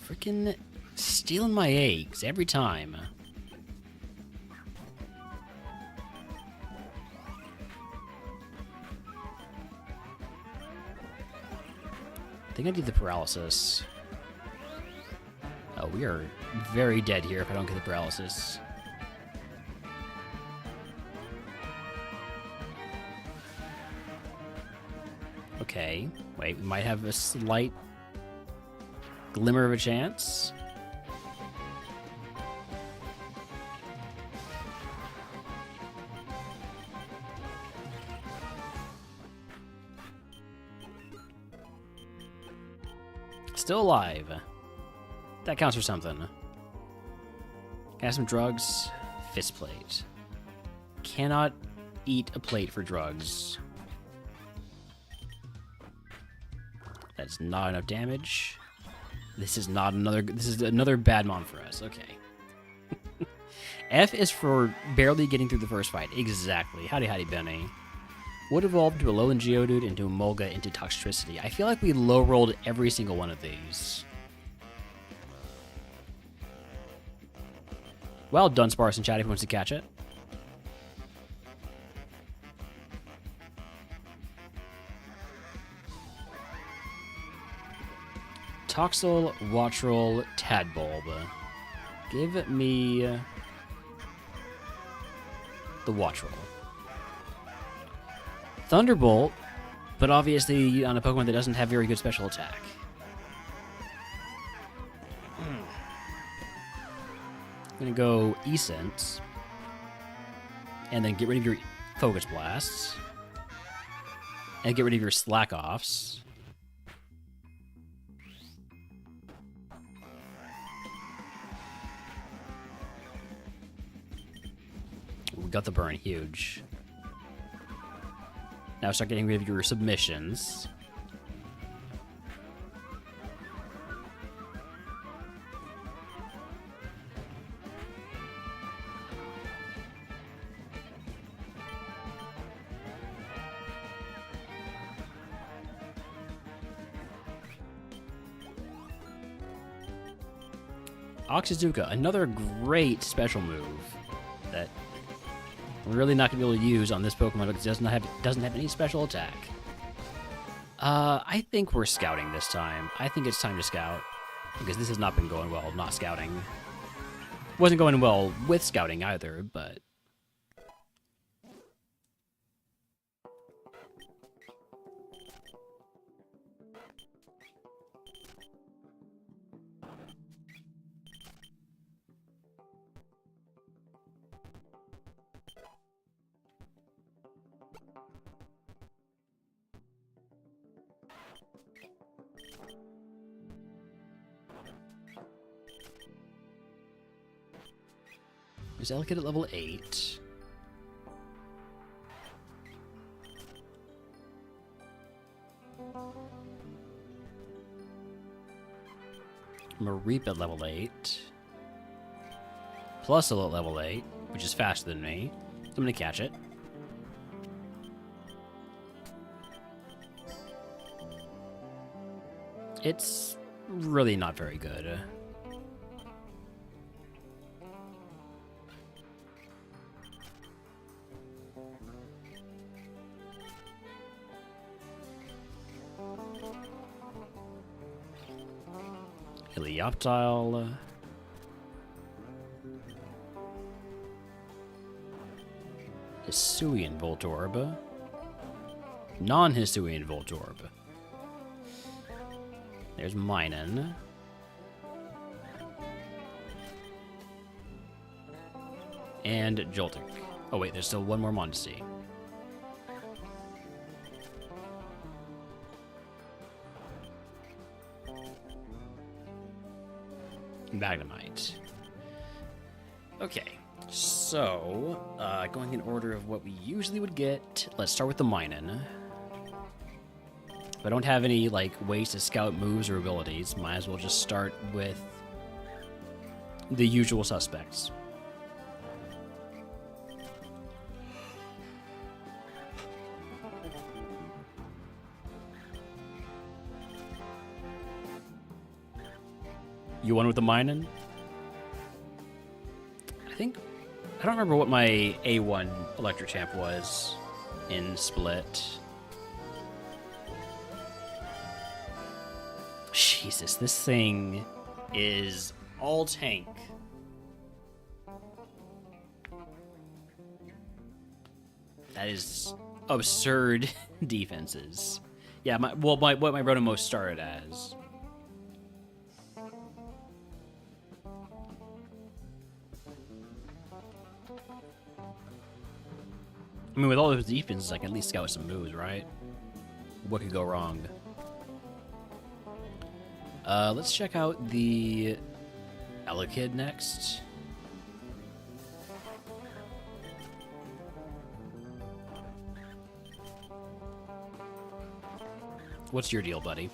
Freaking stealing my eggs every time. I think I need the paralysis. Oh, we are very dead here if I don't get the paralysis. Okay, wait, we might have a slight glimmer of a chance. Still alive. That counts for something. Can I have some drugs? Fist plate. Cannot eat a plate for drugs. That's not enough damage. This is another bad mon for us. Okay. F is for barely getting through the first fight. Exactly. Howdy howdy Benny. Would evolve to a lowland Geodude, into Emolga, into Toxtricity. I feel like we low rolled every single one of these. Well done, Sparse and Chat, if he wants to catch it. Toxel, Wattrel, Tadbulb. Give me the Wattrel. Thunderbolt, but obviously on a Pokemon that doesn't have very good special attack. I'm gonna go Essence, and then get rid of your Focus Blasts, and get rid of your Slack Offs. We got the burn, huge. Now start getting rid of your submissions. Oxazuka, another great special move that we're really not going to be able to use on this Pokemon because it doesn't have any special attack. I think we're scouting this time. I think it's time to scout because this has not been going well, not scouting. Wasn't going well with scouting either, but... Is Elkid at level 8? Mareep at level 8. Plusle at level 8, which is faster than me. So I'm gonna catch it. It's really not very good. Helioptile. Hisuian Voltorb. Non-Hisuian Voltorb. There's Minun. And Joltik. Oh wait, there's still one more Mondstadt. Magnemite. Okay, so going in order of what we usually would get, let's start with the Minun. If I don't have any like ways to scout moves or abilities, might as well just start with the usual suspects. You won with the Minun? I don't remember what my A1 Electric Champ was in Split. Jesus, this thing is all tank. That is absurd defenses. Yeah, what my Rotomos started as. I mean, with all those defenses, I can at least scout some moves, right? What could go wrong? Let's check out the Elekid next. What's your deal, buddy?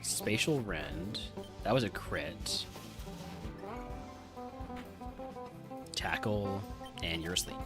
Spatial Rend. That was a crit. Tackle, and you're asleep.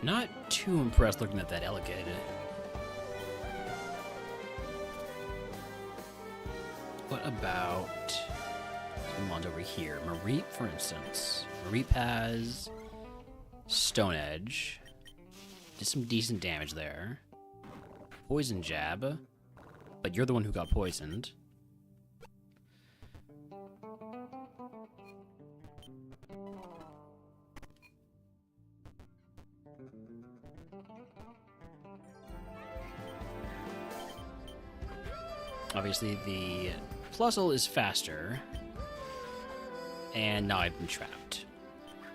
Not too impressed looking at that Elekid. What about some ones over here? Mareep, for instance. Mareep has Stone Edge. Did some decent damage there. Poison Jab. But you're the one who got poisoned. Obviously, the Plusle is faster, and now I've been trapped.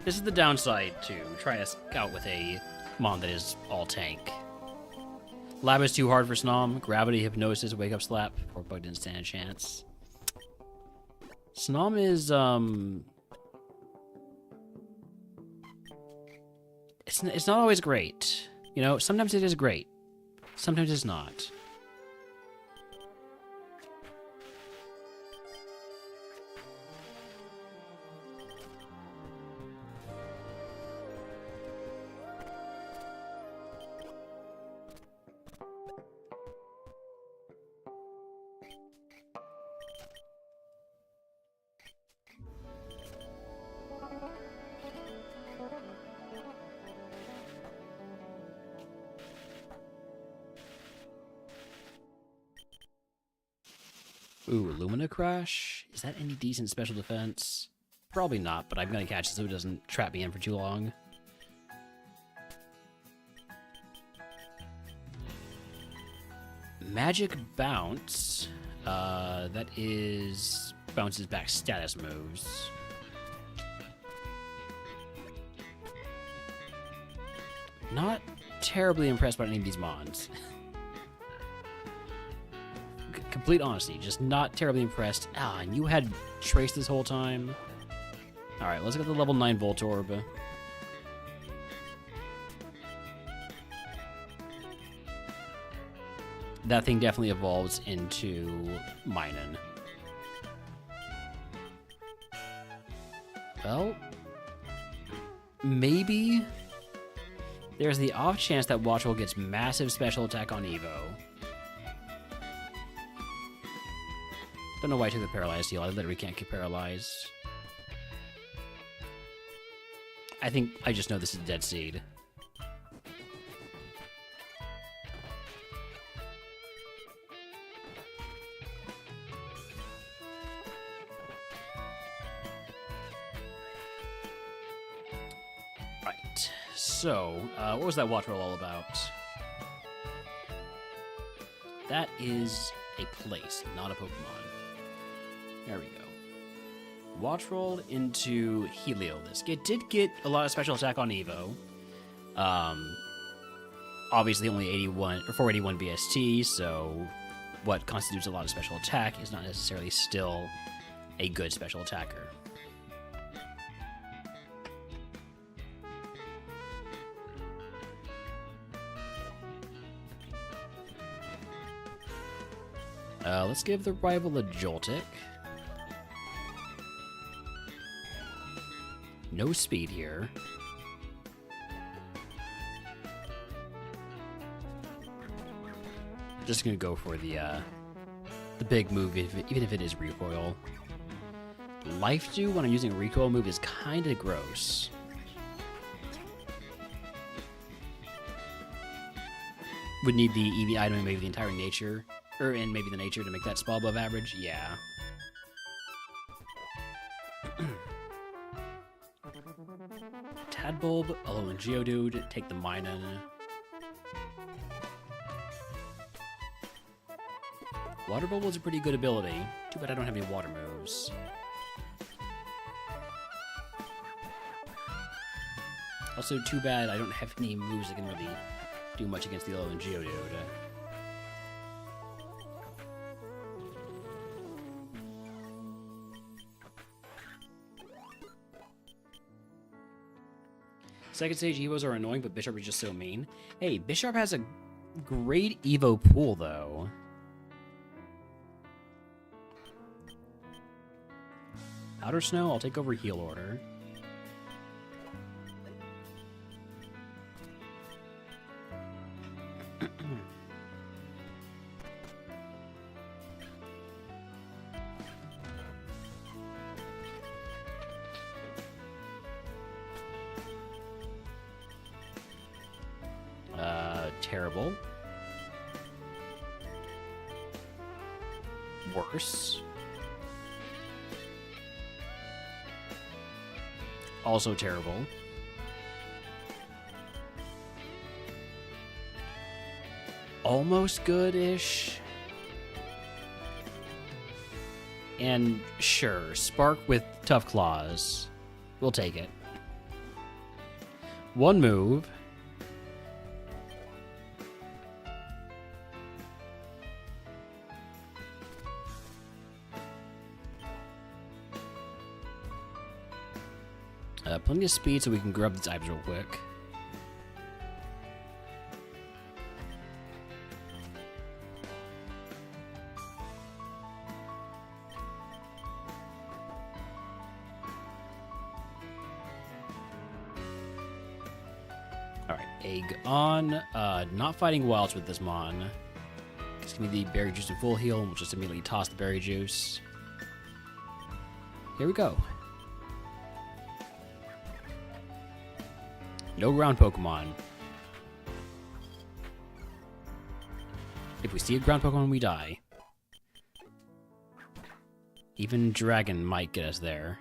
This is the downside to trying to scout with a mon that is all tank. Lab is too hard for Snom. Gravity, Hypnosis, Wake Up Slap. Poor Bug didn't stand a chance. Snom is, It's not always great. You know, sometimes it is great. Sometimes it's not. Ooh, Lumina Crash? Is that any decent special defense? Probably not, but I'm gonna catch it so it doesn't trap me in for too long. Magic Bounce. That is bounces back status moves. Not terribly impressed by any of these mons. Complete honesty, just not terribly impressed. Ah, and you had Trace this whole time. Alright, let's get the level 9 Voltorb. That thing definitely evolves into Minun. Well, maybe there's the off chance that Watchwell gets massive special attack on Evo. Don't know why I took the paralyzed heal. I literally can't get paralyzed. I think I just know this is Dead Seed. Right. So, what was that water all about? That is a place, not a Pokemon. There we go. Watch Roll into Heliolisk. It did get a lot of special attack on Evo. Obviously only 81 or 481 BST, so what constitutes a lot of special attack is not necessarily still a good special attacker. Let's give the rival a Joltik. No speed here. Just gonna go for the big move, even if it is recoil. Life Dew when I'm using a recoil move is kind of gross. Would need the EV item and maybe the entire nature, and maybe the nature to make that spell above average. Yeah. Tadbulb, Alolan Geodude, take the Minun. Water Bubble is a pretty good ability. Too bad I don't have any water moves. Also, too bad I don't have any moves that can really do much against the Alolan Geodude. Second stage Evos are annoying, but Bisharp is just so mean. Hey, Bisharp has a great Evo pool, though. Outer Snow, I'll take over Heal Order. Terrible. Worse. Also terrible. Almost good-ish. And sure, Spark with Tough Claws. We'll take it. One move. Plenty of speed so we can grab these items real quick. Alright, Egg on. Not fighting wilds with this Mon. Just give me the berry juice and full heal, and we'll just immediately toss the berry juice. Here we go. No ground Pokemon. If we see a ground Pokemon, we die. Even Dragon might get us there.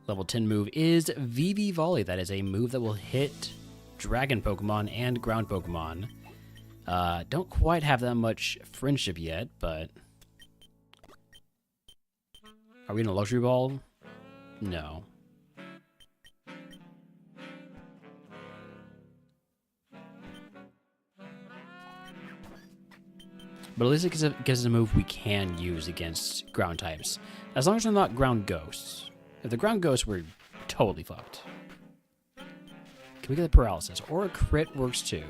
Level 10 move is VV Volley. That is a move that will hit Dragon Pokemon and ground Pokemon. Don't quite have that much friendship yet, but... Are we in a Luxury Ball? No. But at least it gives us a move we can use against ground types. As long as they're not ground ghosts. If they're ground ghosts, we're totally fucked. Can we get the paralysis? Or a crit works too.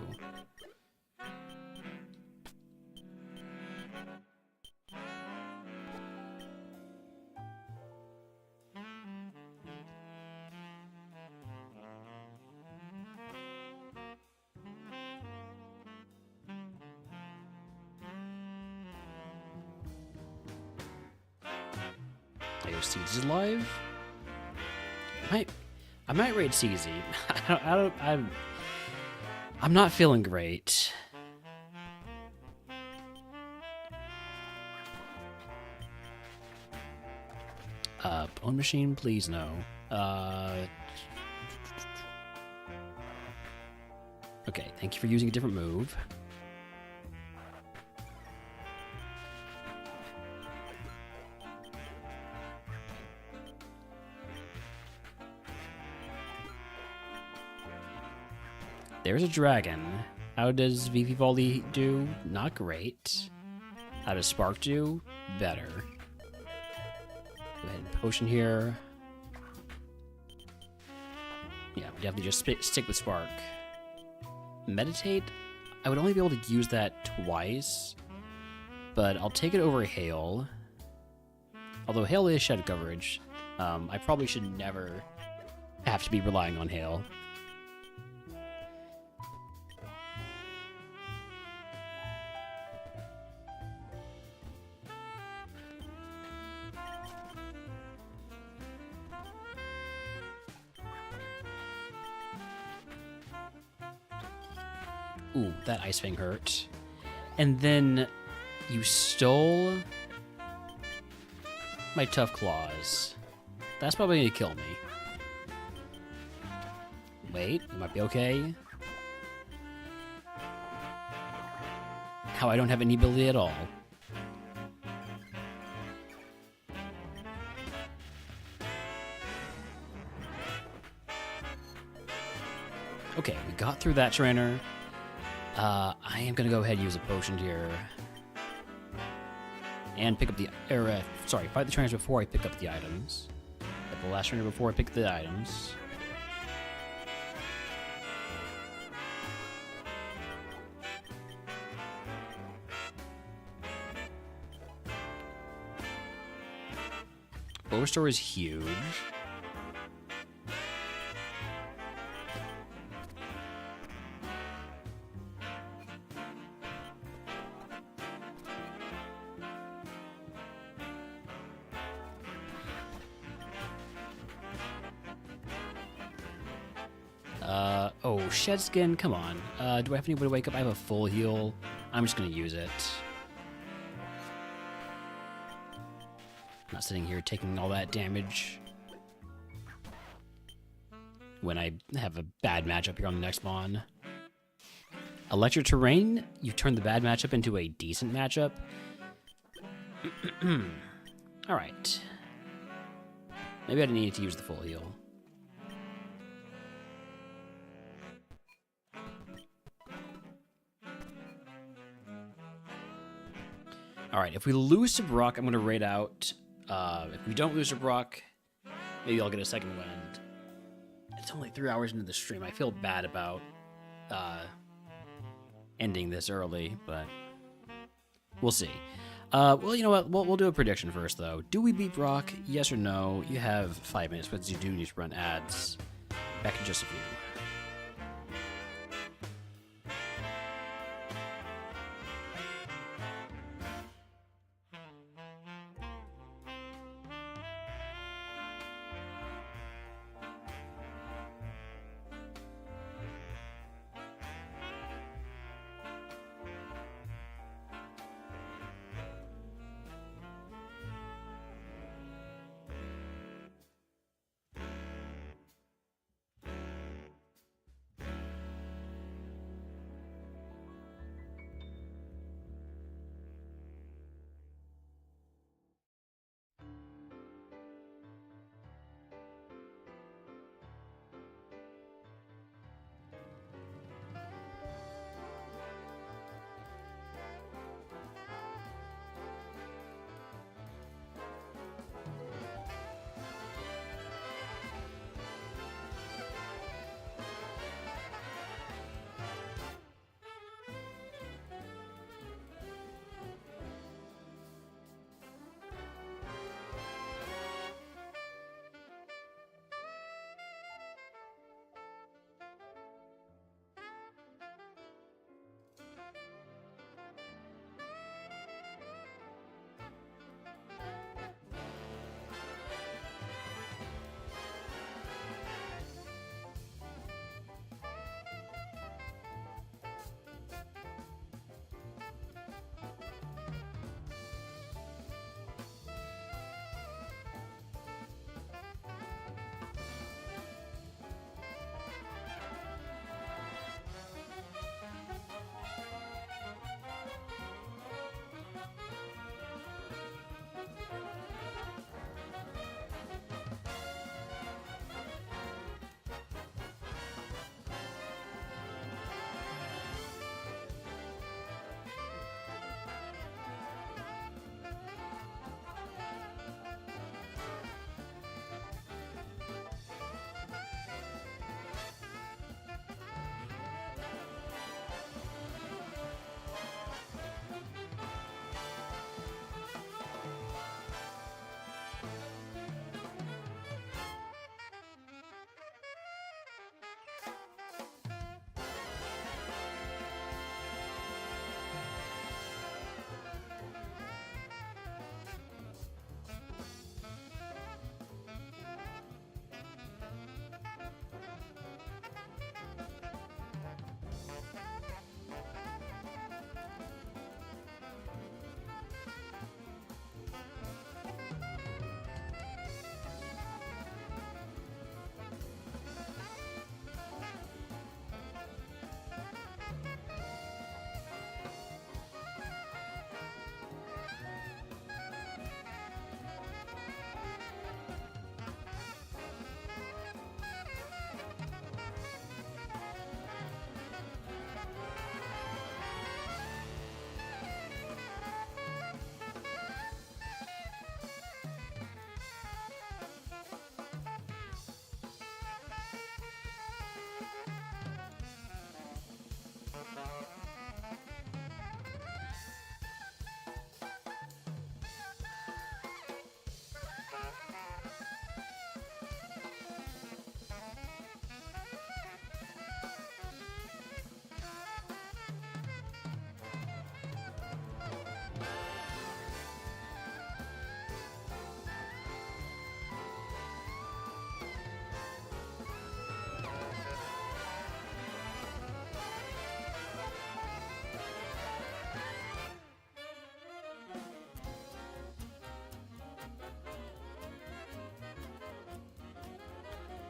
Seeds alive. I might raid CZ. I'm not feeling great. Bone Machine, please no. Okay, thank you for using a different move. There's a dragon. How does VP Volley do? Not great. How does Spark do? Better. Go ahead and potion here. Yeah, we definitely just stick with Spark. Meditate? I would only be able to use that twice, but I'll take it over Hail. Although Hail is shed coverage, I probably should never have to be relying on Hail. Ooh, that Ice Fang hurt. And then you stole my Tough Claws. That's probably gonna kill me. Wait, it might be okay. How I don't have any ability at all. Okay, we got through that trainer. I am gonna go ahead and use a potion here. And pick up the, fight the trainers before I pick up the items. At the last trainer before I pick the items. Overstore is huge. Oh, Shed Skin, come on. Do I have anybody to wake up? I have a full heal. I'm just gonna use it. Not sitting here taking all that damage when I have a bad matchup here on the next mon. Electric Terrain, you turn the bad matchup into a decent matchup. Alright. Maybe I didn't need to use the full heal. Alright, if we lose to Brock, I'm going to raid out. If we don't lose to Brock, maybe I'll get a second wind. It's only 3 hours into the stream. I feel bad about ending this early, but we'll see. Well, you know what? We'll do a prediction first, though. Do we beat Brock? Yes or no? You have 5 minutes, but you do need to run ads. Back in just a few.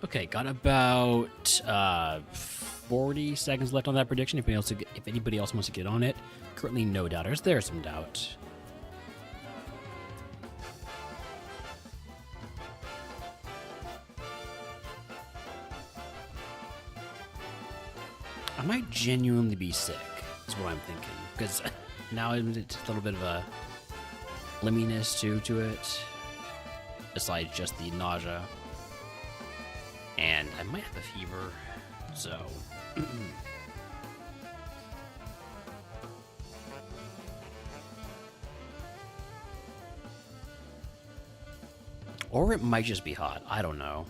Okay, got about 40 seconds left on that prediction. If anybody else wants to get on it, currently no doubters. There's some doubt. I might genuinely be sick, is what I'm thinking. Because now it's a little bit of a limminess to it, besides just the nausea. And I might have a fever, so... Or it might just be hot. I don't know.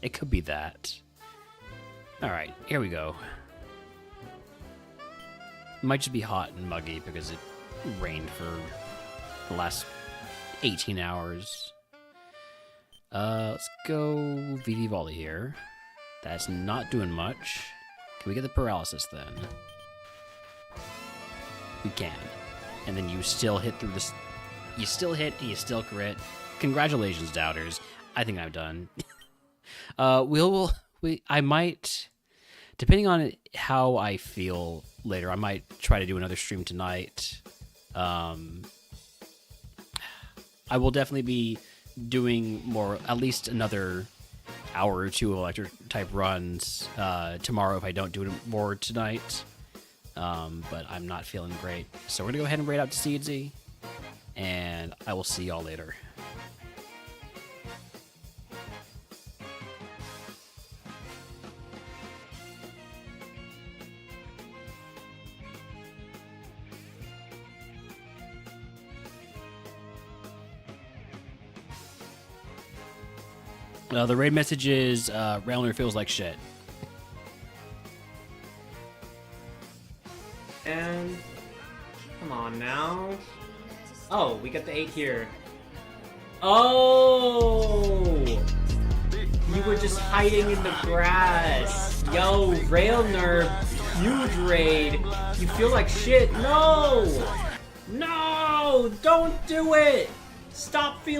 It could be that. Alright, here we go. It might just be hot and muggy because it rained for the last 18 hours. Let's go VV Volley here. That's not doing much. Can we get the paralysis then? We can. And then you still hit through this. You still hit and you still crit. Congratulations, doubters. I think I'm done. I might, depending on how I feel later, I might try to do another stream tonight. I will definitely be doing more, at least another hour or two of electric type runs tomorrow if I don't do it more tonight. But I'm not feeling great. So we're going to go ahead and raid out to Seedsy, and I will see y'all later. The raid message is, Railner feels like shit. And come on now. Oh, we got the 8 here. Oh! You were just hiding in the grass. Yo, Railner, huge raid. You feel like shit. No! No! Don't do it! Stop feeling